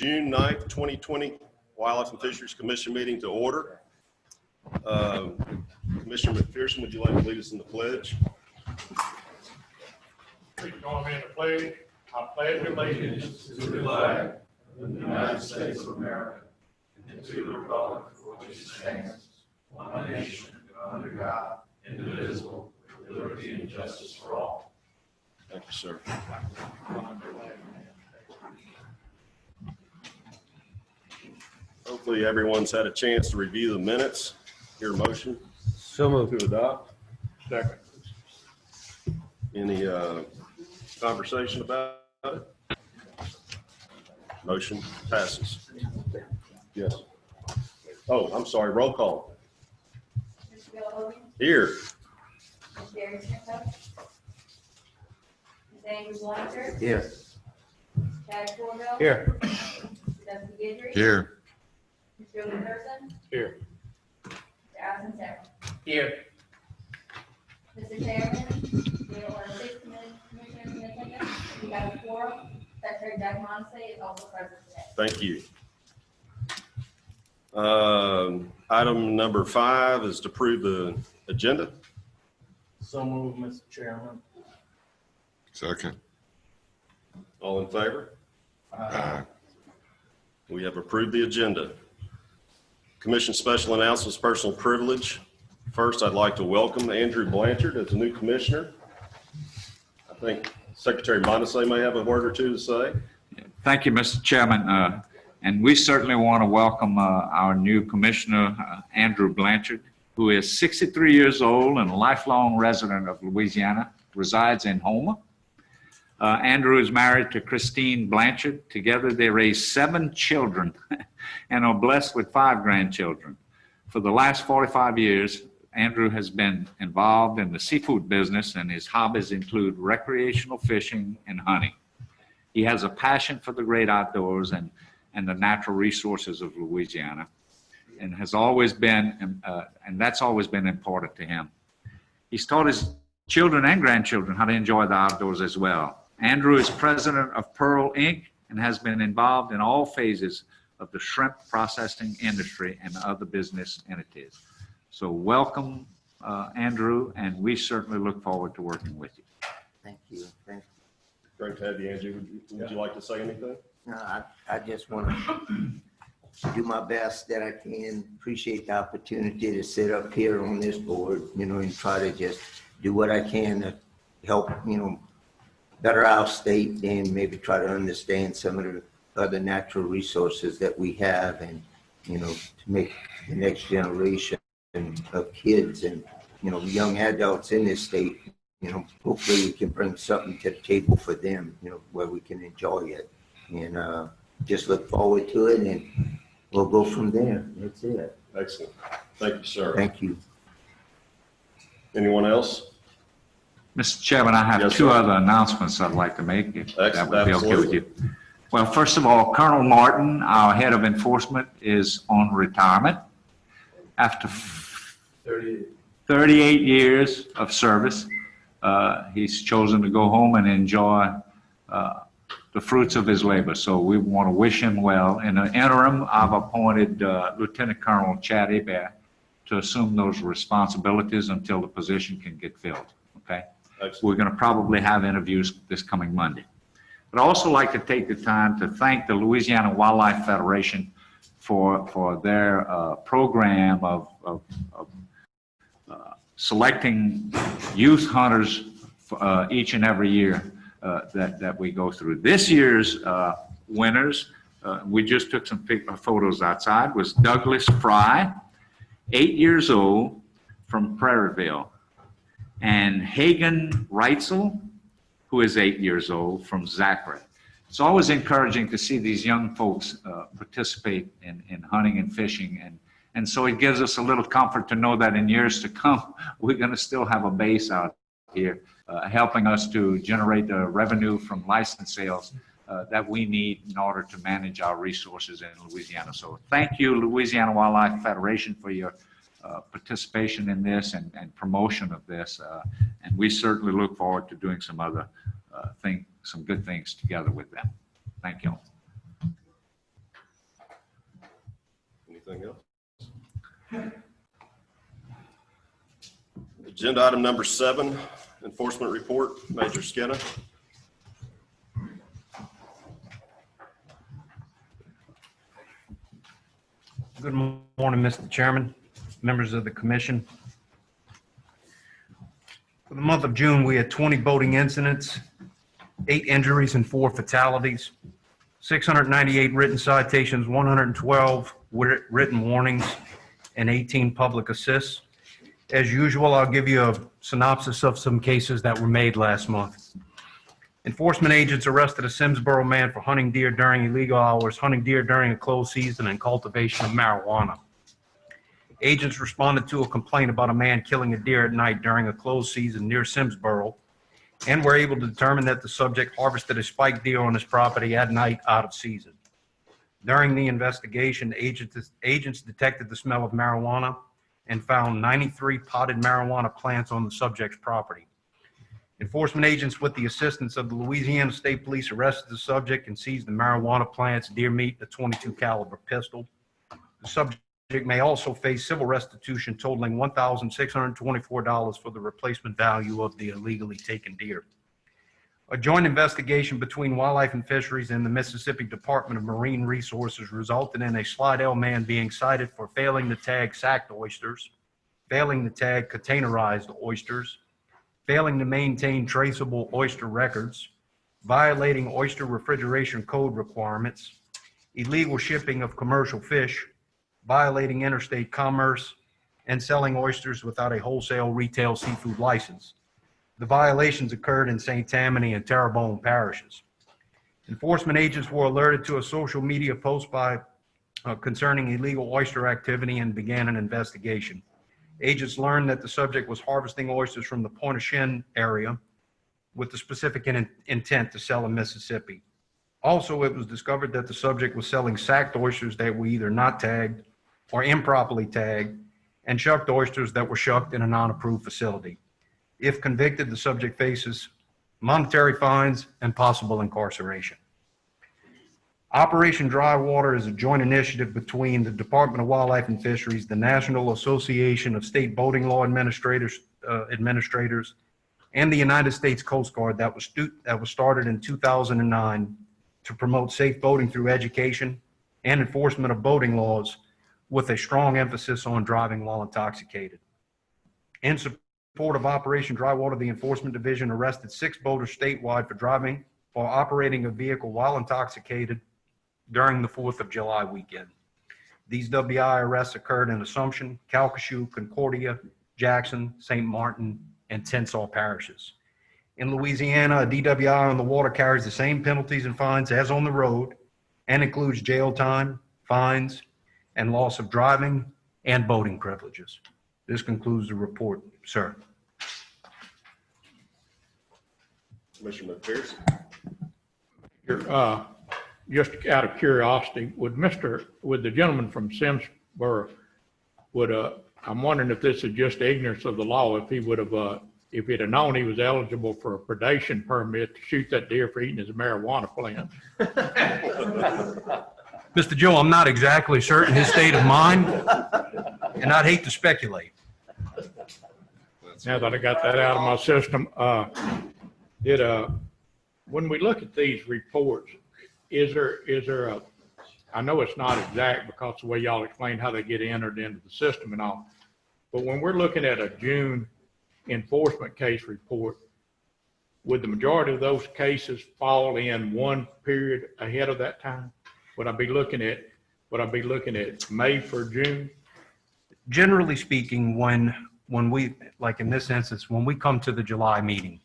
June 9th, 2020 Wildlife and Fisheries Commission meeting to order. Commissioner McPherson, would you like to lead us in the pledge? Please join me in the pledge. I pledge allegiance to the flag of the United States of America and to the republic for which it stands, one nation, under God, indivisible, with liberty and justice for all. Thank you, sir. Hopefully everyone's had a chance to review the minutes. Hear a motion So moved. to adopt. Second. Any conversation about it? Motion passes. Yes. Oh, I'm sorry, roll call. Mr. Bill Hogan, Here. Ms. Gary Smith, Ms. Amy Blanchard, Here. Chad Corville. Here. Mr. Dusty Guidry. Here. Mr. Joe Person. Here. Mr. Allison Sarah. Here. Mr. Chairman, there are 6 commissioners in attendance. We have a quorum. Secretary Jack Monse is also present today. Thank you. Item number 5 is to approve the agenda. So moved, Mr. Chairman. Second. All in favor? Aye. We have approved the agenda. Commission special announcements, personal privilege. First, I'd like to welcome Andrew Blanchard as a new commissioner. I think Secretary Monse may have a word or two to say. Thank you, Mr. Chairman. And we certainly want to welcome our new commissioner, Andrew Blanchard, who is 63 years old and a lifelong resident of Louisiana, resides in Houma. Andrew is married to Christine Blanchard. Together they raised 7 children and are blessed with 5 grandchildren. For the last 45 years, Andrew has been involved in the seafood business, and his hobbies include recreational fishing and hunting. He has a passion for the great outdoors and the natural resources of Louisiana, and has always been, and that's always been important to him. He's taught his children and grandchildren how to enjoy the outdoors as well. Andrew is president of Pearl Inc. and has been involved in all phases of the shrimp processing industry and other business entities. So welcome, Andrew, and we certainly look forward to working with you. Thank you. Thank Great to have you, Andrew. Would you like to say anything? you. No, I just want to do my best that I can. Appreciate the opportunity to sit up here on this board, and try to just do what I can to help, better our state and maybe try to understand some of the other natural resources that we have, and, to make the next generation of kids and, young adults in this state, hopefully we can bring something to the table for them, where we can enjoy it, and just look forward to it, and we'll go from there. That's it. Excellent. Thank you, sir. Thank you. Anyone else? Mr. Chairman, I have Yes, 2 sir. other announcements I'd like to make, if that would be okay with you. Well, first of all, Colonel Martin, our head of enforcement, is on retirement after 38 years of service. He's chosen to go home and enjoy the fruits of his labor. So we want to wish him well. In the interim, I've appointed Lieutenant Colonel Chad Hebert to assume those responsibilities until the position can get filled. Okay? Excellent. We're going to probably have interviews this coming Monday. But I'd also like to take the time to thank the Louisiana Wildlife Federation for their program of selecting youth hunters for, each and every year that we go through. This year's winners, we just took some photos outside, was Douglas Fry, 8 years old, from Prairieville, and Hagen Reitzel, who is 8 years old, from Zachary. It's always encouraging to see these young folks participate in hunting and fishing, and so it gives us a little comfort to know that in years to come, we're going to still have a base out here helping us to generate the revenue from license sales that we need in order to manage our resources in Louisiana. So thank you, Louisiana Wildlife Federation, for your participation in this and promotion of this. And we certainly look forward to doing some other some good things together with them. Thank you. Anything else? Agenda item number 7, enforcement report, Major Skinner. Good morning, Mr. Chairman, members of the commission. For the month of June, we had 20 boating incidents, 8 injuries and 4 fatalities, 698 written citations, 112 written warnings, and 18 public assists. As usual, I'll give you a synopsis of some cases that were made last month. Enforcement agents arrested a Simsboro man for hunting deer during illegal hours, hunting deer during a closed season, and cultivation of marijuana. Agents responded to a complaint about a man killing a deer at night during a closed season near Simsboro, and were able to determine that the subject harvested a spiked deer on his property at night out of season. During the investigation, agents detected the smell of marijuana and found 93 potted marijuana plants on the subject's property. Enforcement agents, with the assistance of the Louisiana State Police, arrested the subject and seized the marijuana plants, deer meat, and a .22 caliber pistol. The subject may also face civil restitution totaling $1,624 for the replacement value of the illegally taken deer. A joint investigation between Wildlife and Fisheries and the Mississippi Department of Marine Resources resulted in a Slidell man being cited for failing to tag sacked oysters, failing to tag containerized oysters, failing to maintain traceable oyster records, violating oyster refrigeration code requirements, illegal shipping of commercial fish, violating interstate commerce, and selling oysters without a wholesale retail seafood license. The violations occurred in St. Tammany and Terrebonne parishes. Enforcement agents were alerted to a social media post concerning illegal oyster activity and began an investigation. Agents learned that the subject was harvesting oysters from the Pointe-au-Chien area with the specific intent to sell in Mississippi. Also, it was discovered that the subject was selling sacked oysters that were either not tagged or improperly tagged, and shucked oysters that were shucked in a non-approved facility. If convicted, the subject faces monetary fines and possible incarceration. Operation Dry Water is a joint initiative between the Department of Wildlife and Fisheries, the National Association of State Boating Law Administrators, and the United States Coast Guard that was started in 2009 to promote safe boating through education and enforcement of boating laws, with a strong emphasis on driving while intoxicated. In support of Operation Dry Water, the Enforcement Division arrested 6 boaters statewide for driving or operating a vehicle while intoxicated during the 4th of July weekend. These WI arrests occurred in Assumption, Calcasieu, Concordia, Jackson, St. Martin, and Tensas parishes. In Louisiana, a DWI on the water carries the same penalties and fines as on the road and includes jail time, fines, and loss of driving and boating privileges. This concludes the report, sir. Commissioner McPherson. Just out of curiosity, would the gentleman from Simsboro, I'm wondering if this is just ignorance of the law, if he would have, if he'd have known he was eligible for a predation permit to shoot that deer for eating his marijuana plant. Mr. Joe, I'm not exactly certain his state of mind, and I'd hate to speculate. Now that I got that out of my system, when we look at these reports, is there a, I know it's not exact because the way y'all explained how they get entered into the system and all, but when we're looking at a June enforcement case report, would the majority of those cases fall in one period ahead of that time? Would I be looking at May for June? Generally speaking, when we, like in this instance, when we come to the July meeting,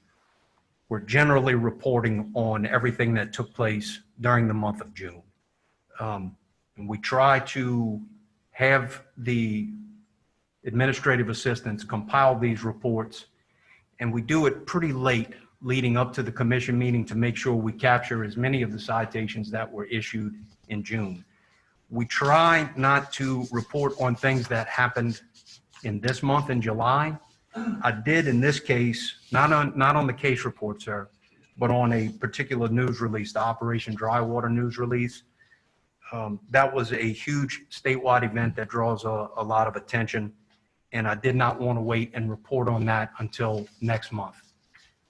we're generally reporting on everything that took place during the month of June. And we try to have the administrative assistants compile these reports, and we do it pretty late leading up to the commission meeting to make sure we capture as many of the citations that were issued in June. We try not to report on things that happened in this month in July. I did in this case, not on the case report, sir, but on a particular news release, the Operation Dry Water news release. That was a huge statewide event that draws a lot of attention, and I did not want to wait and report on that until next month.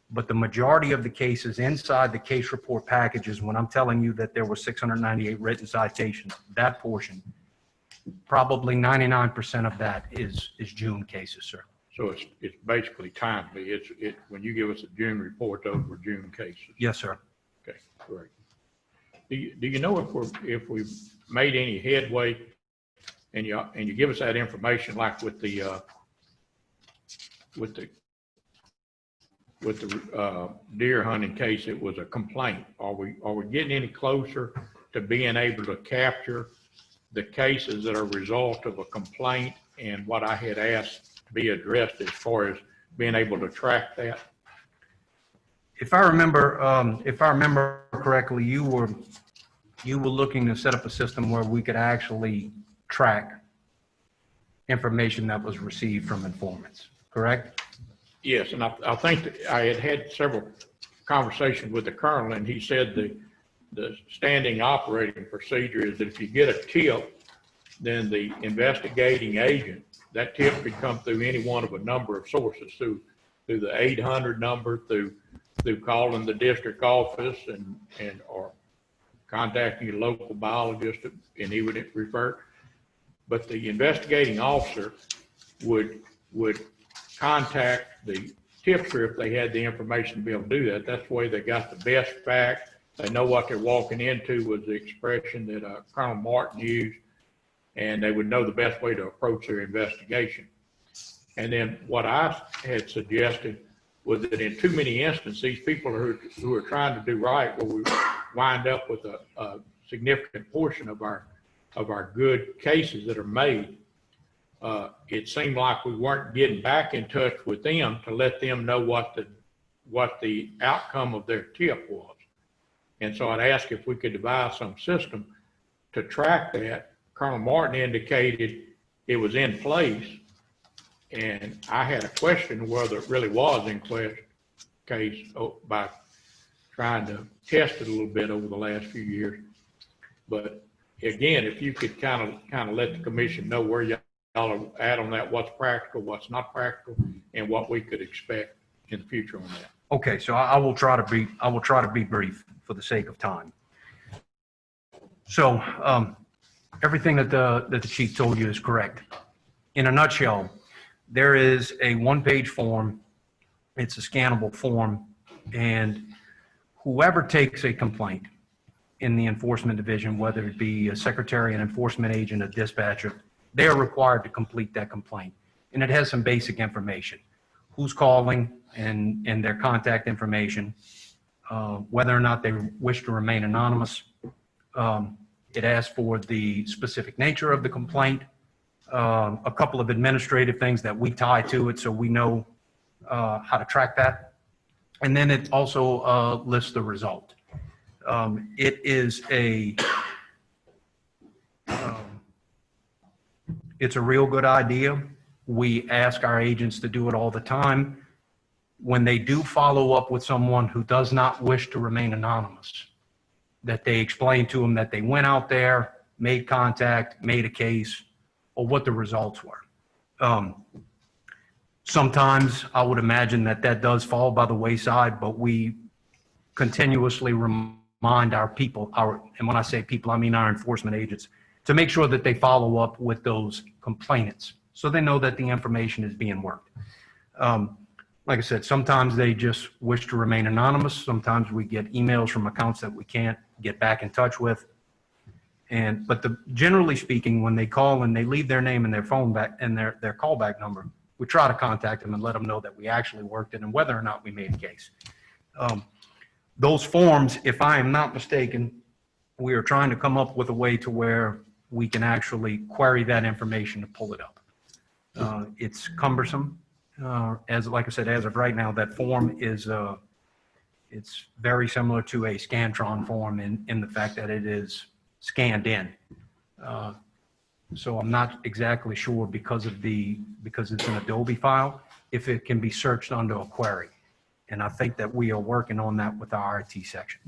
But the majority of the cases inside the case report packages, when I'm telling you that there were 698 written citations, that portion, probably 99% of that is June cases, sir. So it's basically timely. When you give us a June report, those were June cases. Yes, sir. Okay, great. Do you know if we've made any headway, and you give us that information, like with the deer hunting case, it was a complaint. Are we getting any closer to being able to capture the cases that are a result of a complaint and what I had asked to be addressed as far as being able to track that? If I remember correctly, you were looking to set up a system where we could actually track information that was received from informants, correct? Yes, and I think that I had several conversations with the colonel, and he said the standing operating procedure is that if you get a tip, then the investigating agent, that tip could come through any one of a number of sources, through the 800 number, through calling the district office and or contacting your local biologist, and he would refer. But the investigating officer would contact the tipster if they had the information to be able to do that. That's the way they got the best fact. They know what they're walking into, was the expression that Colonel Martin used, and they would know the best way to approach their investigation. And then what I had suggested was that in too many instances, people who are trying to do right, where we wind up with a significant portion of our good cases that are made, it seemed like we weren't getting back in touch with them to let them know what the outcome of their tip was. And so I'd ask if we could devise some system to track that. Colonel Martin indicated it was in place, and I had a question whether it really was in case by trying to test it a little bit over the last few years. But again, if you could kind of let the commission know where y'all are at on that, what's practical, what's not practical, and what we could expect in the future on that. Okay, so I will try to be brief for the sake of time. So everything that the chief told you is correct. In a nutshell, there is a one-page form. It's a scannable form, and whoever takes a complaint in the enforcement division, whether it be a secretary, an enforcement agent, a dispatcher, they are required to complete that complaint. And it has some basic information: who's calling and their contact information, whether or not they wish to remain anonymous. It asks for the specific nature of the complaint, a couple of administrative things that we tie to it so we know how to track that. And then it also lists the result. It is it's a real good idea. We ask our agents to do it all the time. When they do follow up with someone who does not wish to remain anonymous, that they explain to them that they went out there, made contact, made a case, or what the results were. Sometimes I would imagine that does fall by the wayside, but we continuously remind our people, and when I say people, I mean our enforcement agents, to make sure that they follow up with those complainants so they know that the information is being worked. Like I said, sometimes they just wish to remain anonymous. Sometimes we get emails from accounts that we can't get back in touch with. But generally speaking, when they call and they leave their name and their phone back and their callback number, we try to contact them and let them know that we actually worked it and whether or not we made a case. Those forms, if I am not mistaken, we are trying to come up with a way to where we can actually query that information to pull it up. It's cumbersome. Like I said, as of right now, that form is, it's very similar to a Scantron form in the fact that it is scanned in. So I'm not exactly sure because it's an Adobe file, if it can be searched under a query. And I think that we are working on that with our IT section.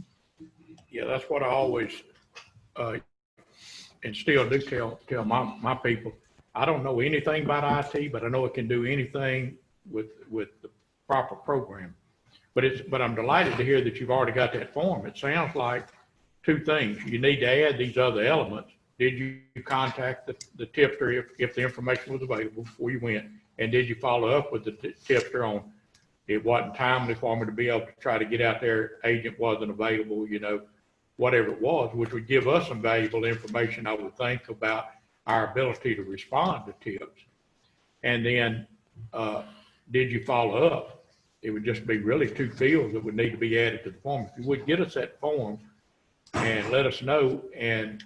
Yeah, that's what I always and still do tell my people, I don't know anything about IT, but I know it can do anything with the proper program. But I'm delighted to hear that you've already got that form. It sounds like two things. You need to add these other elements. Did you contact the tipster if the information was available before you went? And did you follow up with the tipster on it wasn't timely for me to be able to try to get out there, agent wasn't available, whatever it was, which would give us some valuable information, I would think, about our ability to respond to tips. And then, did you follow up? It would just be really two fields that would need to be added to the form. If you would get us that form and let us know, and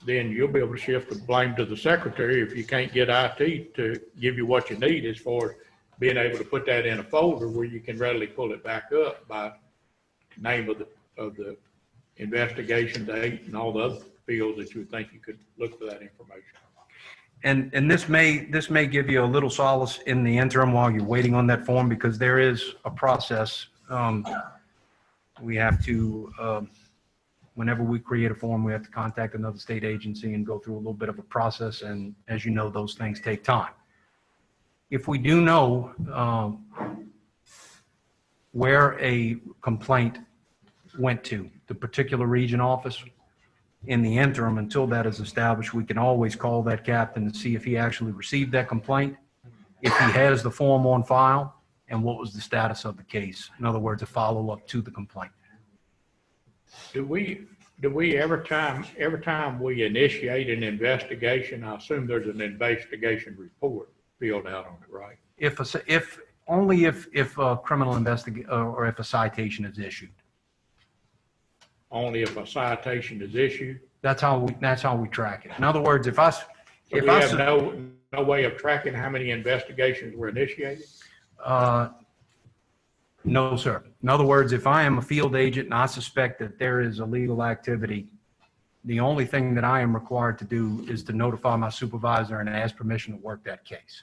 then you'll be able to shift the blame to the secretary if you can't get IT to give you what you need, as far as being able to put that in a folder where you can readily pull it back up by name of the investigation date and all the other fields that you would think you could look for that information. And this may give you a little solace in the interim while you're waiting on that form, because there is a process. We have to, whenever we create a form, we have to contact another state agency and go through a little bit of a process. And as you know, those things take time. If we do know where a complaint went to, the particular region office, in the interim, until that is established, we can always call that captain to see if he actually received that complaint, if he has the form on file, and what was the status of the case. In other words, a follow-up to the complaint. Do we every time we initiate an investigation, I assume there's an investigation report filled out on it, right? Only if a criminal or if a citation is issued. Only if a citation is issued? That's how we track it. In other words, So we have no way of tracking how many investigations were initiated? No, sir. In other words, if I am a field agent and I suspect that there is illegal activity, the only thing that I am required to do is to notify my supervisor and ask permission to work that case.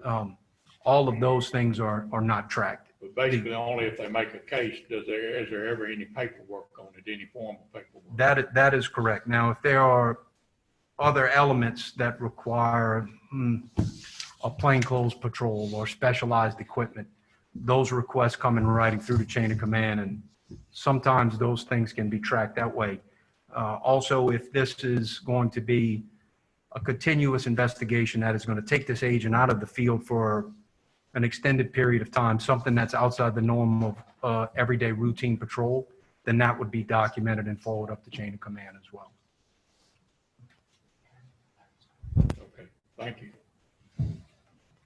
All of those things are not tracked. But basically, only if they make a case, is there ever any paperwork on it, any form of paperwork? That is correct. Now, if there are other elements that require a plainclothes patrol or specialized equipment, those requests come in writing through the chain of command, and sometimes those things can be tracked that way. Also, if this is going to be a continuous investigation that is going to take this agent out of the field for an extended period of time, something that's outside the norm of everyday routine patrol, then that would be documented and forwarded up the chain of command as well. Okay, thank you.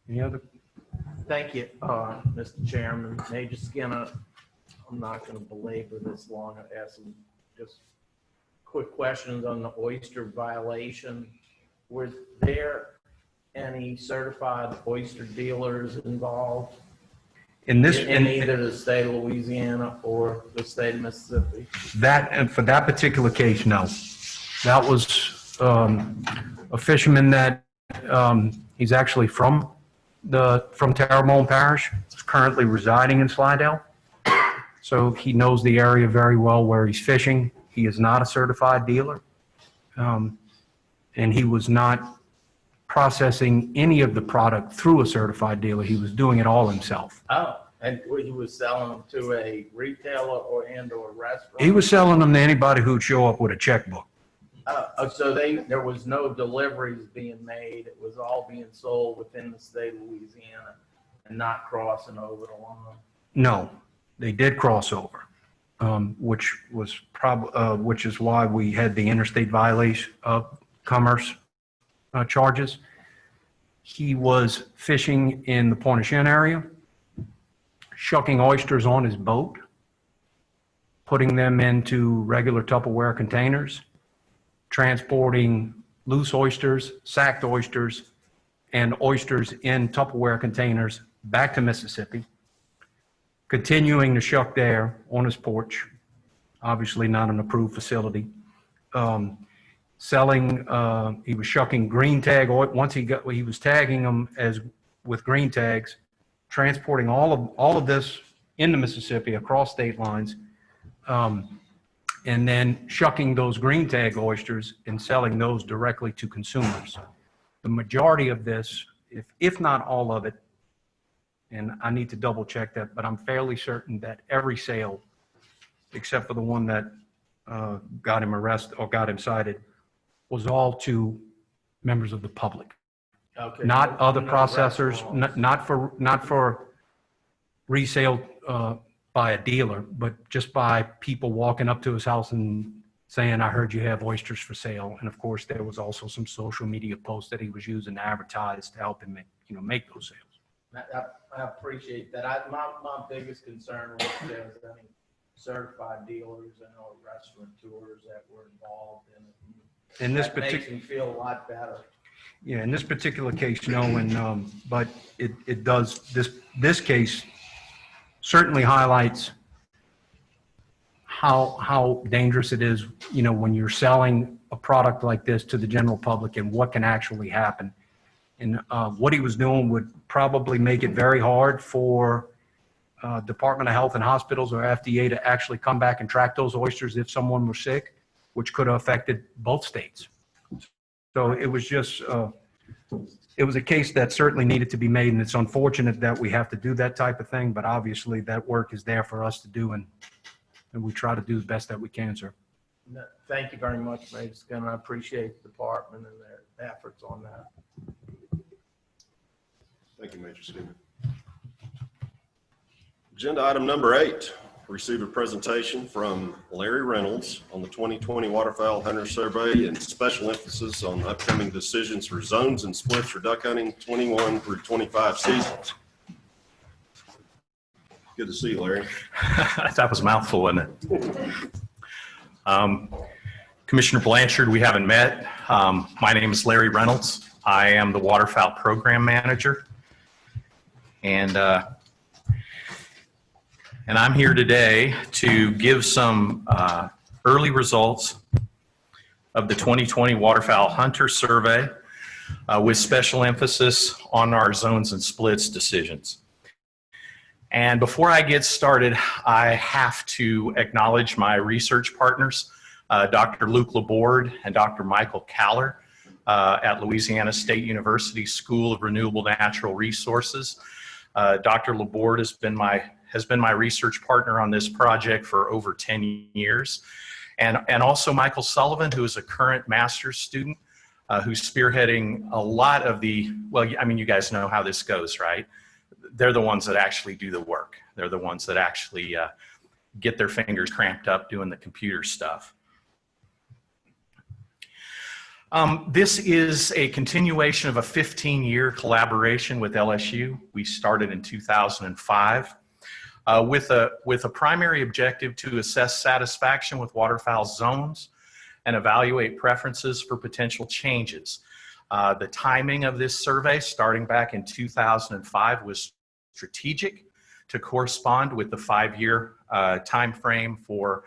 Any other? Thank you, Mr. Chairman. Major Skinner, I'm not going to belabor this long. I ask some just quick questions on the oyster violation. Were there any certified oyster dealers involved In this, in either the state of Louisiana or the state of Mississippi? and for that particular case, no. That was a fisherman that he's actually from Terrebonne Parish. He's currently residing in Slidell. So he knows the area very well where he's fishing. He is not a certified dealer. And he was not processing any of the product through a certified dealer. He was doing it all himself. Oh, and he was selling them to a retailer or a restaurant? He was selling them to anybody who'd show up with a checkbook. So there was no deliveries being made. It was all being sold within the state of Louisiana and not crossing over the line? No, they did cross over, which is why we had the interstate violation of commerce charges. He was fishing in the Pointe-au-Chien area, shucking oysters on his boat, putting them into regular Tupperware containers, transporting loose oysters, sacked oysters, and oysters in Tupperware containers back to Mississippi, continuing to shuck there on his porch, obviously not an approved facility. Selling, he was shucking green tag. Once he was tagging them with green tags, transporting all of this into Mississippi across state lines, and then shucking those green tag oysters and selling those directly to consumers. The majority of this, if not all of it, and I need to double check that, but I'm fairly certain that every sale, except for the one that got him arrested or got him cited, was all to members of the public, Okay. not other No processors, restaurants. not for resale by a dealer, but just by people walking up to his house and saying, I heard you have oysters for sale. And of course, there was also some social media posts that he was using to advertise to help him make those sales. I appreciate that. My biggest concern was if there was any certified dealers and or restaurateurs that were involved in it. In this That makes particular, me feel a lot better. yeah, in this particular case, no, and, but it does, this case certainly highlights how dangerous it is, when you're selling a product like this to the general public and what can actually happen. And what he was doing would probably make it very hard for Department of Health and Hospitals or FDA to actually come back and track those oysters if someone were sick, which could have affected both states. So it was just, it was a case that certainly needed to be made, and it's unfortunate that we have to do that type of thing, but obviously that work is there for us to do, and we try to do the best that we can, sir. No, thank you very much, Major Skinner. I appreciate the department and their efforts on that. Thank you, Major Skinner. Agenda item number 8, received a presentation from Larry Reynolds on the 2020 Waterfowl Hunter Survey and special emphasis on upcoming decisions for zones and splits for duck hunting 21 through 25 seasons. Good to see you, Larry. That was a mouthful, wasn't it? Commissioner Blanchard, we haven't met. My name is Larry Reynolds. I am the Waterfowl Program Manager. And I'm here today to give some early results of the 2020 Waterfowl Hunter Survey with special emphasis on our zones and splits decisions. And before I get started, I have to acknowledge my research partners, Dr. Luke Laborde and Dr. Michael Caller at Louisiana State University School of Renewable Natural Resources. Dr. Laborde has been my research partner on this project for over 10 years. And also Michael Sullivan, who is a current master's student, who's spearheading a lot of the, well, I mean, you guys know how this goes, right? They're the ones that actually do the work. They're the ones that actually get their fingers cramped up doing the computer stuff. This is a continuation of a 15-year collaboration with LSU. We started in 2005 with a primary objective to assess satisfaction with waterfowl zones and evaluate preferences for potential changes. The timing of this survey, starting back in 2005, was strategic to correspond with the 5-year time frame for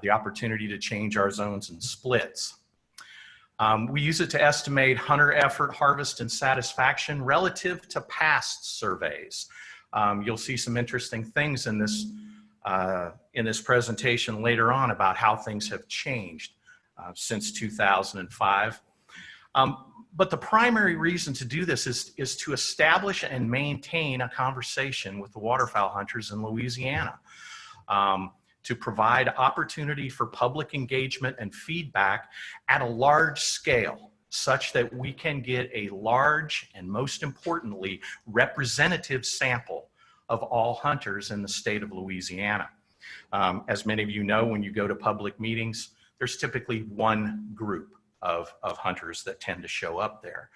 the opportunity to change our zones and splits. We use it to estimate hunter effort, harvest, and satisfaction relative to past surveys. You'll see some interesting things in this presentation later on about how things have changed since 2005. But the primary reason to do this is to establish and maintain a conversation with the waterfowl hunters in Louisiana, to provide opportunity for public engagement and feedback at a large scale, such that we can get a large and, most importantly, representative sample of all hunters in the state of Louisiana. As many of you know, when you go to public meetings, there's typically one group of hunters that tend to show up there.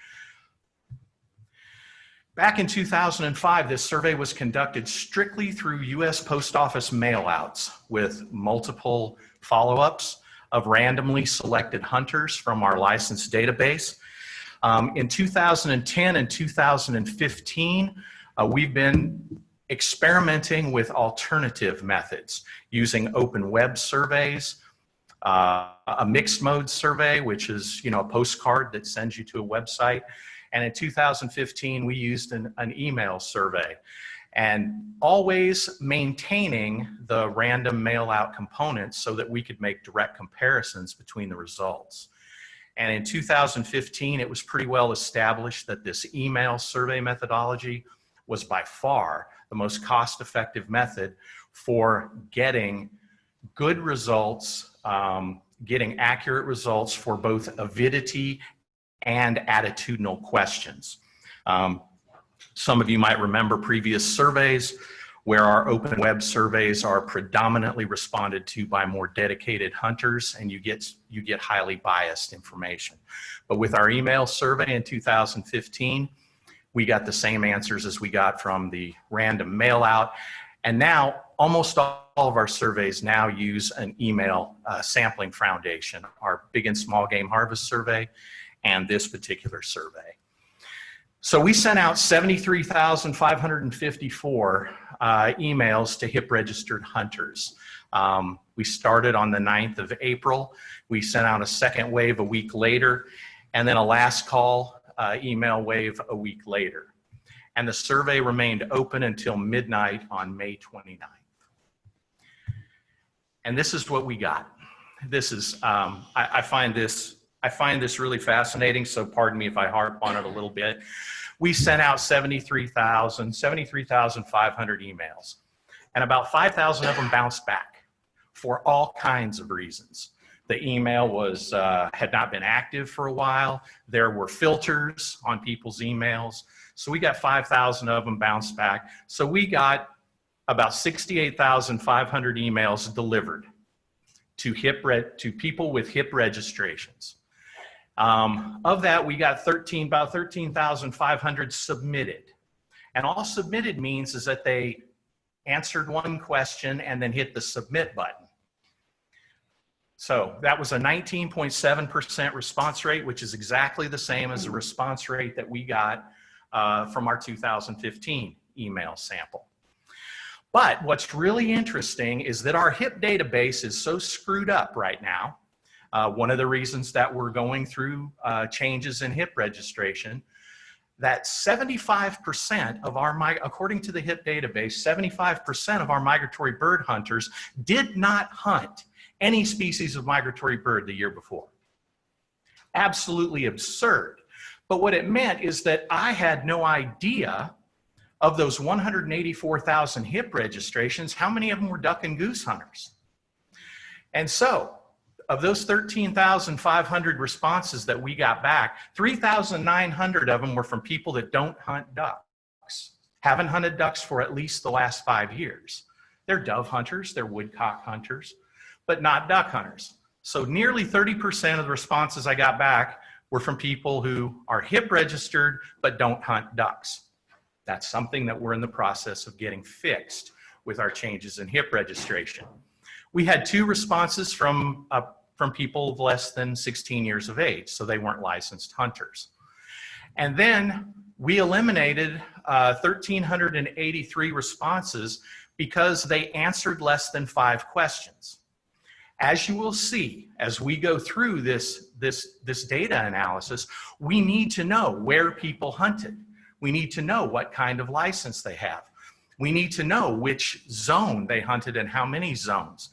Back in 2005, this survey was conducted strictly through U.S. Post Office mailouts with multiple follow-ups of randomly selected hunters from our licensed database. In 2010 and 2015, we've been experimenting with alternative methods using open web surveys, a mixed mode survey, which is, a postcard that sends you to a website. And in 2015, we used an email survey. and always maintaining the random mail out components so that we could make direct comparisons between the results. And in 2015, it was pretty well established that this email survey methodology was by far the most cost-effective method for getting good results, getting accurate results for both avidity and attitudinal questions. Some of you might remember previous surveys where our open web surveys are predominantly responded to by more dedicated hunters, and you get highly biased information. But with our email survey in 2015, we got the same answers as we got from the random mail out. And now almost all of our surveys now use an email sampling foundation, our big and small game harvest survey and this particular survey. So we sent out 73,554 emails to HIP registered hunters. We started on the 9th of April. We sent out a second wave a week later, and then a last call email wave a week later. And the survey remained open until midnight on May 29th. And this is what we got. This is, I find this really fascinating, so pardon me if I harp on it a little bit. We sent out 73,500 emails, and about 5,000 of them bounced back for all kinds of reasons. The email was had not been active for a while. There were filters on people's emails. So we got 5,000 of them bounced back. So we got about 68,500 emails delivered to people with HIP registrations. Of that, we got about 13,500 submitted. And all submitted means is that they answered one question and then hit the submit button. So that was a 19.7% response rate, which is exactly the same as the response rate that we got from our 2015 email sample. But what's really interesting is that our HIP database is so screwed up right now. One of the reasons that we're going through changes in HIP registration, that 75% of our, according to the HIP database, 75% of our migratory bird hunters did not hunt any species of migratory bird the year before. Absolutely absurd. But what it meant is that I had no idea of those 184,000 HIP registrations, how many of them were duck and goose hunters. And so, of those 13,500 responses that we got back, 3,900 of them were from people that don't hunt ducks, haven't hunted ducks for at least the last 5 years. They're dove hunters, they're woodcock hunters, but not duck hunters. So nearly 30% of the responses I got back were from people who are HIP registered but don't hunt ducks. That's something that we're in the process of getting fixed with our changes in HIP registration. We had 2 responses from people less than 16 years of age, so they weren't licensed hunters. And then we eliminated 1,383 responses because they answered less than 5 questions. As you will see, as we go through this data analysis, we need to know where people hunted. We need to know what kind of license they have. We need to know which zone they hunted and how many zones.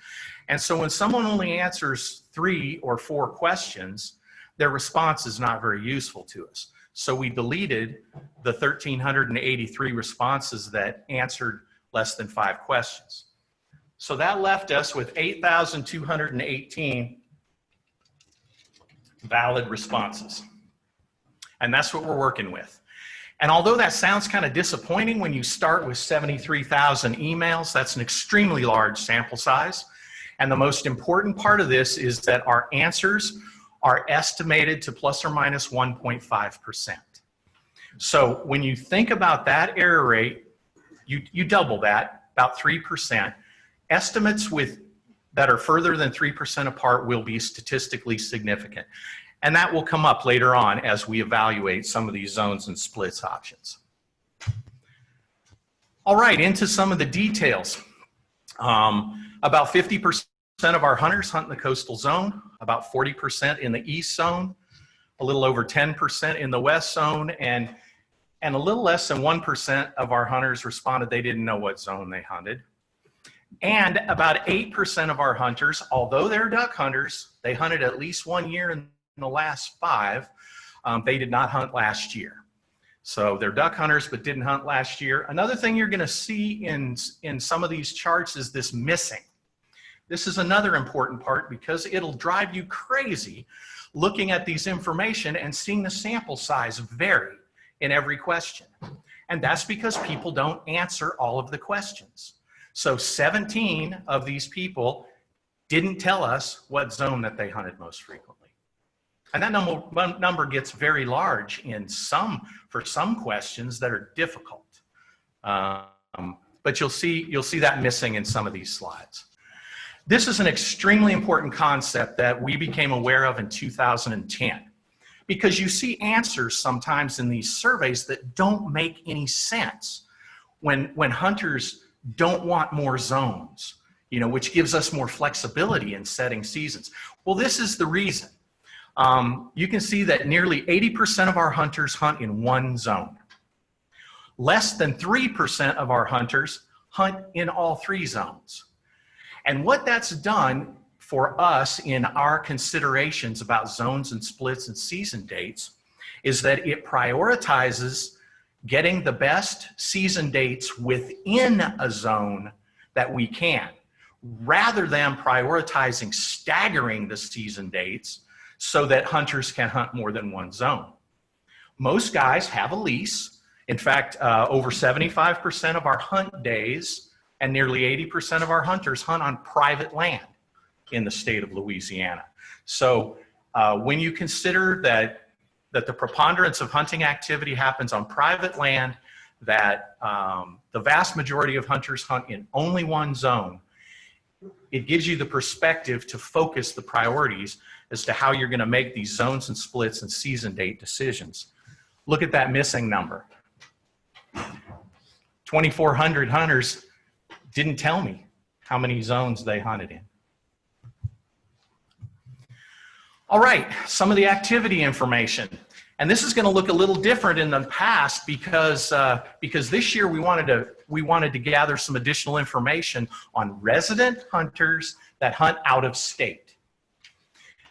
And so when someone only answers 3 or 4 questions, their response is not very useful to us. So we deleted the 1,383 responses that answered less than 5 questions. So that left us with 8,218 valid responses. And that's what we're working with. And although that sounds kind of disappointing when you start with 73,000 emails, that's an extremely large sample size. And the most important part of this is that our answers are estimated to plus or minus 1.5%. So when you think about that error rate, you double that, about 3%. Estimates that are further than 3% apart will be statistically significant. And that will come up later on as we evaluate some of these zones and splits options. All right, into some of the details. About 50% of our hunters hunt in the coastal zone, about 40% in the east zone, a little over 10% in the west zone, and And a little less than 1% of our hunters responded they didn't know what zone they hunted. And about 8% of our hunters, although they're duck hunters, they hunted at least 1 year in the last 5. They did not hunt last year. So they're duck hunters but didn't hunt last year. Another thing you're going to see in some of these charts is this missing. This is another important part because it'll drive you crazy looking at these information and seeing the sample size vary in every question. And that's because people don't answer all of the questions. So 17 of these people didn't tell us what zone that they hunted most frequently. And that number gets very large for some questions that are difficult. But you'll see that missing in some of these slides. This is an extremely important concept that we became aware of in 2010. Because you see answers sometimes in these surveys that don't make any sense when hunters don't want more zones, which gives us more flexibility in setting seasons. Well, this is the reason. You can see that nearly 80% of our hunters hunt in one zone. Less than 3% of our hunters hunt in all 3 zones. And what that's done for us in our considerations about zones and splits and season dates is that it prioritizes getting the best season dates within a zone that we can, rather than prioritizing staggering the season dates so that hunters can hunt more than one zone. Most guys have a lease. In fact, over 75% of our hunt days and nearly 80% of our hunters hunt on private land in the state of Louisiana. So when you consider that the preponderance of hunting activity happens on private land, that the vast majority of hunters hunt in only one zone, it gives you the perspective to focus the priorities as to how you're going to make these zones and splits and season date decisions. Look at that missing number. 2,400 hunters didn't tell me how many zones they hunted in. All right, some of the activity information. And this is going to look a little different in the past because this year we wanted to gather some additional information on resident hunters that hunt out of state.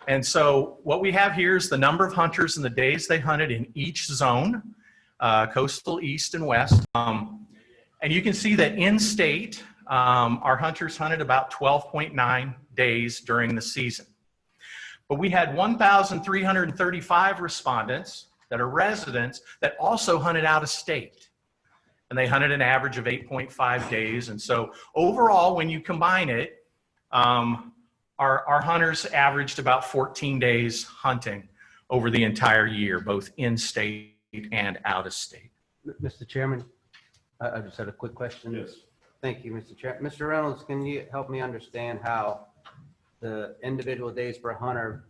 And so what we have here is the number of hunters and the days they hunted in each zone, coastal, east, and west. And you can see that in state, our hunters hunted about 12.9 days during the season. But we had 1,335 respondents that are residents that also hunted out of state. And they hunted an average of 8.5 days. And so overall, when you combine it, our hunters averaged about 14 days hunting over the entire year, both in state and out of state. Mr. Chairman, I just had a quick question. Yes. Thank you, Mr. Chair. Mr. Reynolds, can you help me understand how the individual days per hunter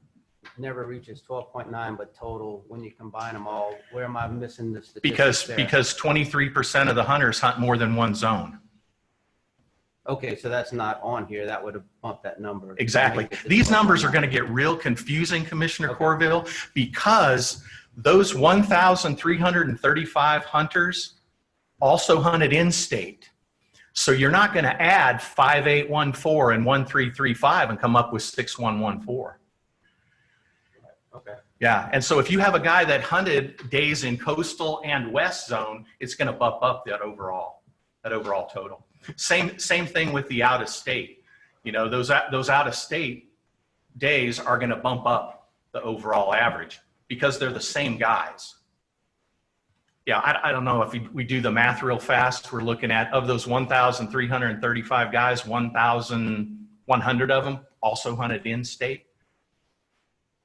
never reaches 12.9, but total when you combine them all? Where am I missing the statistics there? Because 23% of the hunters hunt more than one zone. Okay, so that's not on here. That would have bumped that number. Exactly. These numbers are going to get real confusing, Commissioner Corville, because those 1,335 hunters also hunted in state. So you're not going to add 5814 and 1335 and come up with 6114. Okay. Yeah, and so if you have a guy that hunted days in coastal and west zone, it's going to bump up that overall total. Same thing with the out of state. Those out of state days are going to bump up the overall average because they're the same guys. Yeah, I don't know if we do the math real fast. We're looking at, of those 1,335 guys, 1,100 of them also hunted in state.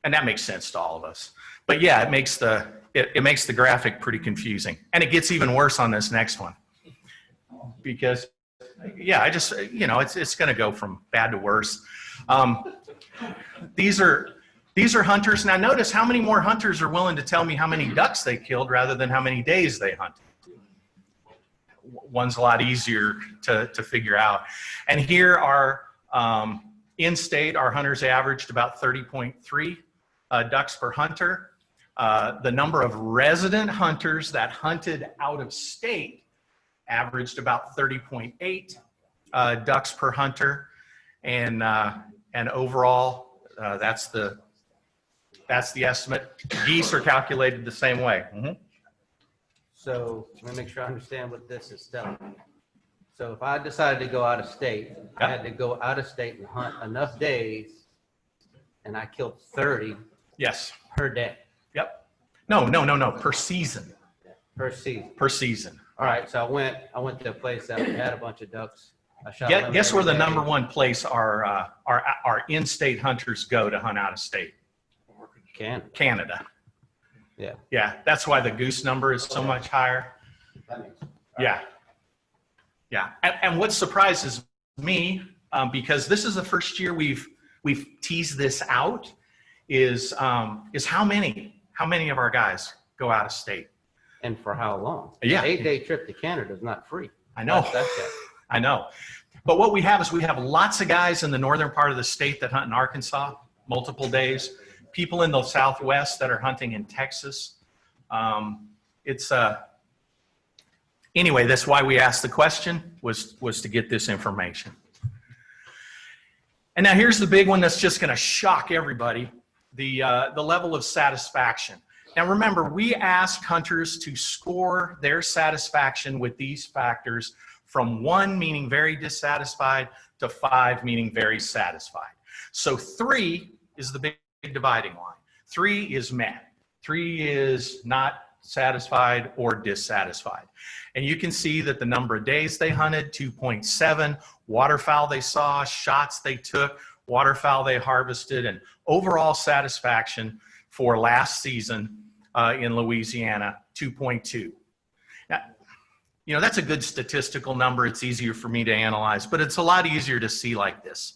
And that makes sense to all of us. But yeah, it makes the graphic pretty confusing. And it gets even worse on this next one. Because, yeah, it's going to go from bad to worse. These are hunters. Now notice how many more hunters are willing to tell me how many ducks they killed rather than how many days they hunted. One's a lot easier to figure out. And here are, in state, our hunters averaged about 30.3 ducks per hunter. The number of resident hunters that hunted out of state averaged about 30.8 ducks per hunter. And overall, that's the estimate. Geese are calculated the same way. Mhm. So let me make sure I understand what this is telling me. So if I decided to go out of state, I had to go out of state and hunt enough days, and I killed 30 Yes. per day, Yep. No, per season. per season. Per season. All right, so I went to a place that had a bunch of ducks. I shot them Guess where every the day. number one place our in-state hunters go to hunt out of state? Canada. Yeah. Yeah, that's why the goose number is so much higher. Yeah. Yeah. And what surprises me, because this is the first year we've teased this out, is how many of our guys go out of state? And for how long? Yeah. An 8-day trip to Canada is not free. I know. That's it. I know. But what we have is we have lots of guys in the northern part of the state that hunt in Arkansas, multiple days. People in the Southwest that are hunting in Texas. Anyway, that's why we asked the question, was to get this information. And now here's the big one that's just going to shock everybody, the level of satisfaction. Now remember, we ask hunters to score their satisfaction with these factors from 1, meaning very dissatisfied, to 5, meaning very satisfied. So 3 is the big dividing line. 3 is met. 3 is not satisfied or dissatisfied. And you can see that the number of days they hunted, 2.7, waterfowl they saw, shots they took, waterfowl they harvested, and overall satisfaction for last season in Louisiana, 2.2. Now, you know, that's a good statistical number. It's easier for me to analyze, but it's a lot easier to see like this.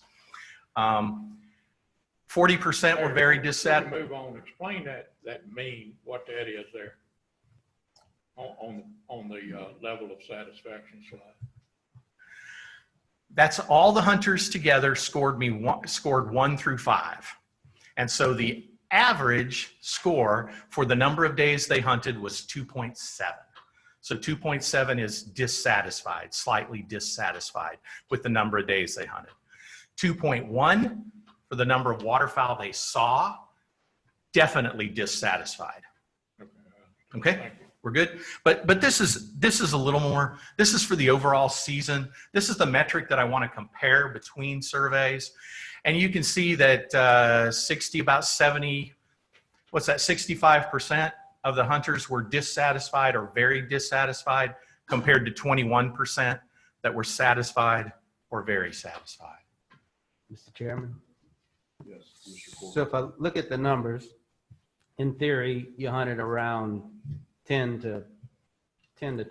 40% were very dissatisfied. Move on, explain that mean, what that is there on the level of satisfaction slide. That's all the hunters together scored 1 through 5. And so the average score for the number of days they hunted was 2.7. So 2.7 is dissatisfied, slightly dissatisfied with the number of days they hunted. 2.1 for the number of waterfowl they saw, definitely dissatisfied. Okay, we're good. But this is a little more. This is for the overall season. This is the metric that I want to compare between surveys, and you can see that 65% of the hunters were dissatisfied or very dissatisfied, compared to 21% that were satisfied or very satisfied. Mr. Chairman? Yes, Mr. Corbett. So if I look at the numbers, in theory, you hunted around 10 to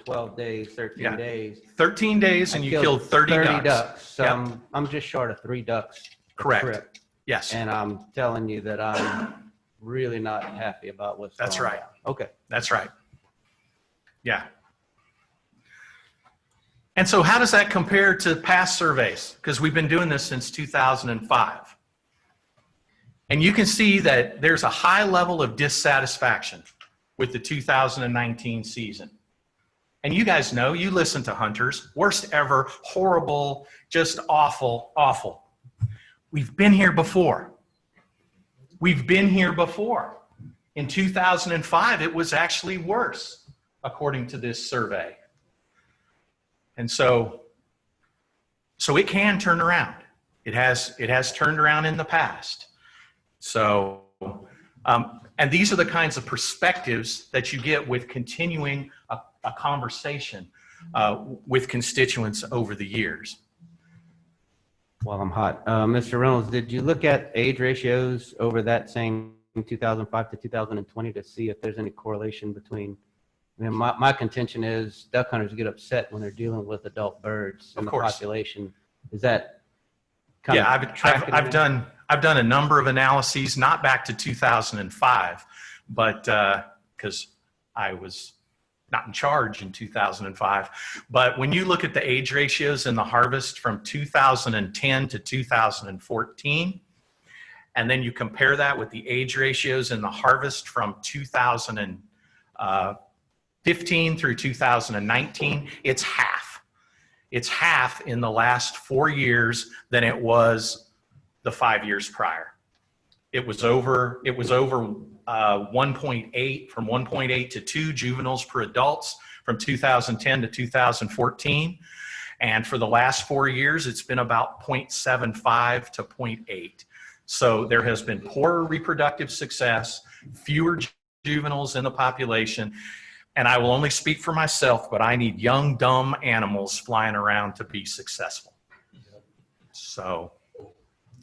12 days, 13 Yeah. days. 13 days and you killed 30 ducks. So Yep. I'm just short of 3 ducks. a Correct. trip. Yes, And I'm telling you that I'm really not happy about what's That's going right. on. Okay. that's right. Yeah. And so how does that compare to past surveys? Because we've been doing this since 2005. And you can see that there's a high level of dissatisfaction with the 2019 season. And you guys know, you listen to hunters, worst ever, horrible, just awful, awful. We've been here before. We've been here before. In 2005, it was actually worse, according to this survey. And so it can turn around. It has turned around in the past. So, and these are the kinds of perspectives that you get with continuing a conversation with constituents over the years. While I'm hot. Mr. Reynolds, did you look at age ratios over that same 2005 to 2020 to see if there's any correlation between, I mean, my contention is duck hunters get upset when they're dealing with adult birds in Of the course. population. Is that kind Yeah, of tracking I've in done a number of analyses, not back to 2005, but because I was not in charge in 2005. But when you look at the age ratios in the harvest from 2010 to 2014, and then you compare that with the age ratios in the harvest from 2015 through 2019, it's half. It's half in the last 4 years than it was the 5 years prior. It was over 1.8, from 1.8 to 2 juveniles per adults from 2010 to 2014. And for the last 4 years, it's been about 0.75 to 0.8. So there has been poorer reproductive success, fewer juveniles in the population. And I will only speak for myself, but I need young, dumb animals flying around to be successful. So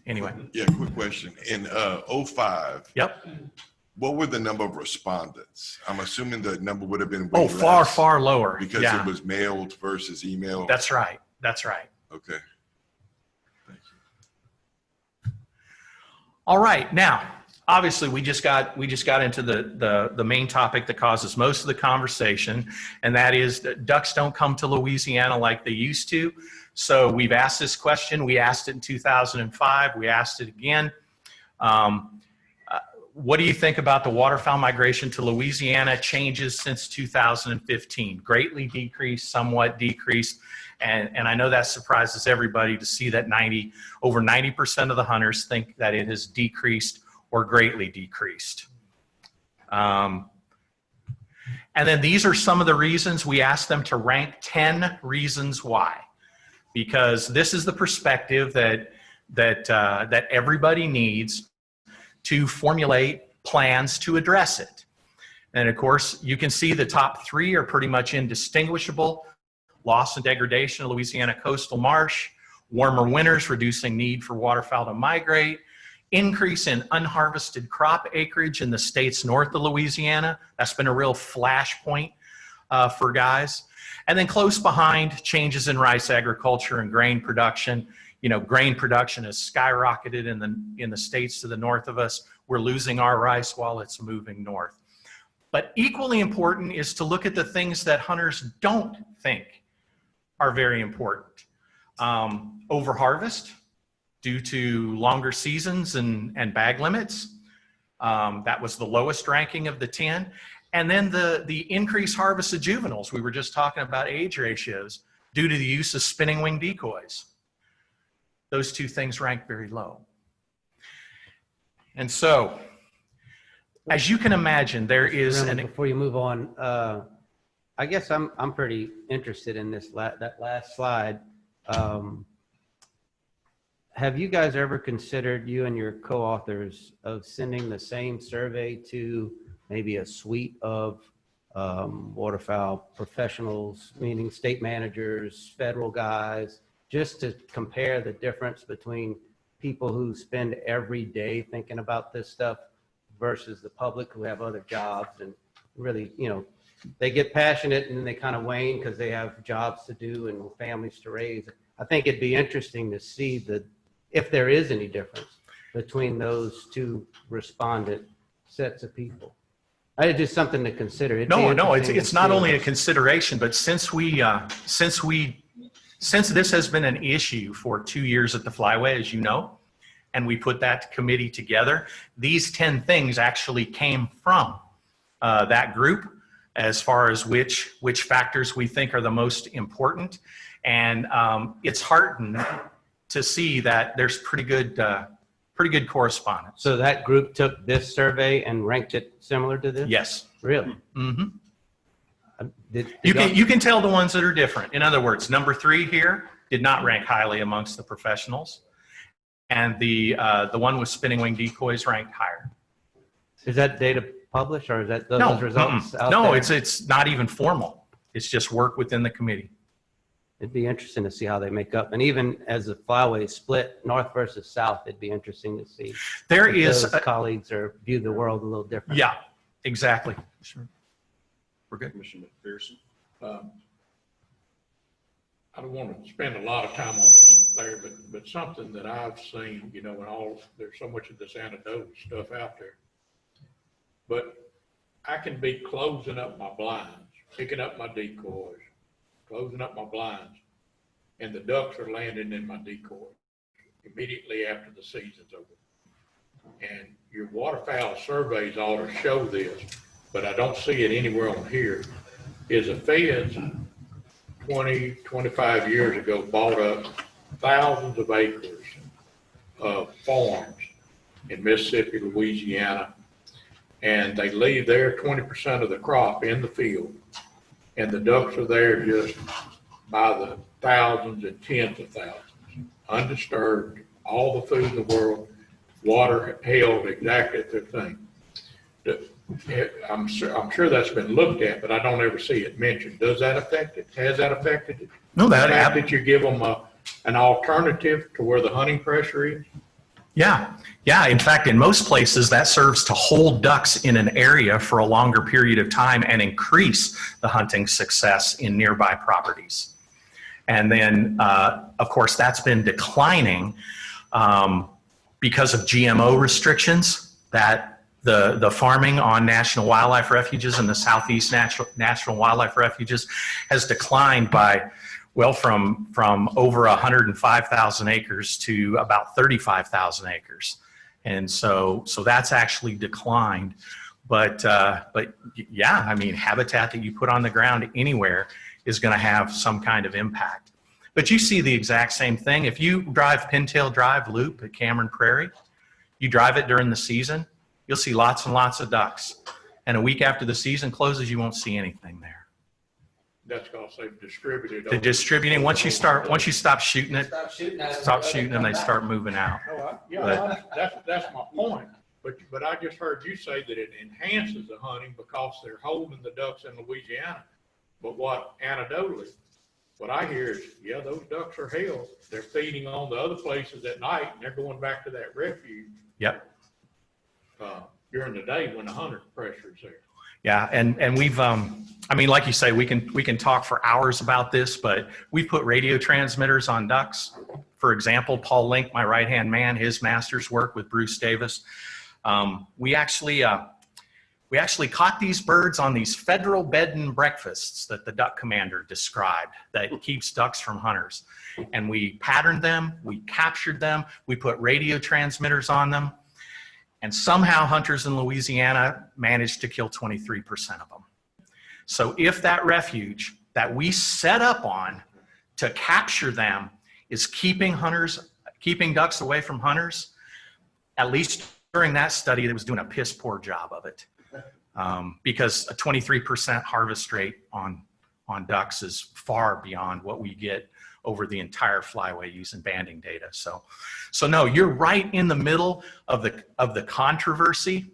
anyway. Yeah, quick question. In 05, Yep. what were the number of respondents? I'm assuming the number would have been way Oh, far, less far lower. because Yeah, it was mailed versus email. that's right. That's right. Okay. All right. Now, obviously, we just got into the main topic that causes most of the conversation, and that is that ducks don't come to Louisiana like they used to. So we've asked this question. We asked it in 2005. We asked it again. What do you think about the waterfowl migration to Louisiana changes since 2015? Greatly decreased, somewhat decreased. And I know that surprises everybody to see that over 90% of the hunters think that it has decreased or greatly decreased. And then these are some of the reasons. We asked them to rank 10 reasons why, because this is the perspective that everybody needs to formulate plans to address it. And of course, you can see the top 3 are pretty much indistinguishable. Loss and degradation of Louisiana coastal marsh, warmer winters reducing need for waterfowl to migrate, increase in unharvested crop acreage in the states north of Louisiana. That's been a real flashpoint for guys. And then close behind, changes in rice agriculture and grain production. You know, grain production has skyrocketed in the states to the north of us. We're losing our rice while it's moving north. But equally important is to look at the things that hunters don't think are very important. Overharvest due to longer seasons and bag limits. That was the lowest ranking of the 10. And then the increased harvest of juveniles. We were just talking about age ratios due to the use of spinning wing decoys. Those 2 things rank very low. And so, as you can imagine, there is Before you move on, I guess I'm pretty interested in that last slide. Have you guys ever considered, you and your co-authors, of sending the same survey to maybe a suite of waterfowl professionals, meaning state managers, federal guys, just to compare the difference between people who spend every day thinking about this stuff versus the public who have other jobs and really, you know, they get passionate and then they kind of wane because they have jobs to do and families to raise. I think it'd be interesting to see if there is any difference between those 2 respondent sets of people. It's just something to consider. No, it's not only a consideration, but since this has been an issue for 2 years at the Flyway, as you know, and we put that committee together, these 10 things actually came from that group as far as which factors we think are the most important. And it's heartening to see that there's pretty good correspondence. So that group took this survey and ranked it similar to this? Yes. Really? Mm-hmm. You can tell the ones that are different. In other words, number 3 here did not rank highly amongst the professionals, and the one with spinning wing decoys ranked higher. Is that data published, or is that those No, results out no, there? it's not even formal. It's just work within the committee. It'd be interesting to see how they make up. And even as the Flyway split north versus south, it'd be interesting to see. There if is those colleagues view the world a little different. Yeah, exactly. Sure. We're good. Commissioner McPherson. I don't want to spend a lot of time on this, Larry, but something that I've seen, you know, there's so much of this anecdotal stuff out there. But I can be closing up my blinds, picking up my decoys, closing up my blinds, and the ducks are landing in my decoys immediately after the season's over. and your waterfowl surveys ought to show this, but I don't see it anywhere on here, is the feds 20, 25 years ago bought up thousands of acres of farms in Mississippi, Louisiana, and they leave there 20% of the crop in the field, and the ducks are there just by the thousands and tens of thousands, undisturbed, all the food in the world, water held exactly at their thing. I'm sure that's been looked at, but I don't ever see it mentioned. Does that affect it? Has that affected it? No, The fact that you give them an alternative to where the hunting pressure is? Yeah. Yeah. In fact, in most places, that serves to hold ducks in an area for a longer period of time and increase the hunting success in nearby properties. And then, of course, that's been declining because of GMO restrictions, that the farming on national wildlife refuges and the Southeast national wildlife refuges has declined by, well, from over 105,000 acres to about 35,000 acres. And so that's actually declined. But yeah, I mean, habitat that you put on the ground anywhere is going to have some kind of impact. But you see the exact same thing. If you drive Pintail Drive Loop at Cameron Prairie, you drive it during the season, you'll see lots and lots of ducks. And a week after the season closes, you won't see anything there. That's because they've distributed. The distributing, once you stop shooting it, stop shooting them, they start moving out. Yeah, that's my point. But I just heard you say that it enhances the hunting because they're holding the ducks in Louisiana. But anecdotally, what I hear is, yeah, those ducks are held. They're feeding on the other places at night, and they're going back to that refuge. Yep. During the day when the hunter pressure is there. Yeah, and we've, I mean, like you say, we can talk for hours about this, but we put radio transmitters on ducks. For example, Paul Link, my right-hand man, his master's work with Bruce Davis. We actually caught these birds on these federal bed and breakfasts that the duck commander described that keeps ducks from hunters. And we patterned them, we captured them, we put radio transmitters on them. And somehow hunters in Louisiana managed to kill 23% of them. So if that refuge that we set up on to capture them is keeping ducks away from hunters, at least during that study, it was doing a piss poor job of it. Because a 23% harvest rate on ducks is far beyond what we get over the entire flyway using banding data. So no, you're right in the middle of the controversy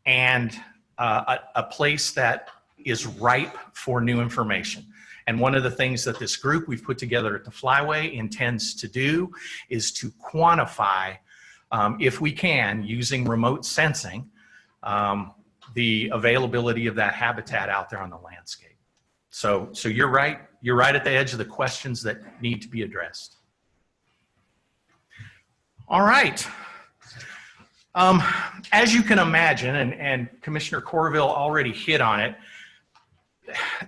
and a place that is ripe for new information. And one of the things that this group we've put together at the Flyway intends to do is to quantify, if we can, using remote sensing, the availability of that habitat out there on the landscape. So you're right. You're right at the edge of the questions that need to be addressed. All right. As you can imagine, and Commissioner Corville already hit on it,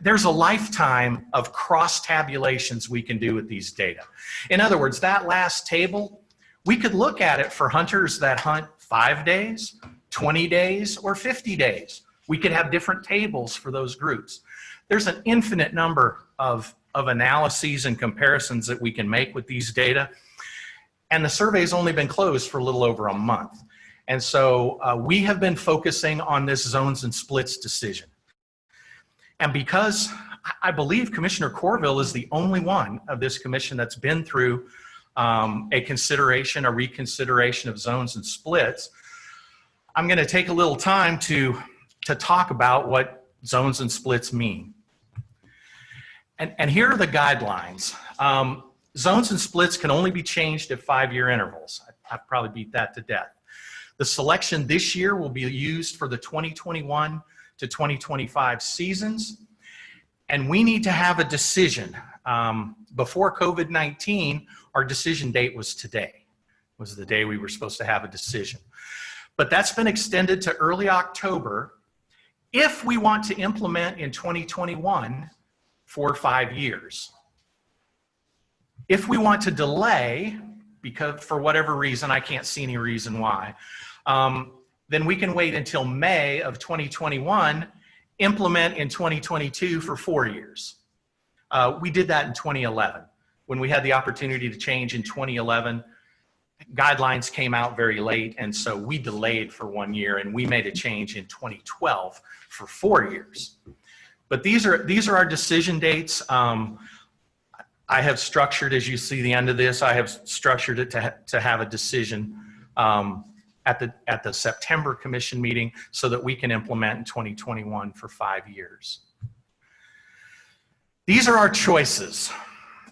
there's a lifetime of cross tabulations we can do with these data. In other words, that last table, we could look at it for hunters that hunt 5 days, 20 days, or 50 days. We could have different tables for those groups. There's an infinite number of analyses and comparisons that we can make with these data. And the survey's only been closed for a little over a month. And so we have been focusing on this zones and splits decision. And because I believe Commissioner Corville is the only one of this commission that's been through a reconsideration of zones and splits, I'm going to take a little time to talk about what zones and splits mean. And here are the guidelines. Zones and splits can only be changed at 5-year intervals. I've probably beat that to death. The selection this year will be used for the 2021 to 2025 seasons. And we need to have a decision. Before COVID-19, our decision date was today, was the day we were supposed to have a decision. But that's been extended to early October if we want to implement in 2021 for 5 years. If we want to delay, because for whatever reason, I can't see any reason why, then we can wait until May of 2021, implement in 2022 for 4 years. We did that in 2011. When we had the opportunity to change in 2011, guidelines came out very late, and so we delayed for 1 year, and we made a change in 2012 for 4 years. But these are our decision dates. I have structured, as you see the end of this, I have structured it to have a decision at the September commission meeting so that we can implement in 2021 for 5 years. These are our choices.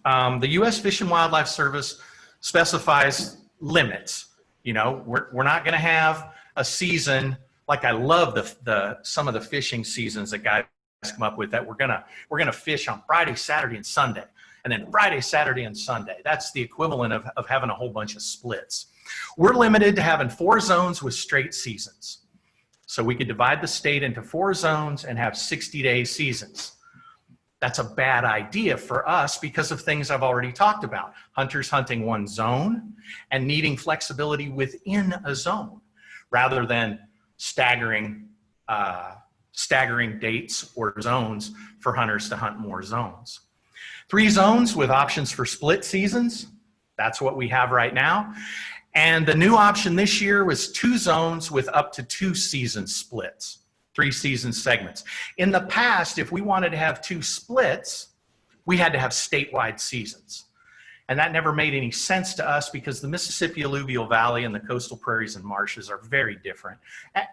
The U.S. Fish and Wildlife Service specifies limits. You know, we're not going to have a season like I love some of the fishing seasons that guys come up with, that we're gonna fish on Friday, Saturday, and Sunday, and then Friday, Saturday, and Sunday. That's the equivalent of having a whole bunch of splits. We're limited to having 4 zones with straight seasons. So we could divide the state into 4 zones and have 60-day seasons. That's a bad idea for us because of things I've already talked about. Hunters hunting one zone and needing flexibility within a zone rather than staggering dates or zones for hunters to hunt more zones. 3 zones with options for split seasons. That's what we have right now. And the new option this year was 2 zones with up to 2 season splits, 3 season segments. In the past, if we wanted to have 2 splits, we had to have statewide seasons. And that never made any sense to us because the Mississippi Alluvial Valley and the coastal prairies and marshes are very different,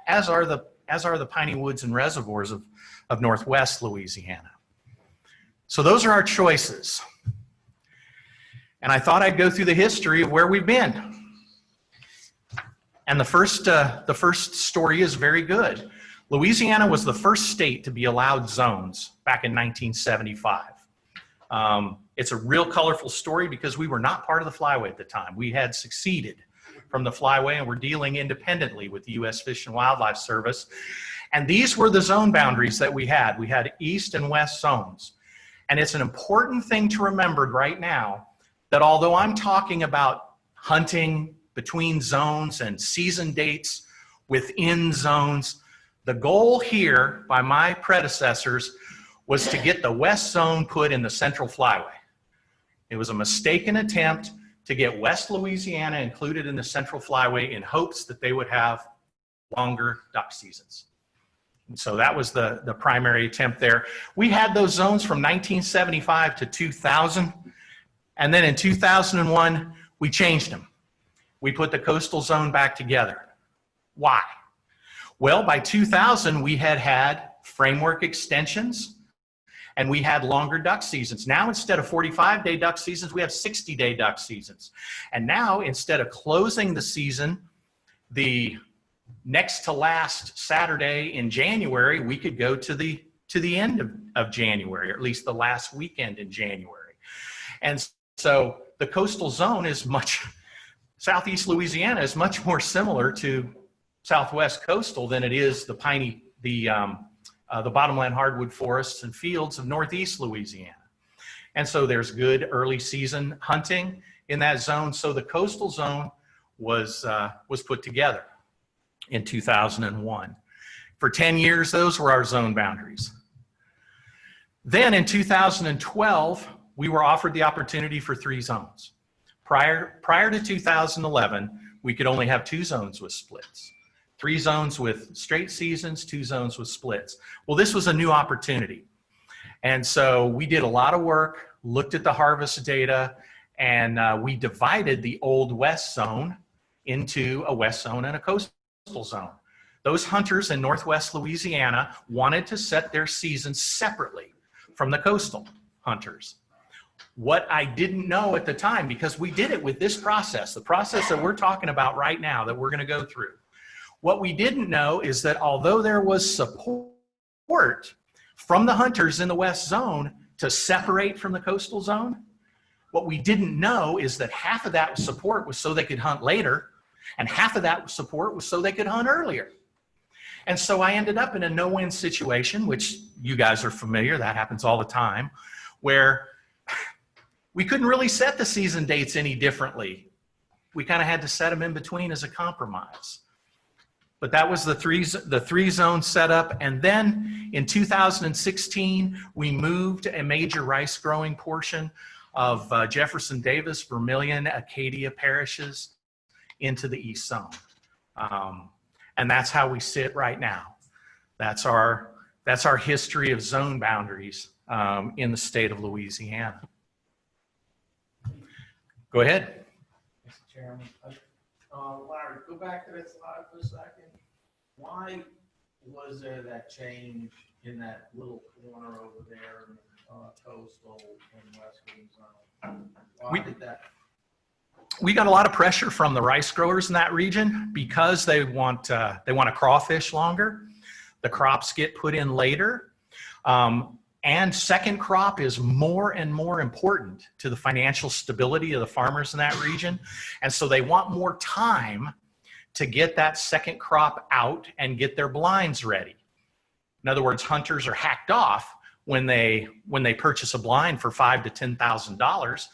as are the piney woods and reservoirs of Northwest Louisiana. So those are our choices. And I thought I'd go through the history of where we've been. And the first story is very good. Louisiana was the first state to be allowed zones back in 1975. It's a real colorful story because we were not part of the flyway at the time. We had succeeded from the flyway and were dealing independently with the U.S. Fish and Wildlife Service. And these were the zone boundaries that we had. We had east and west zones. And it's an important thing to remember right now that although I'm talking about hunting between zones and season dates within zones, the goal here by my predecessors was to get the west zone put in the central flyway. It was a mistaken attempt to get West Louisiana included in the central flyway in hopes that they would have longer duck seasons. And so that was the primary attempt there. We had those zones from 1975 to 2000. And then in 2001, we changed them. We put the coastal zone back together. Why? Well, by 2000, we had framework extensions and we had longer duck seasons. Now, instead of 45-day duck seasons, we have 60-day duck seasons. And now, instead of closing the season, the next to last Saturday in January, we could go to the end of January, or at least the last weekend in January. And so the coastal zone is Southeast Louisiana is much more similar to Southwest coastal than it is the bottomland hardwood forests and fields of Northeast Louisiana. And so there's good early season hunting in that zone. So the coastal zone was put together in 2001. For 10 years, those were our zone boundaries. Then in 2012, we were offered the opportunity for 3 zones. Prior to 2011, we could only have 2 zones with splits. 3 zones with straight seasons, 2 zones with splits. Well, this was a new opportunity. And so we did a lot of work, looked at the harvest data, and we divided the old west zone into a west zone and a coastal zone. Those hunters in Northwest Louisiana wanted to set their seasons separately from the coastal hunters. What I didn't know at the time, because we did it with this process, the process that we're talking about right now that we're going to go through. What we didn't know is that although there was support from the hunters in the west zone to separate from the coastal zone, what we didn't know is that half of that support was so they could hunt later, and half of that support was so they could hunt earlier. And so I ended up in a no-win situation, which you guys are familiar, that happens all the time, where we couldn't really set the season dates any differently. We kind of had to set them in between as a compromise. But that was the three zone setup. And then in 2016, we moved a major rice growing portion of Jefferson Davis, Vermilion, Acadia parishes into the east zone. And that's how we sit right now. That's our history of zone boundaries in the state of Louisiana. Go ahead. Mr. Chairman, Larry, go back to that slide for a second. Why was there that change in that little corner over there in coastal and western zone? Why did that? We got a lot of pressure from the rice growers in that region because they want to crawfish longer. The crops get put in later. And second crop is more and more important to the financial stability of the farmers in that region. And so they want more time to get that second crop out and get their blinds ready. In other words, hunters are hacked off when they purchase a blind for $5,000 to $10,000,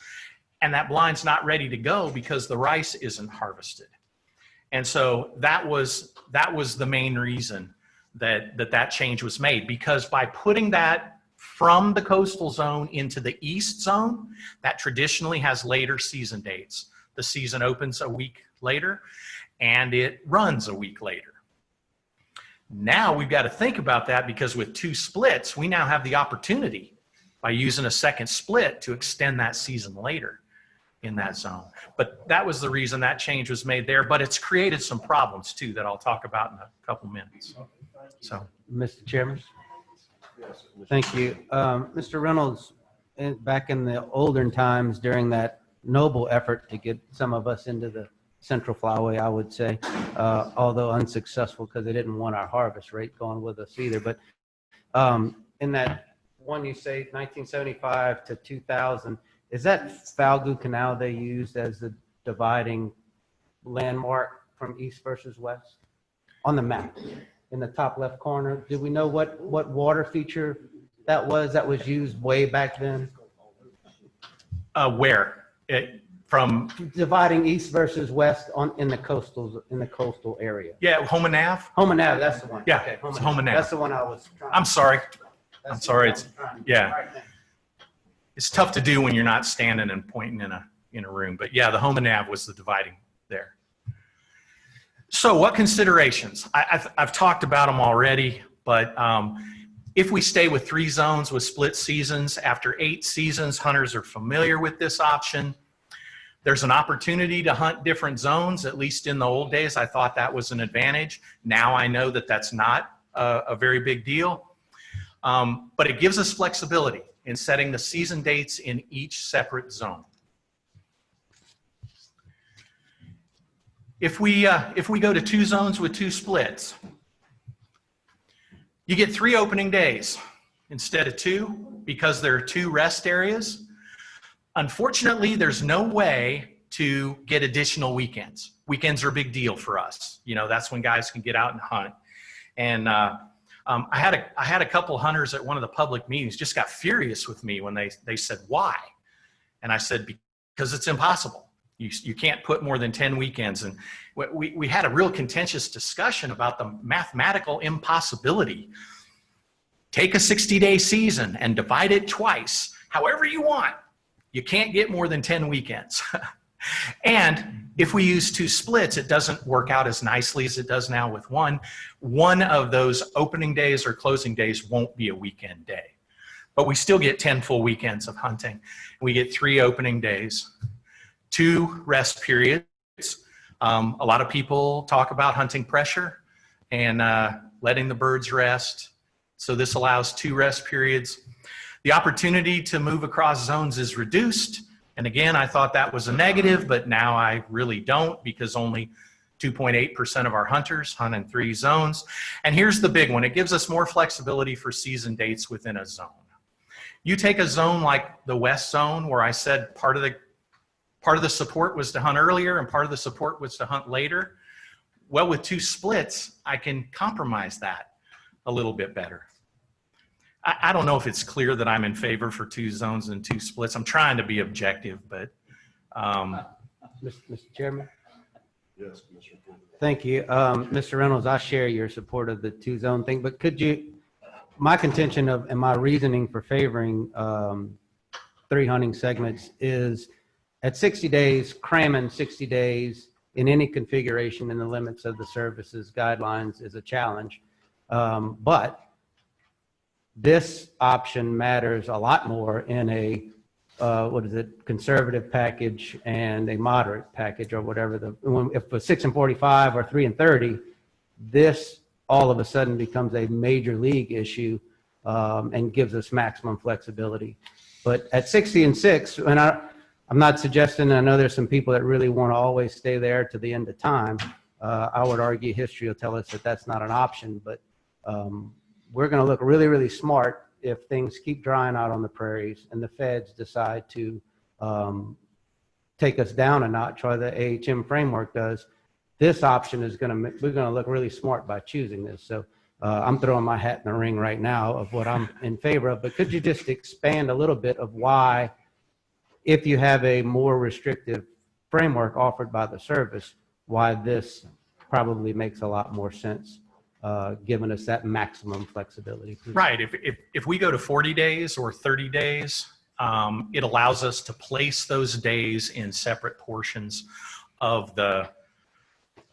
and that blind's not ready to go because the rice isn't harvested. And so that was the main reason that change was made, because by putting that from the coastal zone into the east zone, that traditionally has later season dates. The season opens a week later and it runs a week later. Now we've got to think about that, because with two splits, we now have the opportunity by using a second split to extend that season later in that zone. But that was the reason that change was made there, but it's created some problems too that I'll talk about in a couple minutes. So, Mr. Chairman? Thank you. Mr. Reynolds, back in the olden times during that noble effort to get some of us into the Central Flyway, I would say, although unsuccessful because they didn't want our harvest rate going with us either. But in that one you say 1975 to 2000, is that Falgout Canal they used as the dividing landmark from east versus west on the map? In the top left corner, do we know what water feature that was used way back then? where? From, Dividing east versus west in the coastal area. yeah, Homa Nav? Homa Ave, that's the one. Yeah, Okay, it's Homa Nav. That's the one I was trying. I'm sorry. that's I'm sorry, the one I'm trying to- yeah. All right, thanks. It's tough to do when you're not standing and pointing in a room, but yeah, the Homa Nav was the dividing there. So what considerations? I've talked about them already, but if we stay with 3 zones with split seasons, after 8 seasons, hunters are familiar with this option. There's an opportunity to hunt different zones. At least in the old days, I thought that was an advantage. Now I know that that's not a very big deal. But it gives us flexibility in setting the season dates in each separate zone. If we go to 2 zones with 2 splits, you get 3 opening days instead of 2 because there are 2 rest areas. Unfortunately, there's no way to get additional weekends. Weekends are a big deal for us. You know, that's when guys can get out and hunt. And I had a couple hunters at one of the public meetings just got furious with me when they said, why? And I said, because it's impossible. You can't put more than 10 weekends. And we had a real contentious discussion about the mathematical impossibility. Take a 60-day season and divide it twice, however you want. You can't get more than 10 weekends. And if we use 2 splits, it doesn't work out as nicely as it does now with one. One of those opening days or closing days won't be a weekend day. But we still get 10 full weekends of hunting. We get 3 opening days, 2 rest periods. A lot of people talk about hunting pressure and letting the birds rest. So this allows 2 rest periods. The opportunity to move across zones is reduced. And again, I thought that was a negative, but now I really don't, because only 2.8% of our hunters hunt in 3 zones. And here's the big one. It gives us more flexibility for season dates within a zone. You take a zone like the West Zone, where I said part of the support was to hunt earlier and part of the support was to hunt later. Well, with 2 splits, I can compromise that a little bit better. I don't know if it's clear that I'm in favor for 2 zones and 2 splits. I'm trying to be objective, but Mr. Chairman? Yes, Commissioner Ford. Thank you. Mr. Reynolds, I share your support of the two-zone thing, but could you, my contention of, and my reasoning for favoring 3 hunting segments is at 60 days, cramming 60 days in any configuration in the limits of the services guidelines is a challenge. But this option matters a lot more in a conservative package and a moderate package or whatever. If a 6 and 45 or 3 and 30, this all of a sudden becomes a major league issue and gives us maximum flexibility. But at 60 and 6, and I'm not suggesting, I know there's some people that really want to always stay there to the end of time. I would argue history will tell us that that's not an option, but we're going to look really, really smart if things keep drying out on the prairies and the feds decide to take us down a notch, or the AHM framework does. This option is we're going to look really smart by choosing this. So I'm throwing my hat in the ring right now of what I'm in favor of, but could you just expand a little bit of why, if you have a more restrictive framework offered by the service, why this probably makes a lot more sense, giving us that maximum flexibility? Right. If we go to 40 days or 30 days, it allows us to place those days in separate portions of the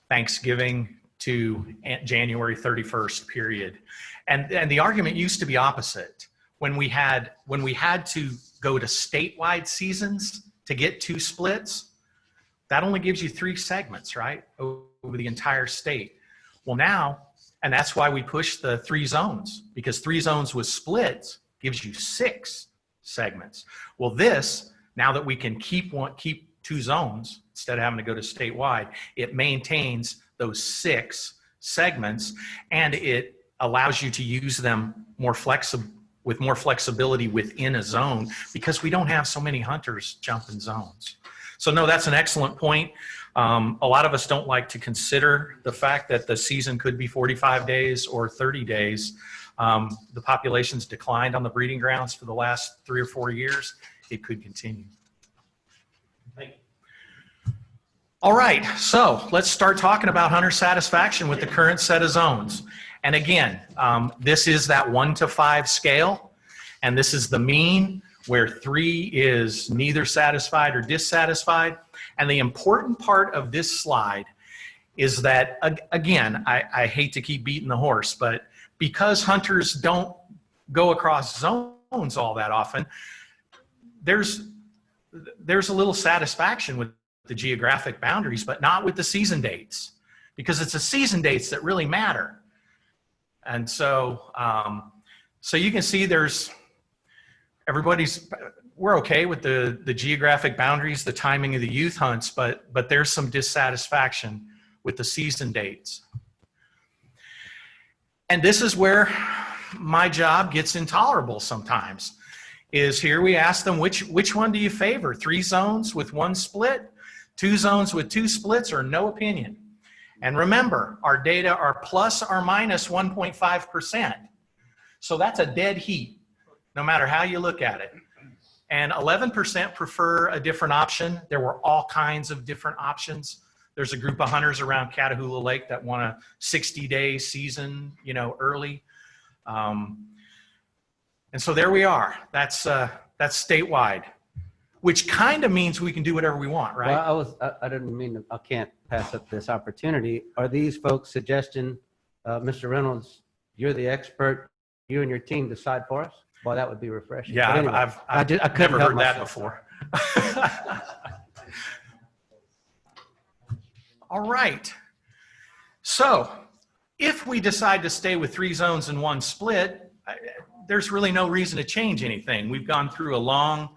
Thanksgiving to January 31st period. And the argument used to be opposite. When we had to go to statewide seasons to get 2 splits, that only gives you 3 segments, right, over the entire state. Well, now, and that's why we pushed the 3 zones, because 3 zones with splits gives you 6 segments. Well, this, now that we can keep 2 zones instead of having to go to statewide, it maintains those 6 segments, and it allows you to use them with more flexibility within a zone, because we don't have so many hunters jumping zones. So no, that's an excellent point. A lot of us don't like to consider the fact that the season could be 45 days or 30 days. The population's declined on the breeding grounds for the last 3 or 4 years. It could continue. Thank you. All right, so let's start talking about hunter satisfaction with the current set of zones. And again, this is that 1 to 5 scale, and this is the mean, where 3 is neither satisfied or dissatisfied. And the important part of this slide is that, again, I hate to keep beating the horse, but because hunters don't go across zones all that often, there's a little satisfaction with the geographic boundaries, but not with the season dates, because it's the season dates that really matter. And so, so you can see we're okay with the geographic boundaries, the timing of the youth hunts, but there's some dissatisfaction with the season dates. And this is where my job gets intolerable sometimes, is here we ask them, which one do you favor? 3 zones with 1 split, 2 zones with 2 splits, or no opinion? And remember, our data are plus or minus 1.5%. So that's a dead heat, no matter how you look at it. And 11% prefer a different option. There were all kinds of different options. There's a group of hunters around Catahoula Lake that want a 60-day season, early. And so there we are. That's statewide, which kind of means we can do whatever we want, right? Well, I didn't mean to, I can't pass up this opportunity. Are these folks suggesting, Mr. Reynolds, you're the expert, you and your team decide for us? Well, that would be refreshing. Yeah, But anyway, I've couldn't never help heard that myself. before. All right. So if we decide to stay with 3 zones and 1 split, there's really no reason to change anything. We've gone through a long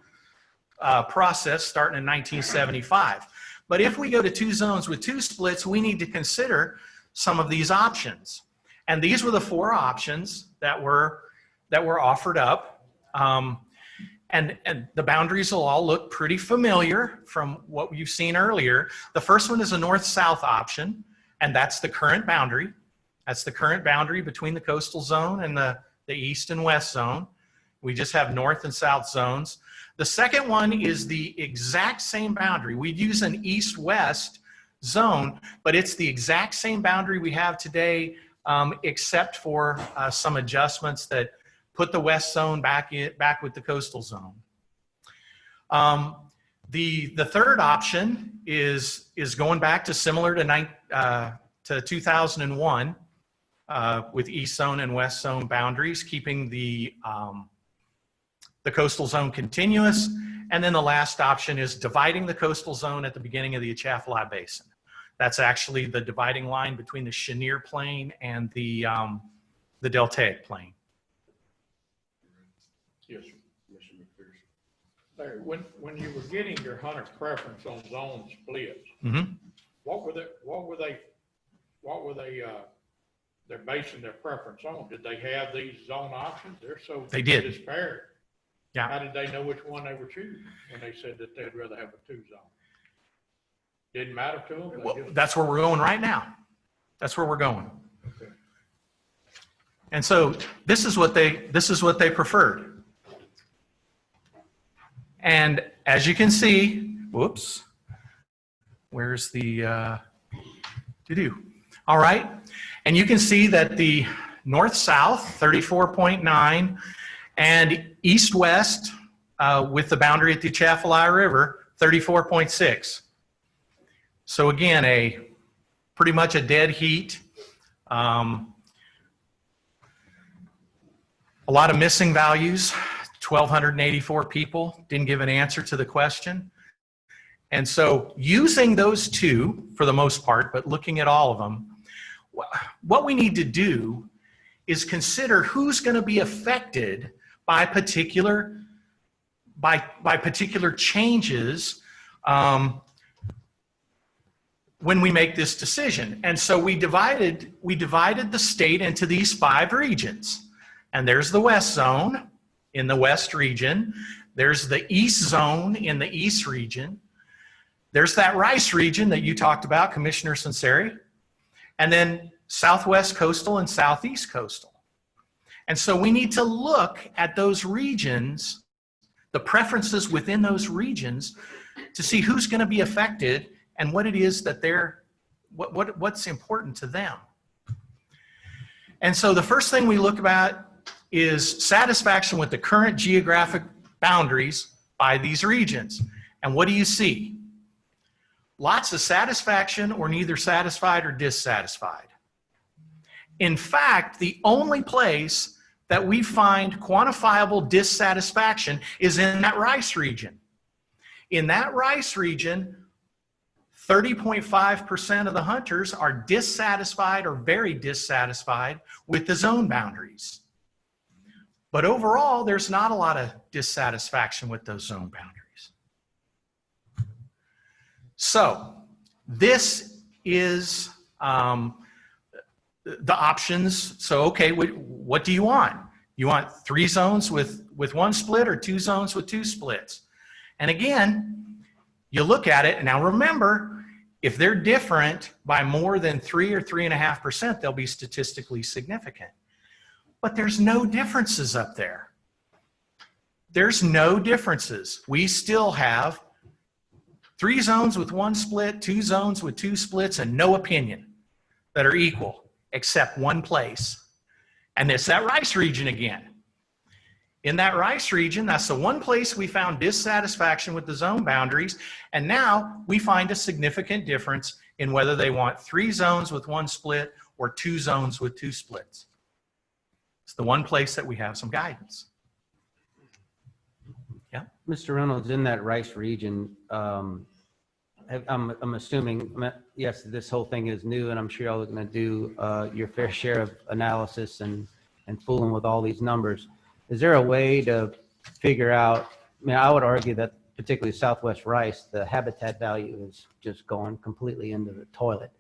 process starting in 1975. But if we go to 2 zones with 2 splits, we need to consider some of these options. And these were the 4 options that were offered up. And the boundaries will all look pretty familiar from what you've seen earlier. The first one is a north-south option, and that's the current boundary. That's the current boundary between the coastal zone and the east and west zone. We just have north and south zones. The second one is the exact same boundary. We'd use an east-west zone, but it's the exact same boundary we have today, except for some adjustments that put the west zone back with the coastal zone. The third option is going back to similar to 2001 with east zone and west zone boundaries, keeping the coastal zone continuous. And then the last option is dividing the coastal zone at the beginning of the Atchafalaya Basin. That's actually the dividing line between the Chenier Plain and the Deltaic Plain. Yes, sir. Larry, when you were getting your hunter preference on zone splits, Mhm. what were they they're basing their preference on? Did they have these zone options? They're so They did. disparate. Yeah. How did they know which one they were choosing when they said that they'd rather have a 2-zone? Didn't matter to them? Well, that's where we're going right now. That's where we're going. Okay. And so this is what they preferred. And as you can see, whoops, where's the to-do? All right. And you can see that the north-south, 34.9, and east-west with the boundary at the Atchafalaya River, 34.6. So again, pretty much a dead heat. A lot of missing values, 1,284 people didn't give an answer to the question. And so using those two for the most part, but looking at all of them, what we need to do is consider who's going to be affected by particular changes when we make this decision. And so we divided the state into these 5 regions. And there's the west zone in the west region. There's the east zone in the east region. There's that rice region that you talked about, Commissioner Sunseri. And then southwest coastal and southeast coastal. And so we need to look at those regions, the preferences within those regions, to see who's going to be affected and what it is that what's important to them. And so the first thing we look at is satisfaction with the current geographic boundaries by these regions. And what do you see? Lots of satisfaction or neither satisfied or dissatisfied. In fact, the only place that we find quantifiable dissatisfaction is in that rice region. In that rice region, 30.5% of the hunters are dissatisfied or very dissatisfied with the zone boundaries. But overall, there's not a lot of dissatisfaction with those zone boundaries. So this is the options. So, okay, what do you want? You want 3 zones with 1 split or 2 zones with 2 splits? And again, you look at it, and now remember, if they're different by more than 3 or 3.5%, they'll be statistically significant. But there's no differences up there. There's no differences. We still have 3 zones with 1 split, 2 zones with 2 splits, and no opinion that are equal, except one place. And it's that rice region again. In that rice region, that's the one place we found dissatisfaction with the zone boundaries. And now we find a significant difference in whether they want 3 zones with 1 split or 2 zones with 2 splits. It's the one place that we have some guidance. Yeah. Mr. Reynolds, in that rice region, I'm assuming, yes, this whole thing is new, and I'm sure y'all are going to do your fair share of analysis and fooling with all these numbers. Is there a way to figure out, I would argue that particularly Southwest rice, the habitat value is just going completely into the toilet.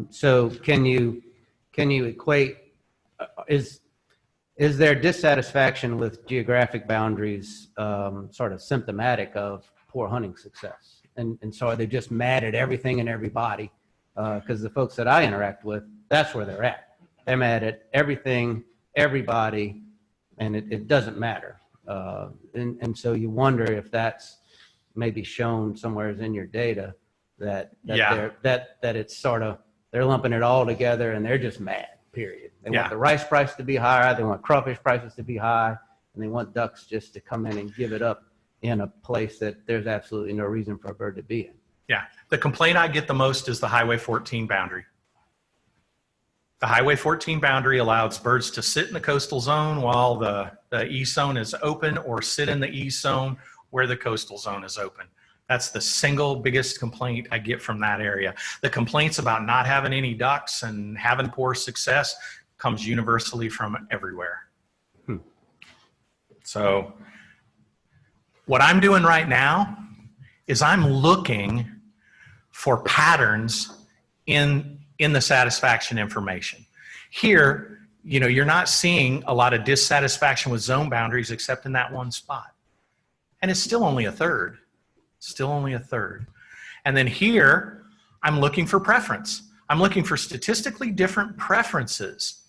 So can you equate, is there dissatisfaction with geographic boundaries sort of symptomatic of poor hunting success? And so are they just mad at everything and everybody? Because the folks that I interact with, that's where they're at. They're mad at everything, everybody, and it doesn't matter. And so you wonder if that's maybe shown somewhere in your data, that Yeah. that it's sort of, they're lumping it all together and they're just mad, period. They Yeah. want the rice price to be higher, they want crawfish prices to be high, and they want ducks just to come in and give it up in a place that there's absolutely no reason for a bird to be in. Yeah. The complaint I get the most is the Highway 14 boundary. The Highway 14 boundary allows birds to sit in the coastal zone while the east zone is open, or sit in the east zone where the coastal zone is open. That's the single biggest complaint I get from that area. The complaints about not having any ducks and having poor success comes universally from everywhere. So what I'm doing right now is I'm looking for patterns in the satisfaction information. Here, you're not seeing a lot of dissatisfaction with zone boundaries except in that one spot. And it's still only a third. Still only a third. And then here, I'm looking for preference. I'm looking for statistically different preferences.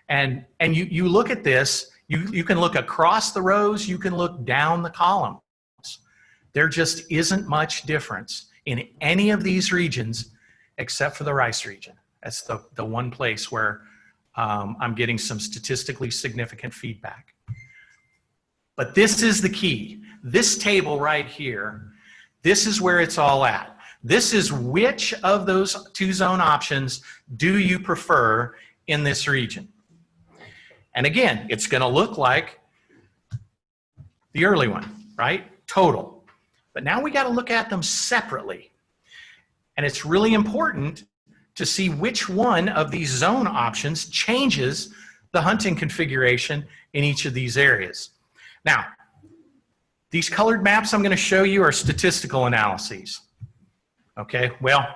And you look at this, you can look across the rows, you can look down the columns. There just isn't much difference in any of these regions except for the rice region. That's the one place where I'm getting some statistically significant feedback. But this is the key. This table right here, this is where it's all at. This is which of those two zone options do you prefer in this region? And again, it's going to look like the early one, right? Total. But now we got to look at them separately. And it's really important to see which one of these zone options changes the hunting configuration in each of these areas. Now, these colored maps I'm going to show you are statistical analyses. Okay, well,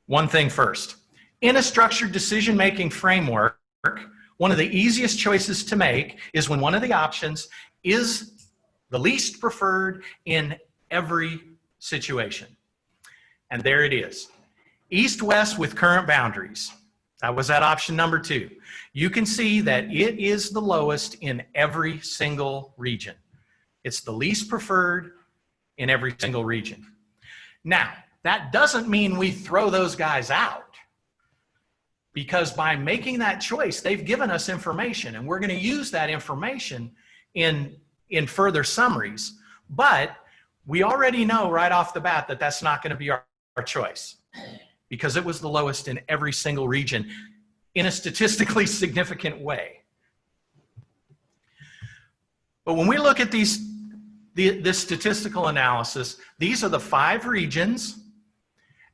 one thing first. In a structured decision-making framework, one of the easiest choices to make is when one of the options is the least preferred in every situation. And there it is. East-west with current boundaries. That was that option number 2. You can see that it is the lowest in every single region. It's the least preferred in every single region. Now, that doesn't mean we throw those guys out, because by making that choice, they've given us information, and we're going to use that information in further summaries. But we already know right off the bat that that's not going to be our choice, because it was the lowest in every single region in a statistically significant way. But when we look at this statistical analysis, these are the 5 regions,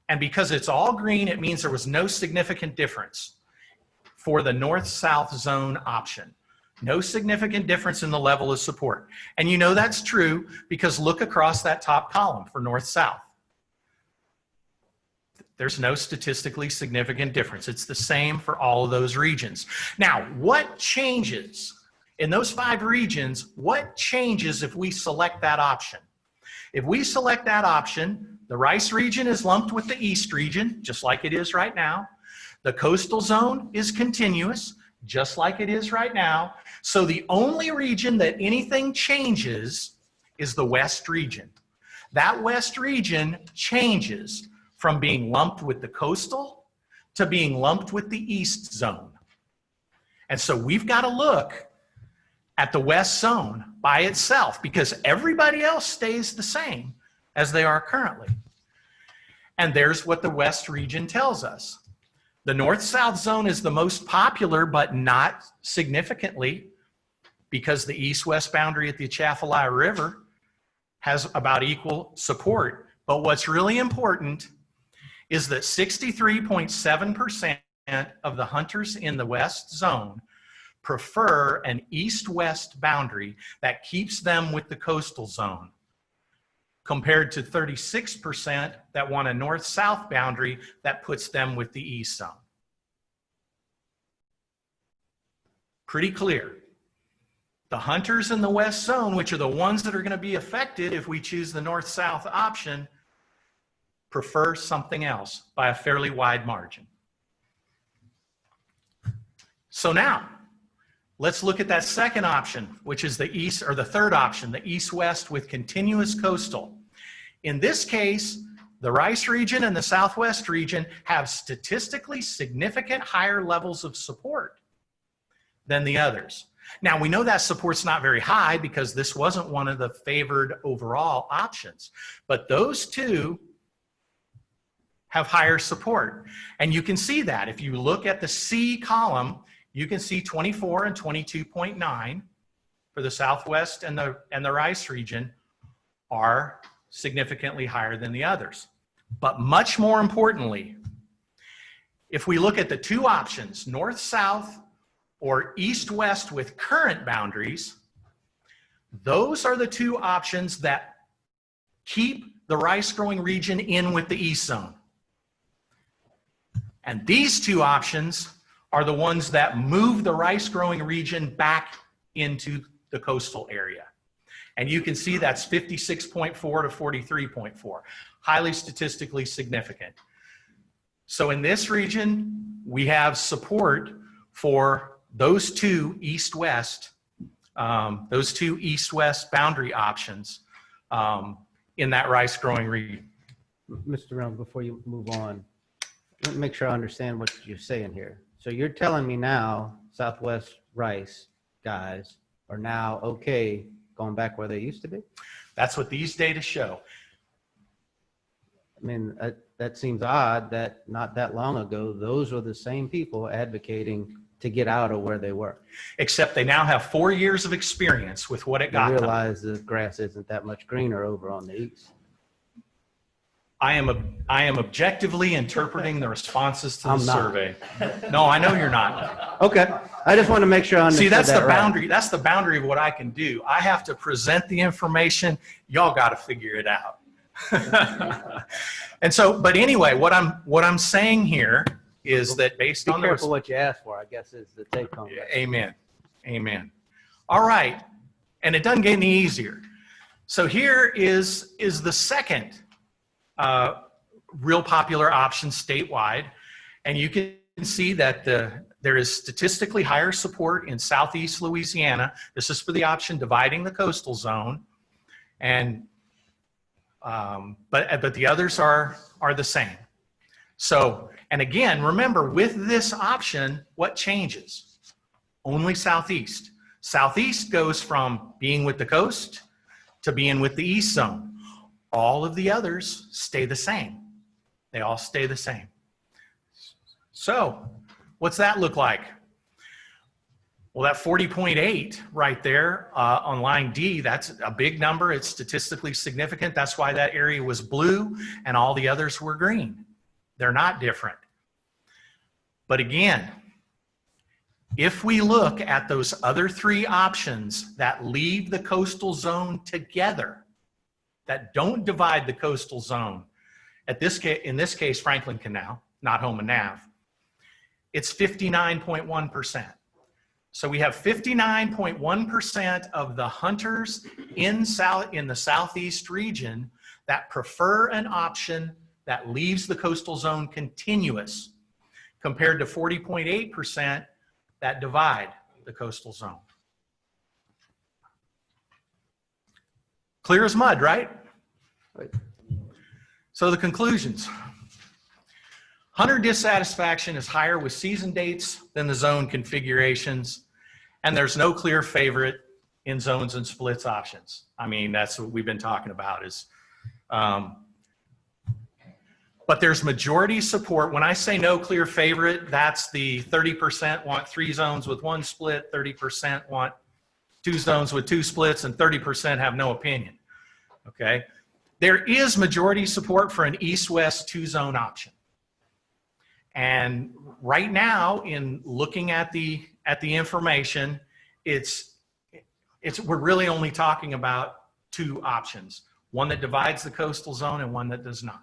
and because it's all green, it means there was no significant difference for the north-south zone option. No significant difference in the level of support. And you know that's true because look across that top column for north-south. There's no statistically significant difference. It's the same for all of those regions. Now, what changes in those 5 regions? What changes if we select that option? If we select that option, the rice region is lumped with the east region, just like it is right now. The coastal zone is continuous, just like it is right now. So the only region that anything changes is the west region. That west region changes from being lumped with the coastal to being lumped with the east zone. And so we've got to look at the west zone by itself, because everybody else stays the same as they are currently. And there's what the west region tells us. The north-south zone is the most popular, but not significantly, because the east-west boundary at the Atchafalaya River has about equal support. But what's really important is that 63.7% of the hunters in the west zone prefer an east-west boundary that keeps them with the coastal zone, compared to 36% that want a north-south boundary that puts them with the east zone. Pretty clear. The hunters in the west zone, which are the ones that are going to be affected if we choose the north-south option, prefer something else by a fairly wide margin. So now, let's look at that second option, which is the east, or the third option, the east-west with continuous coastal. In this case, the Rice region and the Southwest region have statistically significant higher levels of support than the others. Now, we know that support's not very high because this wasn't one of the favored overall options, but those two have higher support. And you can see that if you look at the C column, you can see 24 and 22.9 for the Southwest and the Rice region are significantly higher than the others. But much more importantly, if we look at the two options, north-south or east-west with current boundaries, those are the two options that keep the rice-growing region in with the east zone. And these two options are the ones that move the rice-growing region back into the coastal area. And you can see that's 56.4 to 43.4, highly statistically significant. So in this region, we have support for those two east-west boundary options in that rice-growing region. Mr. Reynolds, before you move on, let me make sure I understand what you're saying here. So you're telling me now Southwest Rice guys are now okay going back where they used to be? That's what these data show. I mean, that seems odd that not that long ago, those were the same people advocating to get out of where they were. Except they now have 4 years of experience with what it You got them. realize the grass isn't that much greener over on the east. I am objectively interpreting the responses to the I'm not. survey. No, I know you're not. Okay, I just want to make sure I understood See, that's that the right. boundary. That's the boundary of what I can do. I have to present the information. Y'all got to figure it out. And so, but anyway, what I'm saying here is that based Be on careful what you ask for, I guess, is the take home. Amen. Amen. All right. And it doesn't get any easier. So here is the second real popular option statewide. And you can see that there is statistically higher support in Southeast Louisiana. This is for the option dividing the coastal zone. And but the others are the same. So, and again, remember with this option, what changes? Only Southeast. Southeast goes from being with the coast to being with the east zone. All of the others stay the same. They all stay the same. So, what's that look like? Well, that 40.8 right there on line D, that's a big number. It's statistically significant. That's why that area was blue and all the others were green. They're not different. But again, if we look at those other three options that leave the coastal zone together, that don't divide the coastal zone, in this case, Franklin Canal, not Houma Nav, it's 59.1%. So we have 59.1% of the hunters in the Southeast region that prefer an option that leaves the coastal zone continuous, compared to 40.8% that divide the coastal zone. Clear as mud, right? So the conclusions. Hunter dissatisfaction is higher with season dates than the zone configurations, and there's no clear favorite in zones and splits options. I mean, that's what we've been talking about is, but there's majority support. When I say no clear favorite, that's the 30% want 3 zones with 1 split, 30% want 2 zones with 2 splits, and 30% have no opinion, okay? There is majority support for an east-west 2-zone option. And right now, in looking at the information, we're really only talking about 2 options, one that divides the coastal zone and one that does not.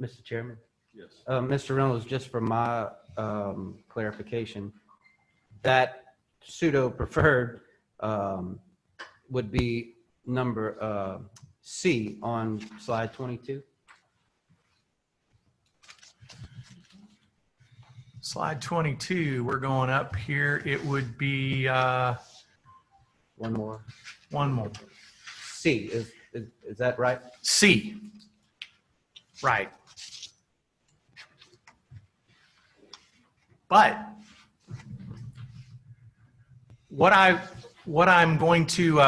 Mr. Chairman? Yes. Mr. Reynolds, just for my clarification, that pseudo preferred would be number C on slide 22. Slide 22, we're going up here. It would be One more. one more. C, is that right? C. Right. But what I'm going to,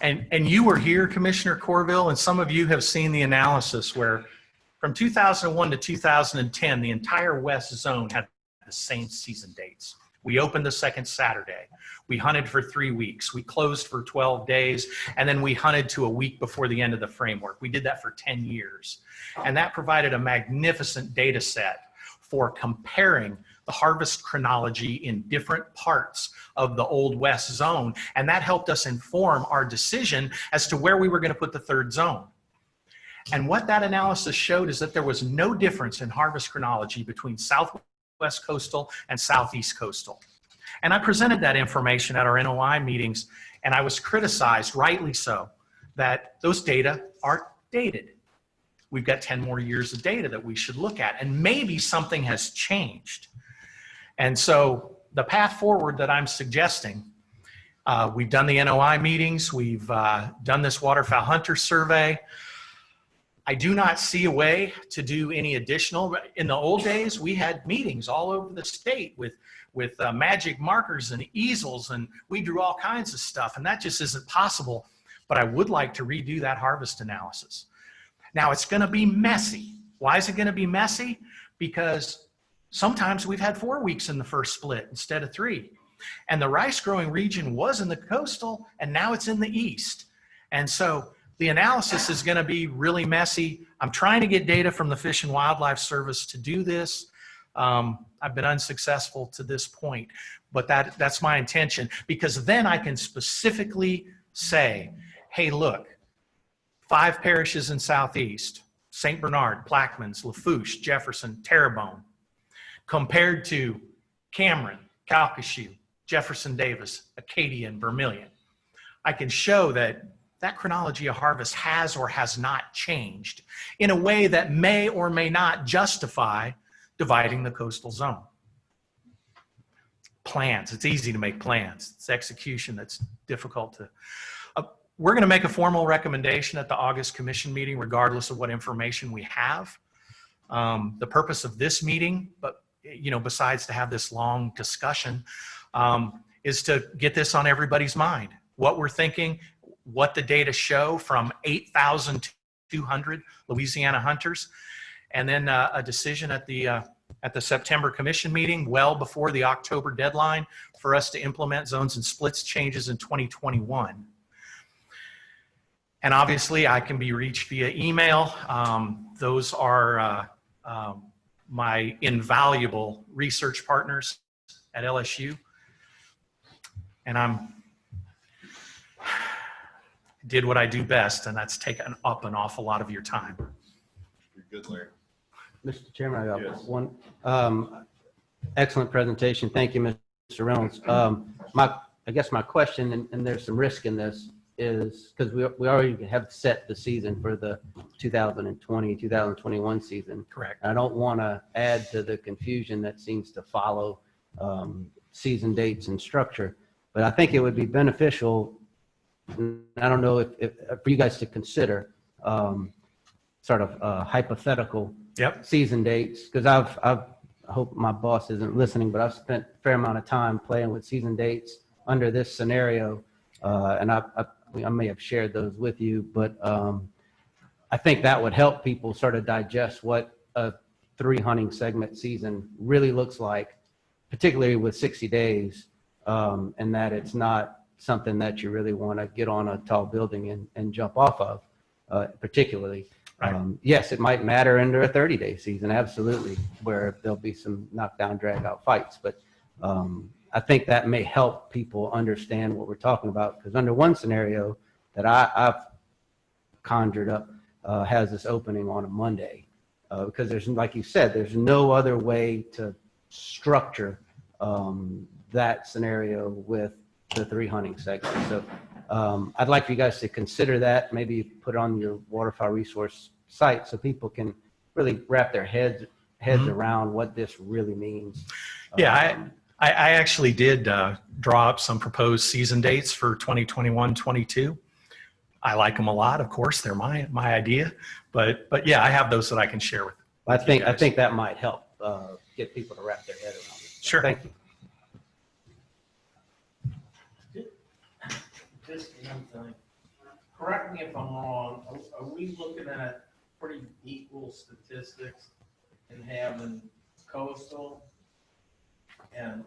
and you were here, Commissioner Corville, and some of you have seen the analysis where from 2001 to 2010, the entire West Zone had the same season dates. We opened the second Saturday. We hunted for 3 weeks. We closed for 12 days, and then we hunted to a week before the end of the framework. We did that for 10 years. And that provided a magnificent data set for comparing the harvest chronology in different parts of the Old West Zone. And that helped us inform our decision as to where we were going to put the third zone. And what that analysis showed is that there was no difference in harvest chronology between Southwest Coastal and Southeast Coastal. And I presented that information at our NOI meetings, and I was criticized, rightly so, that those data aren't dated. We've got 10 more years of data that we should look at, and maybe something has changed. And so the path forward that I'm suggesting, we've done the NOI meetings, we've done this waterfowl hunter survey. I do not see a way to do any additional. In the old days, we had meetings all over the state with magic markers and easels, and we drew all kinds of stuff, and that just isn't possible. But I would like to redo that harvest analysis. Now, it's going to be messy. Why is it going to be messy? Because sometimes we've had 4 weeks in the first split instead of 3. And the rice growing region was in the coastal, and now it's in the east. And so the analysis is going to be really messy. I'm trying to get data from the Fish and Wildlife Service to do this. I've been unsuccessful to this point, but that's my intention, because then I can specifically say, hey, look, 5 parishes in Southeast, St. Bernard, Plaquemines, Lafourche, Jefferson, Terrebonne, compared to Cameron, Calcasieu, Jefferson Davis, Acadia, and Vermilion. I can show that that chronology of harvest has or has not changed in a way that may or may not justify dividing the coastal zone. Plans, it's easy to make plans. It's execution that's difficult to. We're going to make a formal recommendation at the August commission meeting, regardless of what information we have. The purpose of this meeting, but besides to have this long discussion, is to get this on everybody's mind. What we're thinking, what the data show from 8,200 Louisiana hunters, and then a decision at the September commission meeting, well before the October deadline, for us to implement zones and splits changes in 2021. And obviously, I can be reached via email. Those are my invaluable research partners at LSU. And did what I do best, and that's taken up an awful lot of your time. You're good, Larry. Mr. Chairman, I got Yes. one. Excellent presentation. Thank you, Mr. Reynolds. I guess my question, and there's some risk in this, is because we already have set the season for the 2020, 2021 season. Correct. I don't want to add to the confusion that seems to follow season dates and structure, but I think it would be beneficial. I don't know if for you guys to consider sort of hypothetical season dates, because I hope my boss isn't listening, but I've spent a fair amount of time playing with season dates under this scenario, and I may have shared those with you, but I think that would help people sort of digest what a 3 hunting segment season really looks like, particularly with 60 days, and that it's not something that you really want to get on a tall building and jump off of, particularly. Right. Yes, it might matter under a 30-day season, absolutely, where there'll be some knockdown, drag-out fights. But I think that may help people understand what we're talking about, because under one scenario that I've conjured up has this opening on a Monday, because there's, like you said, there's no other way to structure that scenario with the 3 hunting segments. So I'd like for you guys to consider that, maybe put it on your waterfowl resource site so people can really wrap their heads around what this really means. Yeah, I actually did draw up some proposed season dates for 2021-22. I like them a lot, of course. They're my idea. But yeah, I have those that I can share with. I think guys. that might help get people to wrap their head around it. Sure. Thank you. Just one thing. Correct me if I'm wrong, are we looking at pretty equal statistics in having coastal and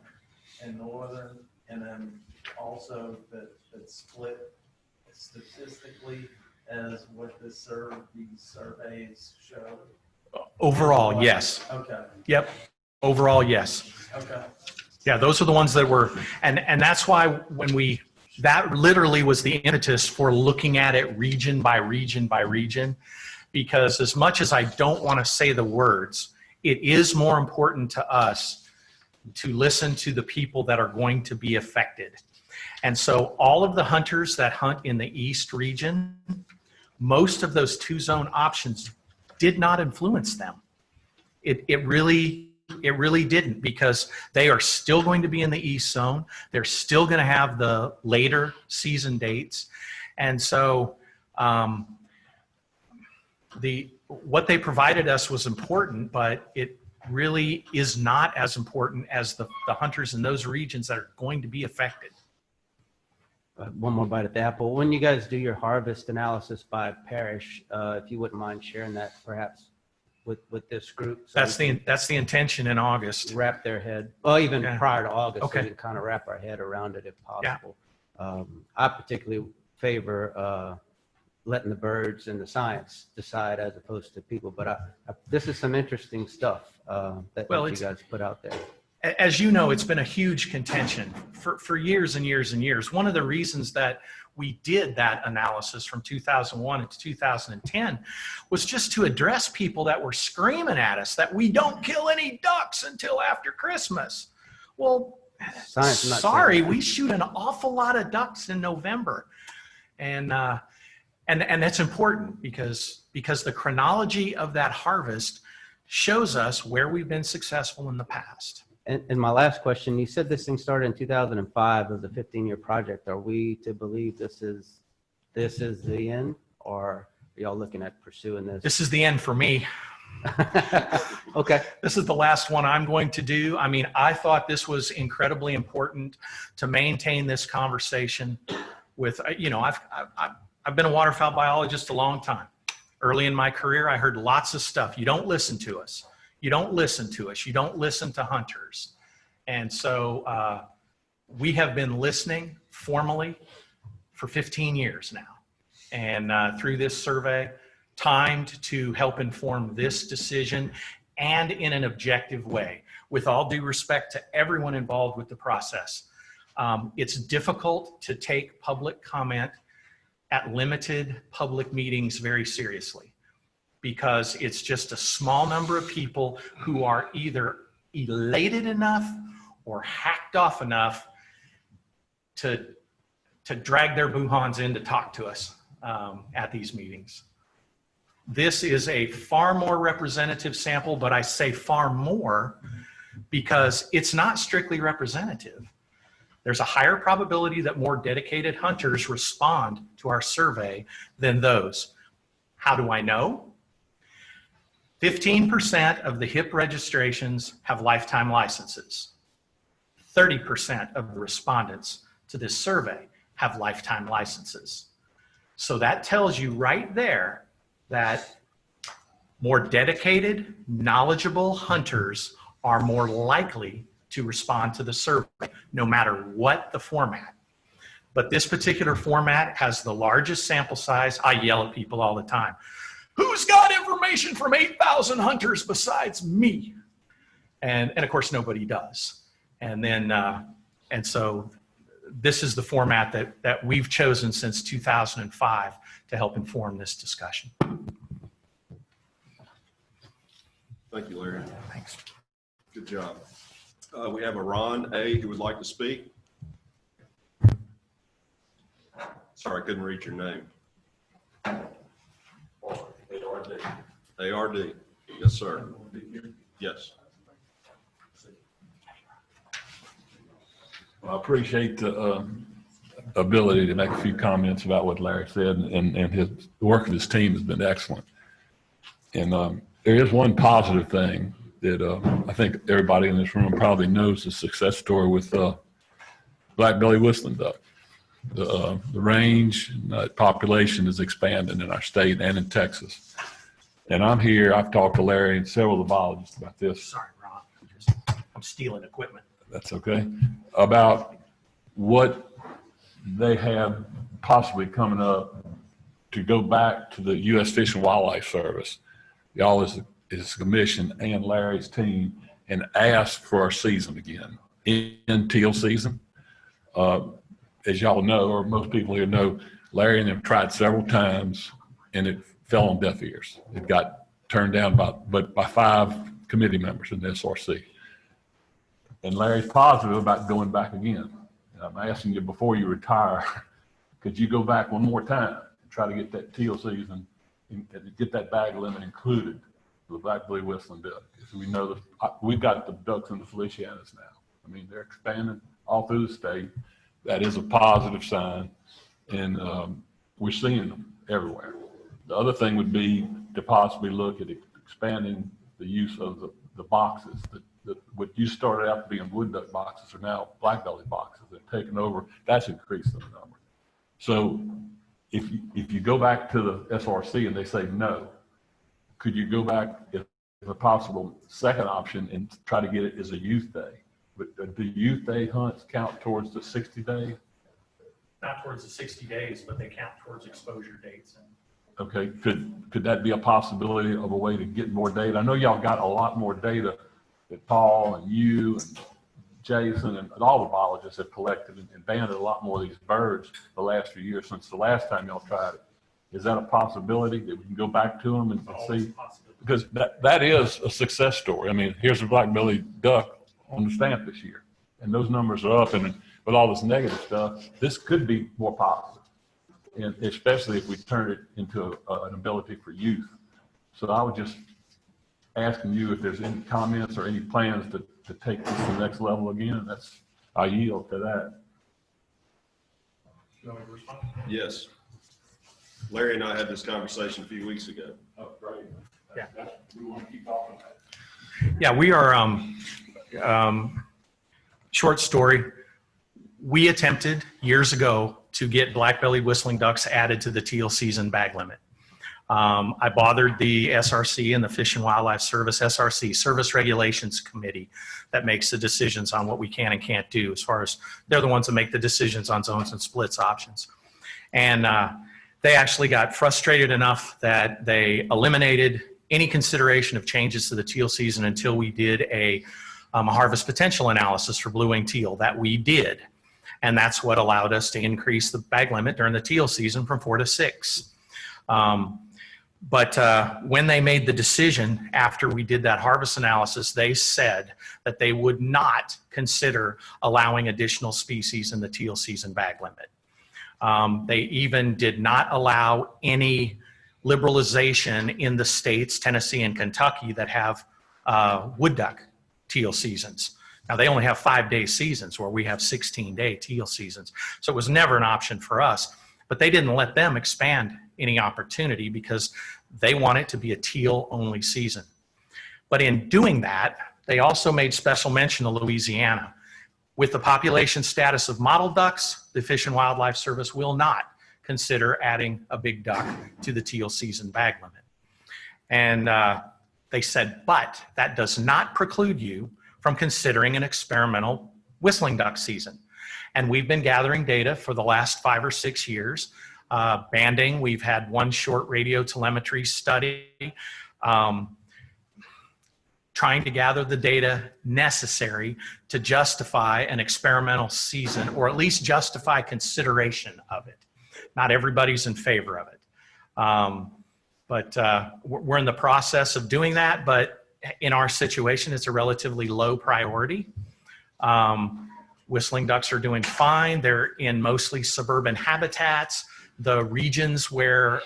northern, and then also that split statistically as what these surveys show? Overall, yes. Okay, Yep. Overall, yes. okay. Yeah, those are the ones that were, and that's why that literally was the impetus for looking at it region by region by region, because as much as I don't want to say the words, it is more important to us to listen to the people that are going to be affected. And so all of the hunters that hunt in the East region, most of those 2-zone options did not influence them. It really didn't, because they are still going to be in the East zone. They're still going to have the later season dates. And so what they provided us was important, but it really is not as important as the hunters in those regions that are going to be affected. One more bite at the apple. When you guys do your harvest analysis by parish, if you wouldn't mind sharing that perhaps with this group. So That's the intention in August. wrap their head, well, even Yeah. prior to August, so Okay. we can kind of wrap our head around it if possible. I particularly favor letting the birds and the science decide as opposed to people, but this is some interesting stuff that Well, you guys put out there. As you know, it's been a huge contention for years and years and years. One of the reasons that we did that analysis from 2001 to 2010 was just to address people that were screaming at us that we don't kill any ducks until after Christmas. Well, Science is not sorry, saying that. we shoot an awful lot of ducks in November. And that's important because the chronology of that harvest shows us where we've been successful in the past. And my last question, you said this thing started in 2005 as a 15-year project. Are we to believe this is the end, or are y'all looking at pursuing this? This is the end for me. Okay. This is the last one I'm going to do. I mean, I thought this was incredibly important to maintain this conversation with, I've been a waterfowl biologist a long time. Early in my career, I heard lots of stuff. You don't listen to us. You don't listen to us. You don't listen to hunters. And so we have been listening formally for 15 years now. And through this survey, timed to help inform this decision and in an objective way, with all due respect to everyone involved with the process. It's difficult to take public comment at limited public meetings very seriously, because it's just a small number of people who are either elated enough or hacked off enough to drag their buhans in to talk to us at these meetings. This is a far more representative sample, but I say far more because it's not strictly representative. There's a higher probability that more dedicated hunters respond to our survey than those. How do I know? 15% of the HIP registrations have lifetime licenses. 30% of the respondents to this survey have lifetime licenses. So that tells you right there that more dedicated, knowledgeable hunters are more likely to respond to the survey, no matter what the format. But this particular format has the largest sample size. I yell at people all the time. Who's got information from 8,000 hunters besides me? And of course, nobody does. And then, and so this is the format that we've chosen since 2005 to help inform this discussion. Thank you, Larry. Thanks. Good job. We have a Ron A. who would like to speak. Sorry, I couldn't read your name. ARD. Yes, sir. Yes. I appreciate the ability to make a few comments about what Larry said, and the work of his team has been excellent. And there is one positive thing that I think everybody in this room probably knows, the success story with black-bellied whistling duck. The range and population is expanding in our state and in Texas. And I've talked to Larry and several of the biologists about this. Sorry, Ron. I'm stealing equipment. That's okay. About what they have possibly coming up to go back to the U.S. Fish and Wildlife Service, y'all as a commission and Larry's team, and ask for our season again in teal season. As y'all know, or most people here know, Larry and them tried several times and it fell on deaf ears. It got turned down by 5 committee members in the SRC. And Larry's positive about going back again. And I'm asking you, before you retire, could you go back one more time and try to get that teal season and get that bag limit included for the black-bellied whistling duck? Because we know that we've got the ducks in the Felicianas now. I mean, they're expanding all through the state. That is a positive sign, and we're seeing them everywhere. The other thing would be to possibly look at expanding the use of the boxes. What you started out being wood duck boxes are now black-bellied boxes. They've taken over. That's increased the number. So if you go back to the SRC and they say no, could you go back if a possible second option and try to get it as a youth day? But do youth day hunts count towards the 60 days? Not towards the 60 days, but they count towards exposure dates. Okay, could that be a possibility of a way to get more data? I know y'all got a lot more data that Paul and you and Jason and all the biologists have collected and banded a lot more of these birds the last few years since the last time y'all tried it. Is that a possibility that we can go back to them and see? Because that is a success story. I mean, here's a black-bellied duck on the stamp this year, and those numbers are up, and with all this negative stuff, this could be more positive, and especially if we turn it into an ability for youth. So I would just asking you if there's any comments or any plans to take this to the next level again. I yield to that. You want me to respond? Yes. Larry and I had this conversation a few weeks ago. Oh, great. Yeah. We want to keep talking about it. Yeah, we are, short story. We attempted years ago to get black-bellied whistling ducks added to the teal season bag limit. I bothered the SRC and the Fish and Wildlife Service, SRC, Service Regulations Committee, that makes the decisions on what we can and can't do, as far as they're the ones that make the decisions on zones and splits options. And they actually got frustrated enough that they eliminated any consideration of changes to the teal season until we did a harvest potential analysis for blue-winged teal. That we did. And that's what allowed us to increase the bag limit during the teal season from 4 to 6. But when they made the decision after we did that harvest analysis, they said that they would not consider allowing additional species in the teal season bag limit. They even did not allow any liberalization in the states, Tennessee and Kentucky, that have wood duck teal seasons. Now, they only have 5-day seasons where we have 16-day teal seasons. So it was never an option for us. But they didn't let them expand any opportunity because they want it to be a teal-only season. But in doing that, they also made special mention of Louisiana. With the population status of mottled ducks, the Fish and Wildlife Service will not consider adding a big duck to the teal season bag limit. And they said, but that does not preclude you from considering an experimental whistling duck season. And we've been gathering data for the last 5 or 6 years. Banding, we've had one short radio telemetry study, trying to gather the data necessary to justify an experimental season, or at least justify consideration of it. Not everybody's in favor of it. But we're in the process of doing that, but in our situation, it's a relatively low priority. Whistling ducks are doing fine. They're in mostly suburban habitats. The regions where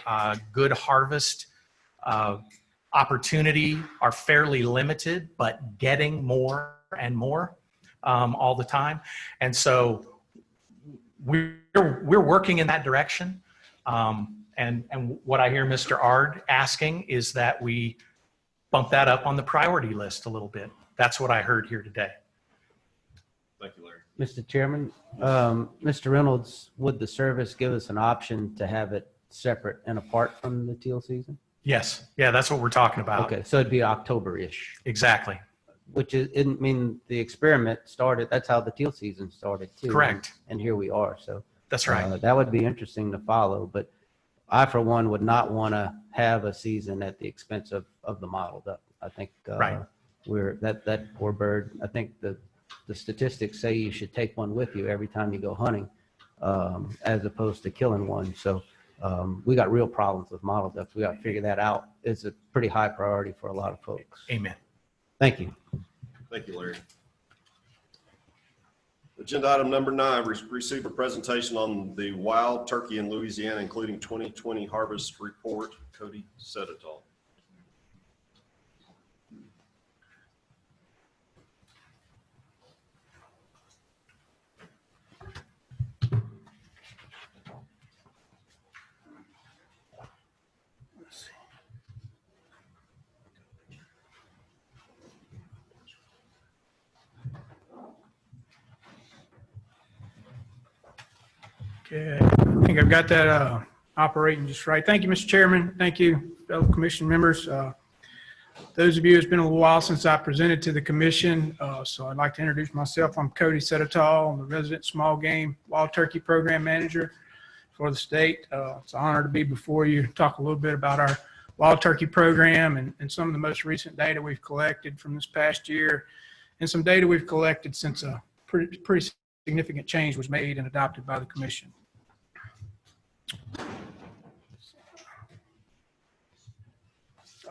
good harvest opportunity are fairly limited, but getting more and more all the time. And so we're working in that direction. And what I hear Mr. Ard asking is that we bump that up on the priority list a little bit. That's what I heard here today. Thank you, Larry. Mr. Chairman, Mr. Reynolds, would the service give us an option to have it separate and apart from the teal season? Yes. Yeah, that's what we're talking about. Okay, so it'd be October-ish, Exactly. which is, I mean, the experiment started, that's how the teal season started too. Correct. And here we are, so. That's right. That would be interesting to follow, but I, for one, would not want to have a season at the expense of the model duck. I think Right. that poor bird, I think the statistics say you should take one with you every time you go hunting, as opposed to killing one. So we got real problems with model ducks. We got to figure that out. It's a pretty high priority for a lot of folks. Amen. Thank you. Thank you, Larry. Agenda item number 9, receive a presentation on the wild turkey in Louisiana, including 2020 harvest report. Cody Sedetall. Okay, I think I've got that operating just right. Thank you, Mr. Chairman. Thank you, fellow commission members. Those of you, it's been a little while since I presented to the commission, so I'd like to introduce myself. I'm Cody Sedetall. I'm the resident small game wild turkey program manager for the state. It's an honor to be before you, talk a little bit about our wild turkey program and some of the most recent data we've collected from this past year, and some data we've collected since a pretty significant change was made and adopted by the commission.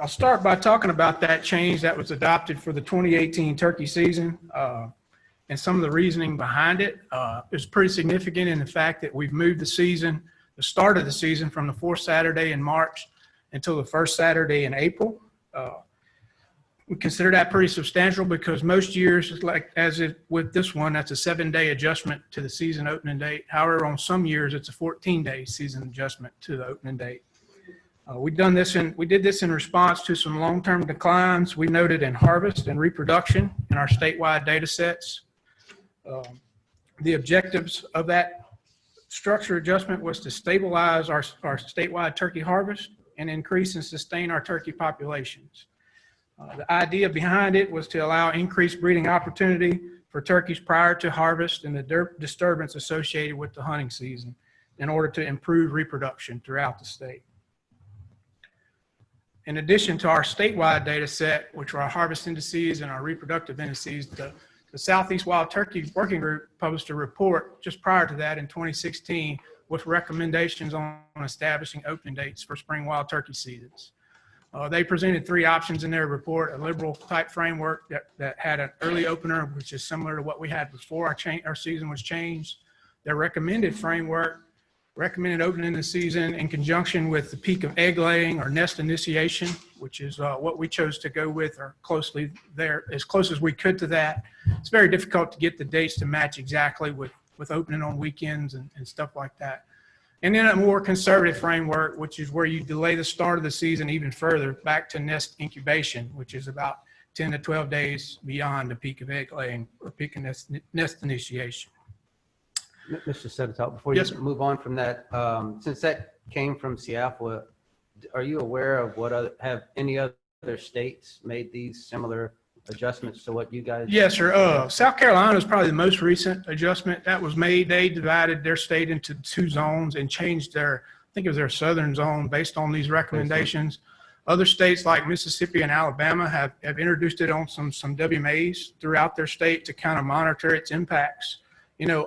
I'll start by talking about that change that was adopted for the 2018 turkey season and some of the reasoning behind it. It's pretty significant in the fact that we've moved the season, the start of the season, from the 4th Saturday in March until the 1st Saturday in April. We consider that pretty substantial because most years, like as it with this one, that's a 7-day adjustment to the season opening date. However, on some years, it's a 14-day season adjustment to the opening date. We did this in response to some long-term declines we noted in harvest and reproduction in our statewide data sets. The objectives of that structure adjustment was to stabilize our statewide turkey harvest and increase and sustain our turkey populations. The idea behind it was to allow increased breeding opportunity for turkeys prior to harvest and the disturbance associated with the hunting season in order to improve reproduction throughout the state. In addition to our statewide data set, which are our harvest indices and our reproductive indices, the Southeast Wild Turkey Working Group published a report just prior to that in 2016 with recommendations on establishing opening dates for spring wild turkey seasons. They presented 3 options in their report: a liberal type framework that had an early opener, which is similar to what we had before our season was changed. Their recommended framework recommended opening the season in conjunction with the peak of egg laying or nest initiation, which is what we chose to go with, or closely there, as close as we could to that. It's very difficult to get the dates to match exactly with opening on weekends and stuff like that. And then a more conservative framework, which is where you delay the start of the season even further back to nest incubation, which is about 10 to 12 days beyond the peak of egg laying or peak of nest initiation. Mr. Sedetall, before you Yes, sir. move on from that, since that came from Seattle, are you aware of have any other states made these similar adjustments to what you guys? Yes, sir. South Carolina is probably the most recent adjustment that was made. They divided their state into 2 zones and changed I think it was their southern zone based on these recommendations. Other states like Mississippi and Alabama have introduced it on some WMAs throughout their state to kind of monitor its impacts,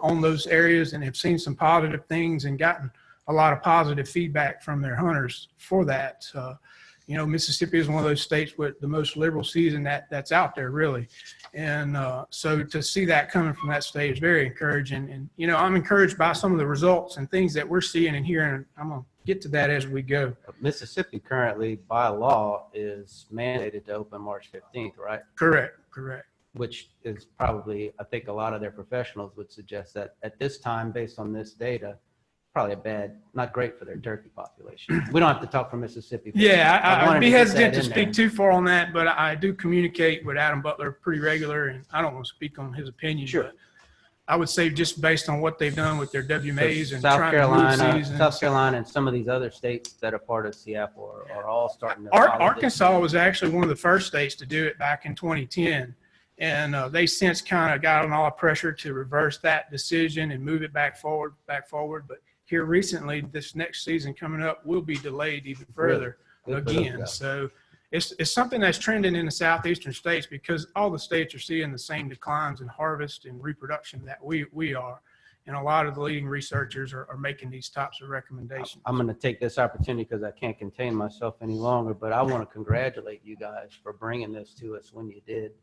on those areas, and have seen some positive things and gotten a lot of positive feedback from their hunters for that. Mississippi is one of those states with the most liberal season that's out there, really. And so to see that coming from that state is very encouraging. And, I'm encouraged by some of the results and things that we're seeing and hearing. I'm going to get to that as we go. Mississippi currently, by law, is mandated to open March 15th, right? Correct. which is probably, I think a lot of their professionals would suggest that at this time, based on this data, probably not great for their turkey population. We don't have to talk for Mississippi. but Yeah, I wanted I'd be to get hesitant that to in speak there. too far on that, but I do communicate with Adam Butler pretty regular, and I don't want to speak on his opinion. Sure. But I would say just based on what they've done with their WMAs and South trying to move Carolina, seasons. South Carolina, and some of these other states that are part of CAP are all starting to. follow this. Arkansas was actually one of the first states to do it back in 2010. And they since kind of got on all the pressure to reverse that decision and move it back forward. But here recently, this next season coming up will be delayed even further Good for those again. guys. So it's something that's trending in the southeastern states because all the states are seeing the same declines in harvest and reproduction that we are. And a lot of the leading researchers are making these types of recommendations. I'm going to take this opportunity because I can't contain myself any longer, but I want to congratulate you guys for bringing this to us when you did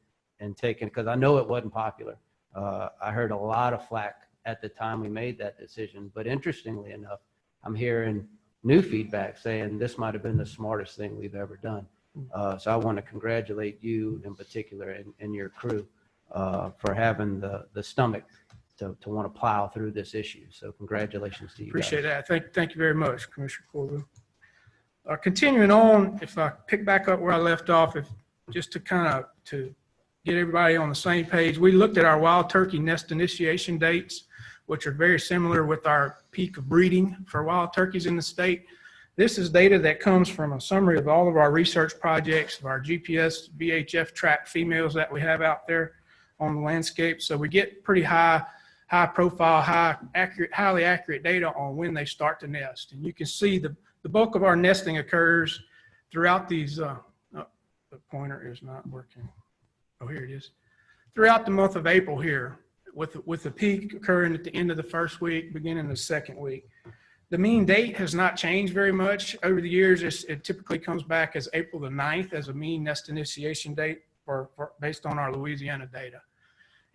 and taking, because I know it wasn't popular. I heard a lot of flack at the time we made that decision, but interestingly enough, I'm hearing new feedback saying this might have been the smartest thing we've ever done. So I want to congratulate you in particular and your crew for having the stomach to want to plow through this issue. So congratulations to you guys. Appreciate that. Thank you very much, Commissioner Corville. Continuing on, if I pick back up where I left off, just to kind of to get everybody on the same page, we looked at our wild turkey nest initiation dates, which are very similar with our peak of breeding for wild turkeys in the state. This is data that comes from a summary of all of our research projects, of our GPS VHF tracked females that we have out there on the landscape. So we get pretty high profile, highly accurate data on when they start to nest. And you can see the bulk of our nesting occurs throughout these, the pointer is not working. Oh, here it is. Throughout the month of April here, with the peak occurring at the end of the first week, beginning the second week. The mean date has not changed very much over the years. It typically comes back as April the 9th as a mean nest initiation date based on our Louisiana data.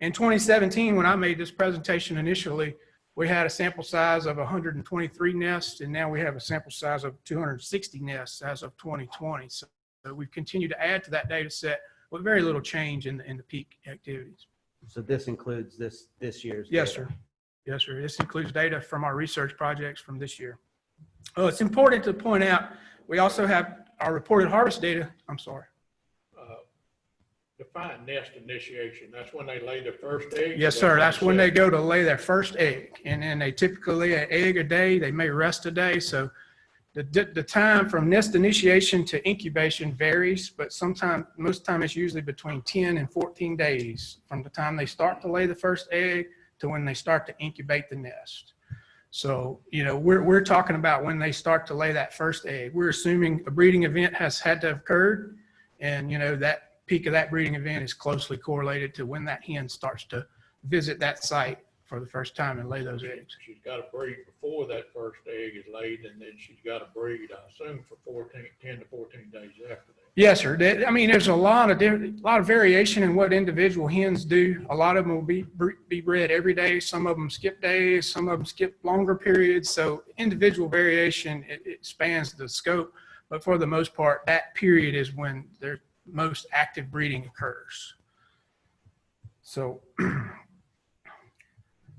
In 2017, when I made this presentation initially, we had a sample size of 123 nests, and now we have a sample size of 260 nests as of 2020. So we've continued to add to that data set with very little change in the peak activities. So this includes this year's Yes, data. sir. Yes, sir. This includes data from our research projects from this year. It's important to point out, we also have our reported harvest data. I'm sorry. Define nest initiation. That's when they lay their first egg? Yes, sir. That's when they go to lay their first egg. And then they typically lay an egg a day. They may rest a day. So the time from nest initiation to incubation varies, but most time it's usually between 10 and 14 days from the time they start to lay the first egg to when they start to incubate the nest. So, we're talking about when they start to lay that first egg. We're assuming a breeding event has had to have occurred, and, that peak of that breeding event is closely correlated to when that hen starts to visit that site for the first time and lay those eggs. She's got to breed before that first egg is laid, and then she's got to breed, I assume, for 10 to 14 days after that. Yes, sir. There's a lot of variation in what individual hens do. A lot of them will be bred every day. Some of them skip days. Some of them skip longer periods. So individual variation, it spans the scope. But for the most part, that period is when their most active breeding occurs. So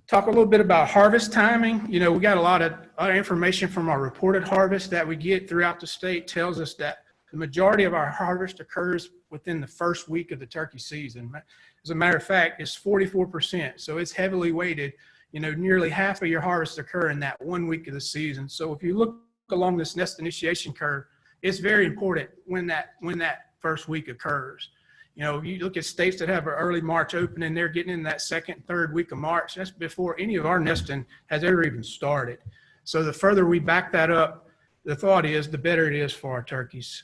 talk a little bit about harvest timing. We got a lot of information from our reported harvest that we get throughout the state tells us that the majority of our harvest occurs within the first week of the turkey season. As a matter of fact, it's 44%. So it's heavily weighted. Nearly half of your harvests occur in that 1 week of the season. So if you look along this nest initiation curve, it's very important when that first week occurs. You look at states that have an early March opening, they're getting in that second, third week of March. That's before any of our nesting has ever even started. So the further we back that up, the thought is the better it is for our turkeys.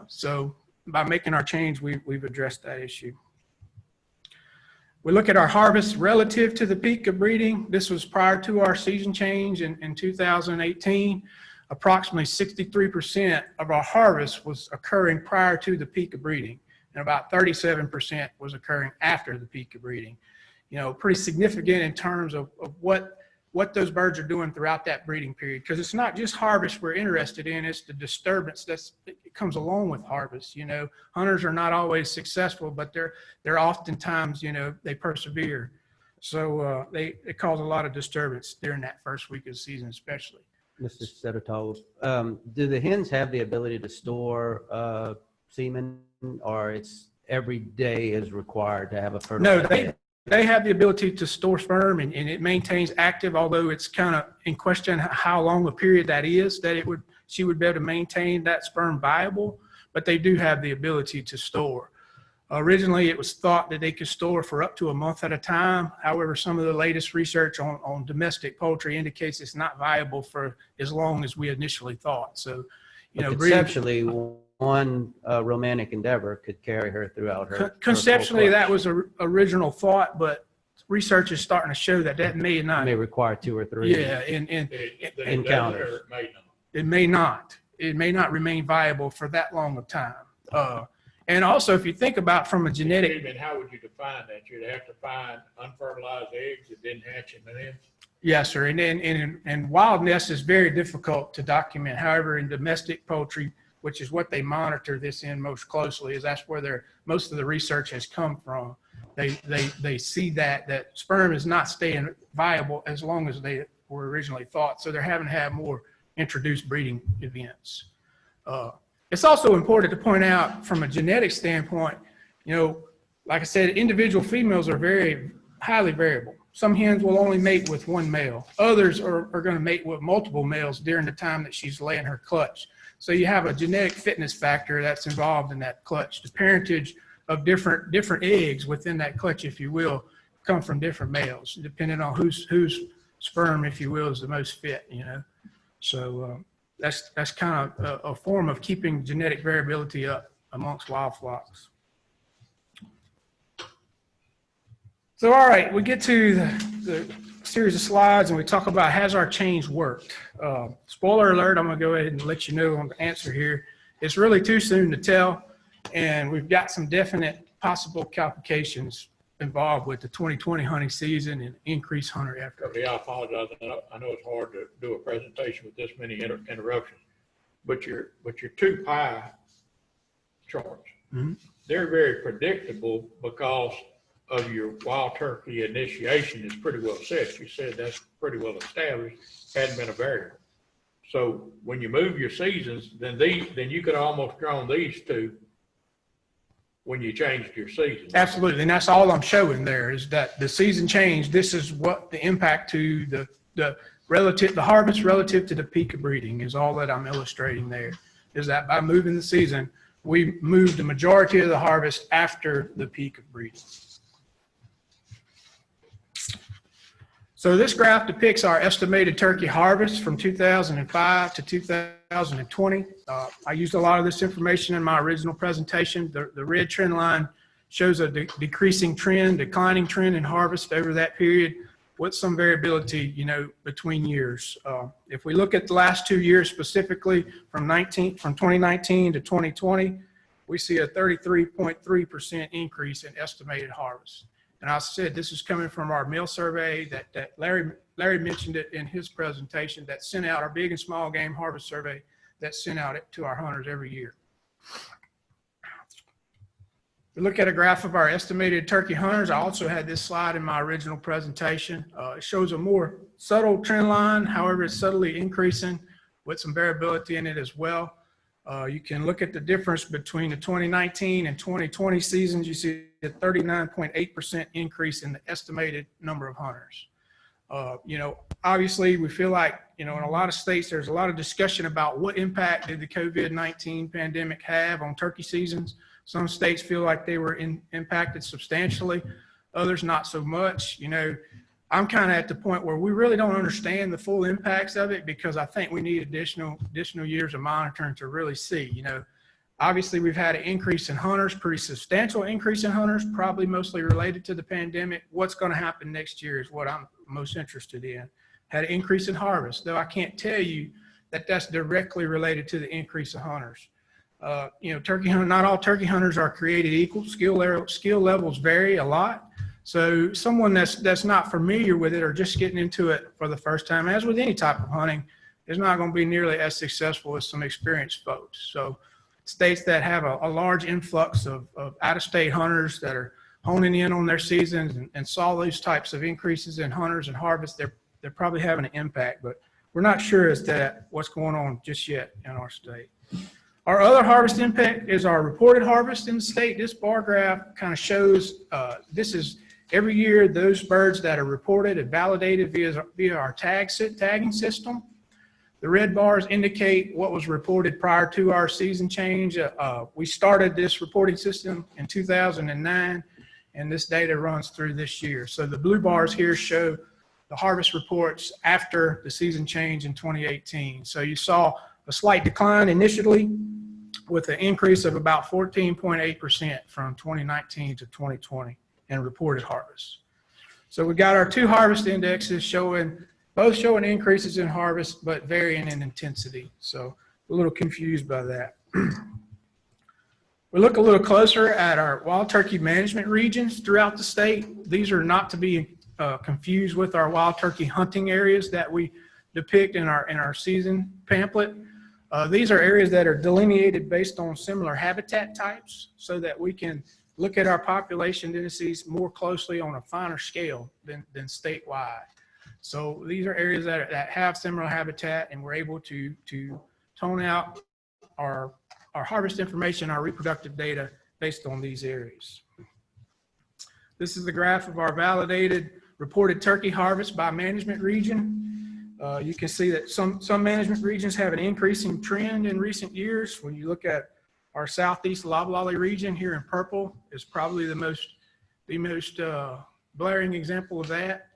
So by making our change, we've addressed that issue. We look at our harvest relative to the peak of breeding. This was prior to our season change in 2018. Approximately 63% of our harvest was occurring prior to the peak of breeding, and about 37% was occurring after the peak of breeding. Pretty significant in terms of what what those birds are doing throughout that breeding period. Because it's not just harvest we're interested in, it's the disturbance that comes along with harvest. You know, hunters are not always successful, but they're oftentimes, you know, they persevere. So it cause a lot of disturbance during that first week of the season, especially. Mr. Sedetol, do the hens have the ability to store semen, or it's every day is required to have a No, fertilized egg? they have the ability to store sperm, and it maintains active, although it's kind of in question how long a period that is that she would be able to maintain that sperm viable, but they do have the ability to store. Originally, it was thought that they could store for up to a month at a time. However, some of the latest research on domestic poultry indicates it's not viable for as long as we initially thought. So, you know, Conceptually, one romantic endeavor could carry her throughout her. conceptually, her that was a original thought, but research is starting to show that may not. may require 2 or 3. Yeah, and Encounters. it may not. It may not remain viable for that long of time. And also, if you think about from a genetic, And how would you define that? You'd have to find unfertilized eggs that didn't hatch in the nest? yes, sir. And wild nests is very difficult to document. However, in domestic poultry, which is what they monitor this in most closely, is that's where most of the research has come from. They see that sperm is not staying viable as long as they were originally thought. So they're having to have more introduced breeding events. It's also important to point out from a genetic standpoint, you know, like I said, individual females are very highly variable. Some hens will only mate with one male. Others are going to mate with multiple males during the time that she's laying her clutch. So you have a genetic fitness factor that's involved in that clutch. The parentage of different eggs within that clutch, if you will, come from different males, depending on whose sperm, if you will, is the most fit, you know. So that's kind of a form of keeping genetic variability up amongst wild flocks. So, all right, we get to the series of slides and we talk about, has our change worked? Spoiler alert, I'm gonna go ahead and let you know on the answer here. It's really too soon to tell, and we've got some definite possible complications involved with the 2020 hunting season and increased hunter effort. Yeah, I apologize. I know it's hard to do a presentation with this many interruptions, but your 2 pie charts, Mhm. they're very predictable because of your wild turkey initiation is pretty well set. You said that's pretty well established, hadn't been a variable. So when you move your seasons, then you could almost draw on these two when you changed your season. Absolutely, and that's all I'm showing there is that the season change, this is what the impact to the harvest relative to the peak of breeding is all that I'm illustrating there, is that by moving the season, we moved the majority of the harvest after the peak of breeding. So this graph depicts our estimated turkey harvest from 2005 to 2020. I used a lot of this information in my original presentation. The red trend line shows a declining trend in harvest over that period with some variability, you know, between years. If we look at the last 2 years specifically, from 2019 to 2020, we see a 33.3% increase in estimated harvest. And I said, this is coming from our mill survey that Larry mentioned it in his presentation, that sent out our big and small game harvest survey that sent out it to our hunters every year. We look at a graph of our estimated turkey hunters. I also had this slide in my original presentation. It shows a more subtle trend line. However, it's subtly increasing with some variability in it as well. You can look at the difference between the 2019 and 2020 seasons. You see a 39.8% increase in the estimated number of hunters. You know, obviously we feel like, you know, in a lot of states, there's a lot of discussion about what impact did the COVID-19 pandemic have on turkey seasons. Some states feel like they were impacted substantially, others not so much. You know, I'm kind of at the point where we really don't understand the full impacts of it, because I think we need additional years of monitoring to really see. You know, obviously we've had an increase in hunters, pretty substantial increase in hunters, probably mostly related to the pandemic. What's going to happen next year is what I'm most interested in. Had an increase in harvest, though I can't tell you that that's directly related to the increase of hunters. You know, not all turkey hunters are created equal. Skill levels vary a lot. So someone that's not familiar with it or just getting into it for the first time, as with any type of hunting, is not going to be nearly as successful as some experienced folks. So states that have a large influx of out-of-state hunters that are honing in on their seasons and saw those types of increases in hunters and harvests, they're probably having an impact, but we're not sure as to what's going on just yet in our state. Our other harvest impact is our reported harvest in the state. This bar graph kind of shows, this is every year those birds that are reported and validated via our tagging system. The red bars indicate what was reported prior to our season change. We started this reporting system in 2009, and this data runs through this year. So the blue bars here show the harvest reports after the season change in 2018. So you saw a slight decline initially with an increase of about 14.8% from 2019 to 2020 in reported harvests. So we got our two harvest indexes both showing increases in harvest, but varying in intensity. So a little confused by that. We look a little closer at our wild turkey management regions throughout the state. These are not to be confused with our wild turkey hunting areas that we depict in our season pamphlet. These are areas that are delineated based on similar habitat types so that we can look at our population densities more closely on a finer scale than statewide. So these are areas that have similar habitat, and we're able to tone out our harvest information, our reproductive data based on these areas. This is the graph of our validated reported turkey harvest by management region. You can see that some management regions have an increasing trend in recent years. When you look at our southeast Loblolly region here in purple is probably the most blaring example of that.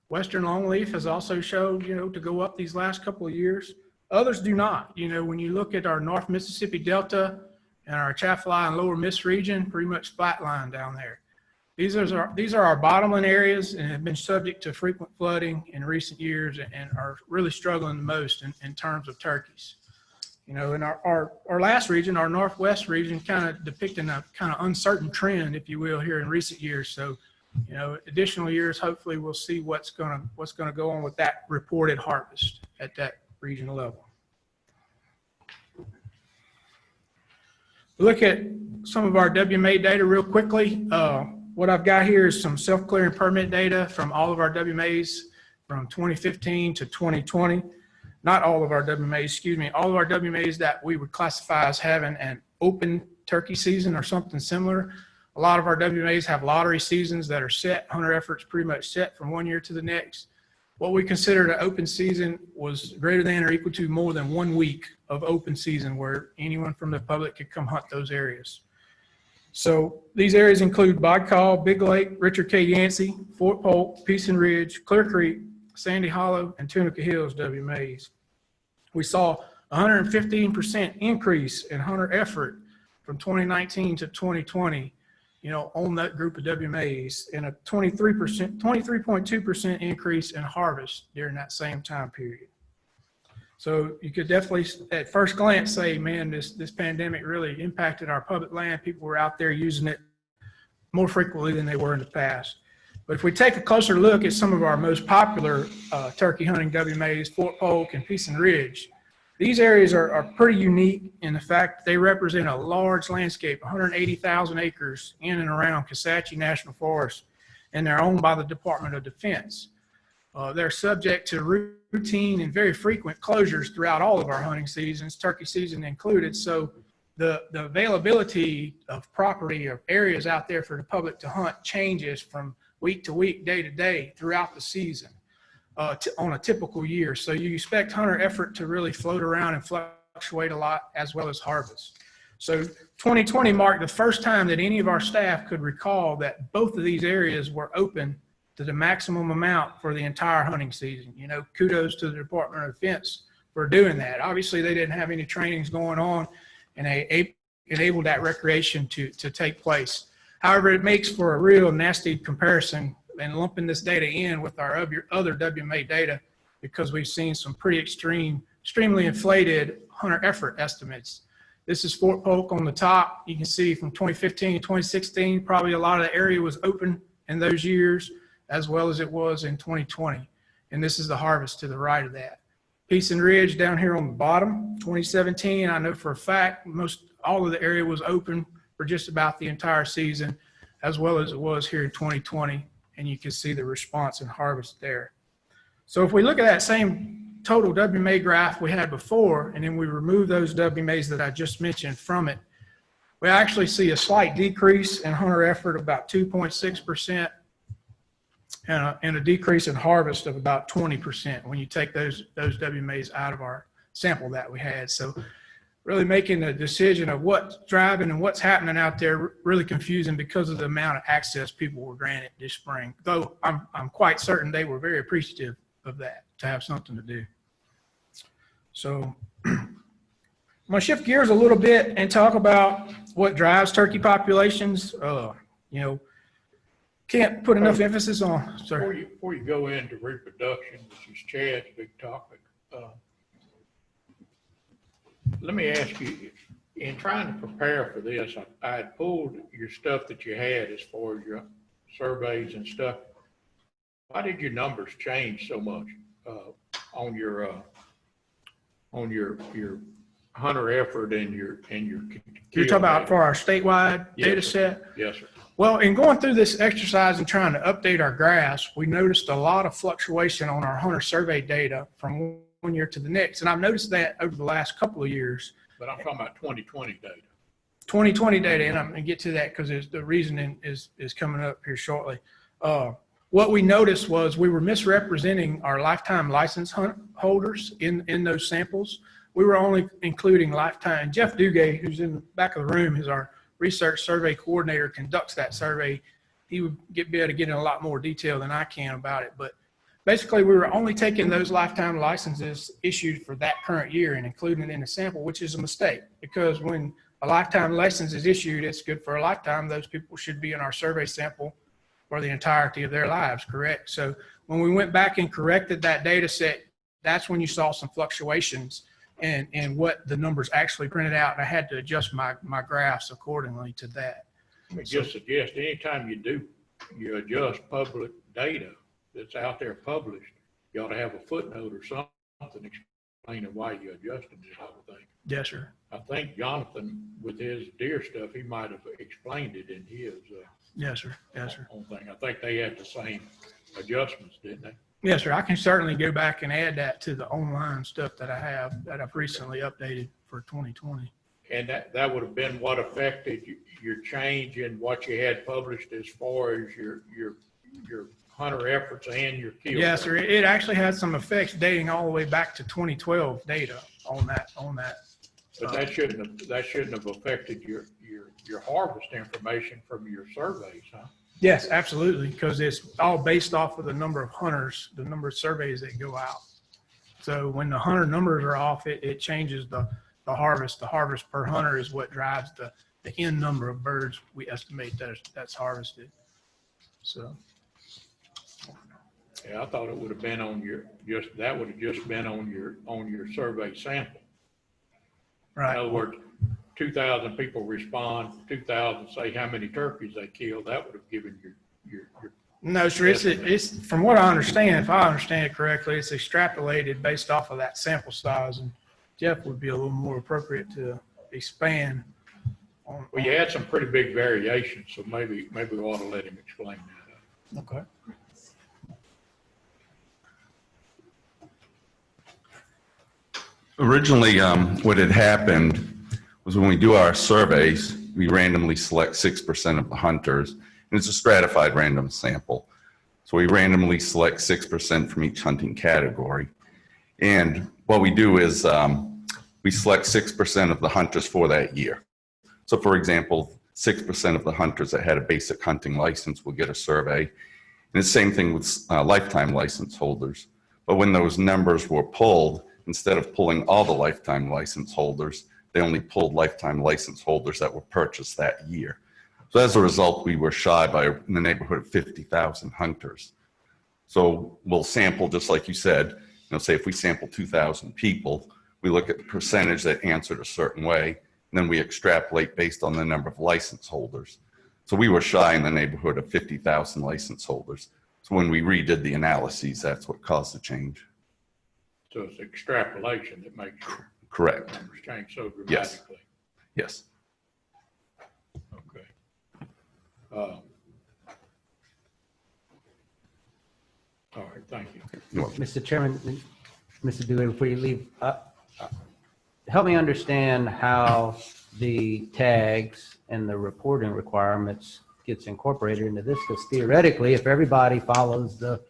Western longleaf has also showed, to go up these last couple of years. Others do not. When you look at our North Mississippi Delta and our Chaffalay and Lower Miss region, pretty much flatline down there. These are our bottomland areas and have been subject to frequent flooding in recent years and are really struggling the most in terms of turkeys. In our last region, our Northwest region, kind of depicting a kind of uncertain trend, if you will, here in recent years. So, additional years, hopefully we'll see what's gonna go on with that reported harvest at that regional level. Look at some of our WMA data real quickly. What I've got here is some self-clearing permit data from all of our WMAs from 2015 to 2020. Not all of our WMAs, excuse me, all of our WMAs that we would classify as having an open turkey season or something similar. A lot of our WMAs have lottery seasons that are set, hunter efforts pretty much set from one year to the next. What we considered an open season was greater than or equal to more than 1 week of open season where anyone from the public could come hunt those areas. So these areas include Bog Call, Big Lake, Richard K. Yancey, Fort Polk, Peace and Ridge, Clear Creek, Sandy Hollow, and Tunica Hills WMAs. We saw a 115% increase in hunter effort from 2019 to 2020, on that group of WMAs, and a 23.2% increase in harvest during that same time period. So you could definitely, at first glance, say, man, this pandemic really impacted our public land. People were out there using it more frequently than they were in the past. But if we take a closer look at some of our most popular turkey hunting WMAs, Fort Polk and Peace and Ridge, these areas are pretty unique in the fact that they represent a large landscape, 180,000 acres in and around Kisatchie National Forest, and they're owned by the Department of Defense. They're subject to routine and very frequent closures throughout all of our hunting seasons, turkey season included. So the availability of property or areas out there for the public to hunt changes from week to week, day to day throughout the season on a typical year. So you expect hunter effort to really float around and fluctuate a lot, as well as harvest. So 2020 marked the first time that any of our staff could recall that both of these areas were open to the maximum amount for the entire hunting season. Kudos to the Department of Defense for doing that. Obviously, they didn't have any trainings going on, and they enabled that recreation to take place. However, it makes for a real nasty comparison and lumping this data in with our other WMA data, because we've seen some pretty extremely inflated hunter effort estimates. This is Fort Polk on the top. You can see from 2015 to 2016, probably a lot of the area was open in those years, as well as it was in 2020. And this is the harvest to the right of that. Peace and Ridge down here on the bottom, 2017, I know for a fact, all of the area was open for just about the entire season, as well as it was here in 2020. And you can see the response and harvest there. So if we look at that same total WMA graph we had before, and then we remove those WMAs that I just mentioned from it, we actually see a slight decrease in hunter effort of about 2.6%. And a decrease in harvest of about 20% when you take those WMAs out of our sample that we had. So really making a decision of what's driving and what's happening out there really confusing because of the amount of access people were granted this spring. Though I'm quite certain they were very appreciative of that, to have something to do. So I'm gonna shift gears a little bit and talk about what drives turkey populations. Can't put enough emphasis on, sorry. Before you go into reproduction, which is Chad's big topic, let me ask you, in trying to prepare for this, I had pulled your stuff that you had as far as your surveys and stuff. Why did your numbers change so much on your hunter effort and your You're talking about for our statewide data set? Yes, sir. Well, in going through this exercise and trying to update our graphs, we noticed a lot of fluctuation on our hunter survey data from one year to the next. And I've noticed that over the last couple of years. But I'm talking about 2020 data. 2020 data, and I'm going to get to that because the reasoning is coming up here shortly. What we noticed was we were misrepresenting our lifetime license holders in those samples. We were only including lifetime. Jeff Dugay, who's in the back of the room, is our research survey coordinator, conducts that survey. He would be able to get in a lot more detail than I can about it. But basically, we were only taking those lifetime licenses issued for that current year and including it in the sample, which is a mistake, because when a lifetime license is issued, it's good for a lifetime. Those people should be in our survey sample for the entirety of their lives, correct? So when we went back and corrected that data set, that's when you saw some fluctuations and what the numbers actually printed out. And I had to adjust my graphs accordingly to that. Let me just suggest, anytime you adjust public data that's out there published, you ought to have a footnote or something explaining why you adjusted it, I would think. Yes, sir. I think Jonathan, with his deer stuff, he might have explained it in his Yes, sir. Yes, sir. own thing. I think they had the same adjustments, didn't they? Yes, sir. I can certainly go back and add that to the online stuff that I have that I've recently updated for 2020. And that would have been what affected your change in what you had published as far as your hunter efforts and your kill. Yes, sir. It actually had some effects dating all the way back to 2012 data on that. But that shouldn't have affected your harvest information from your surveys, huh? Yes, absolutely, because it's all based off of the number of hunters, the number of surveys that go out. So when the hunter numbers are off, it changes the harvest. The harvest per hunter is what drives the end number of birds we estimate that's harvested. So. Yeah, I thought it would have been on that would have just been on your survey sample. Right. In other words, 2,000 people respond, 2,000 say how many turkeys they killed. That would have given your No, sir. It's from what I understand, if I understand it correctly, it's extrapolated based off of that sample size. And Jeff would be a little more appropriate to expand on. Well, you had some pretty big variations, so maybe we ought to let him explain that. Okay. Originally, what had happened was when we do our surveys, we randomly select 6% of the hunters, and it's a stratified random sample. So we randomly select 6% from each hunting category. And what we do is we select 6% of the hunters for that year. So for example, 6% of the hunters that had a basic hunting license will get a survey. And the same thing with lifetime license holders. But when those numbers were pulled, instead of pulling all the lifetime license holders, they only pulled lifetime license holders that were purchased that year. So as a result, we were shy by in the neighborhood of 50,000 hunters. So we'll sample, just like you said, say if we sample 2,000 people, we look at the percentage that answered a certain way, and then we extrapolate based on the number of license holders. So we were shy in the neighborhood of 50,000 license holders. So when we redid the analyses, that's what caused the change. So it's extrapolation that makes your Correct. numbers change so Yes. dramatically. Yes. Okay. All right, thank you. You're welcome. Mr. Chairman, Mr. Dewey, before you leave, help me understand how the tags and the reporting requirements gets incorporated into this, because theoretically, if everybody follows the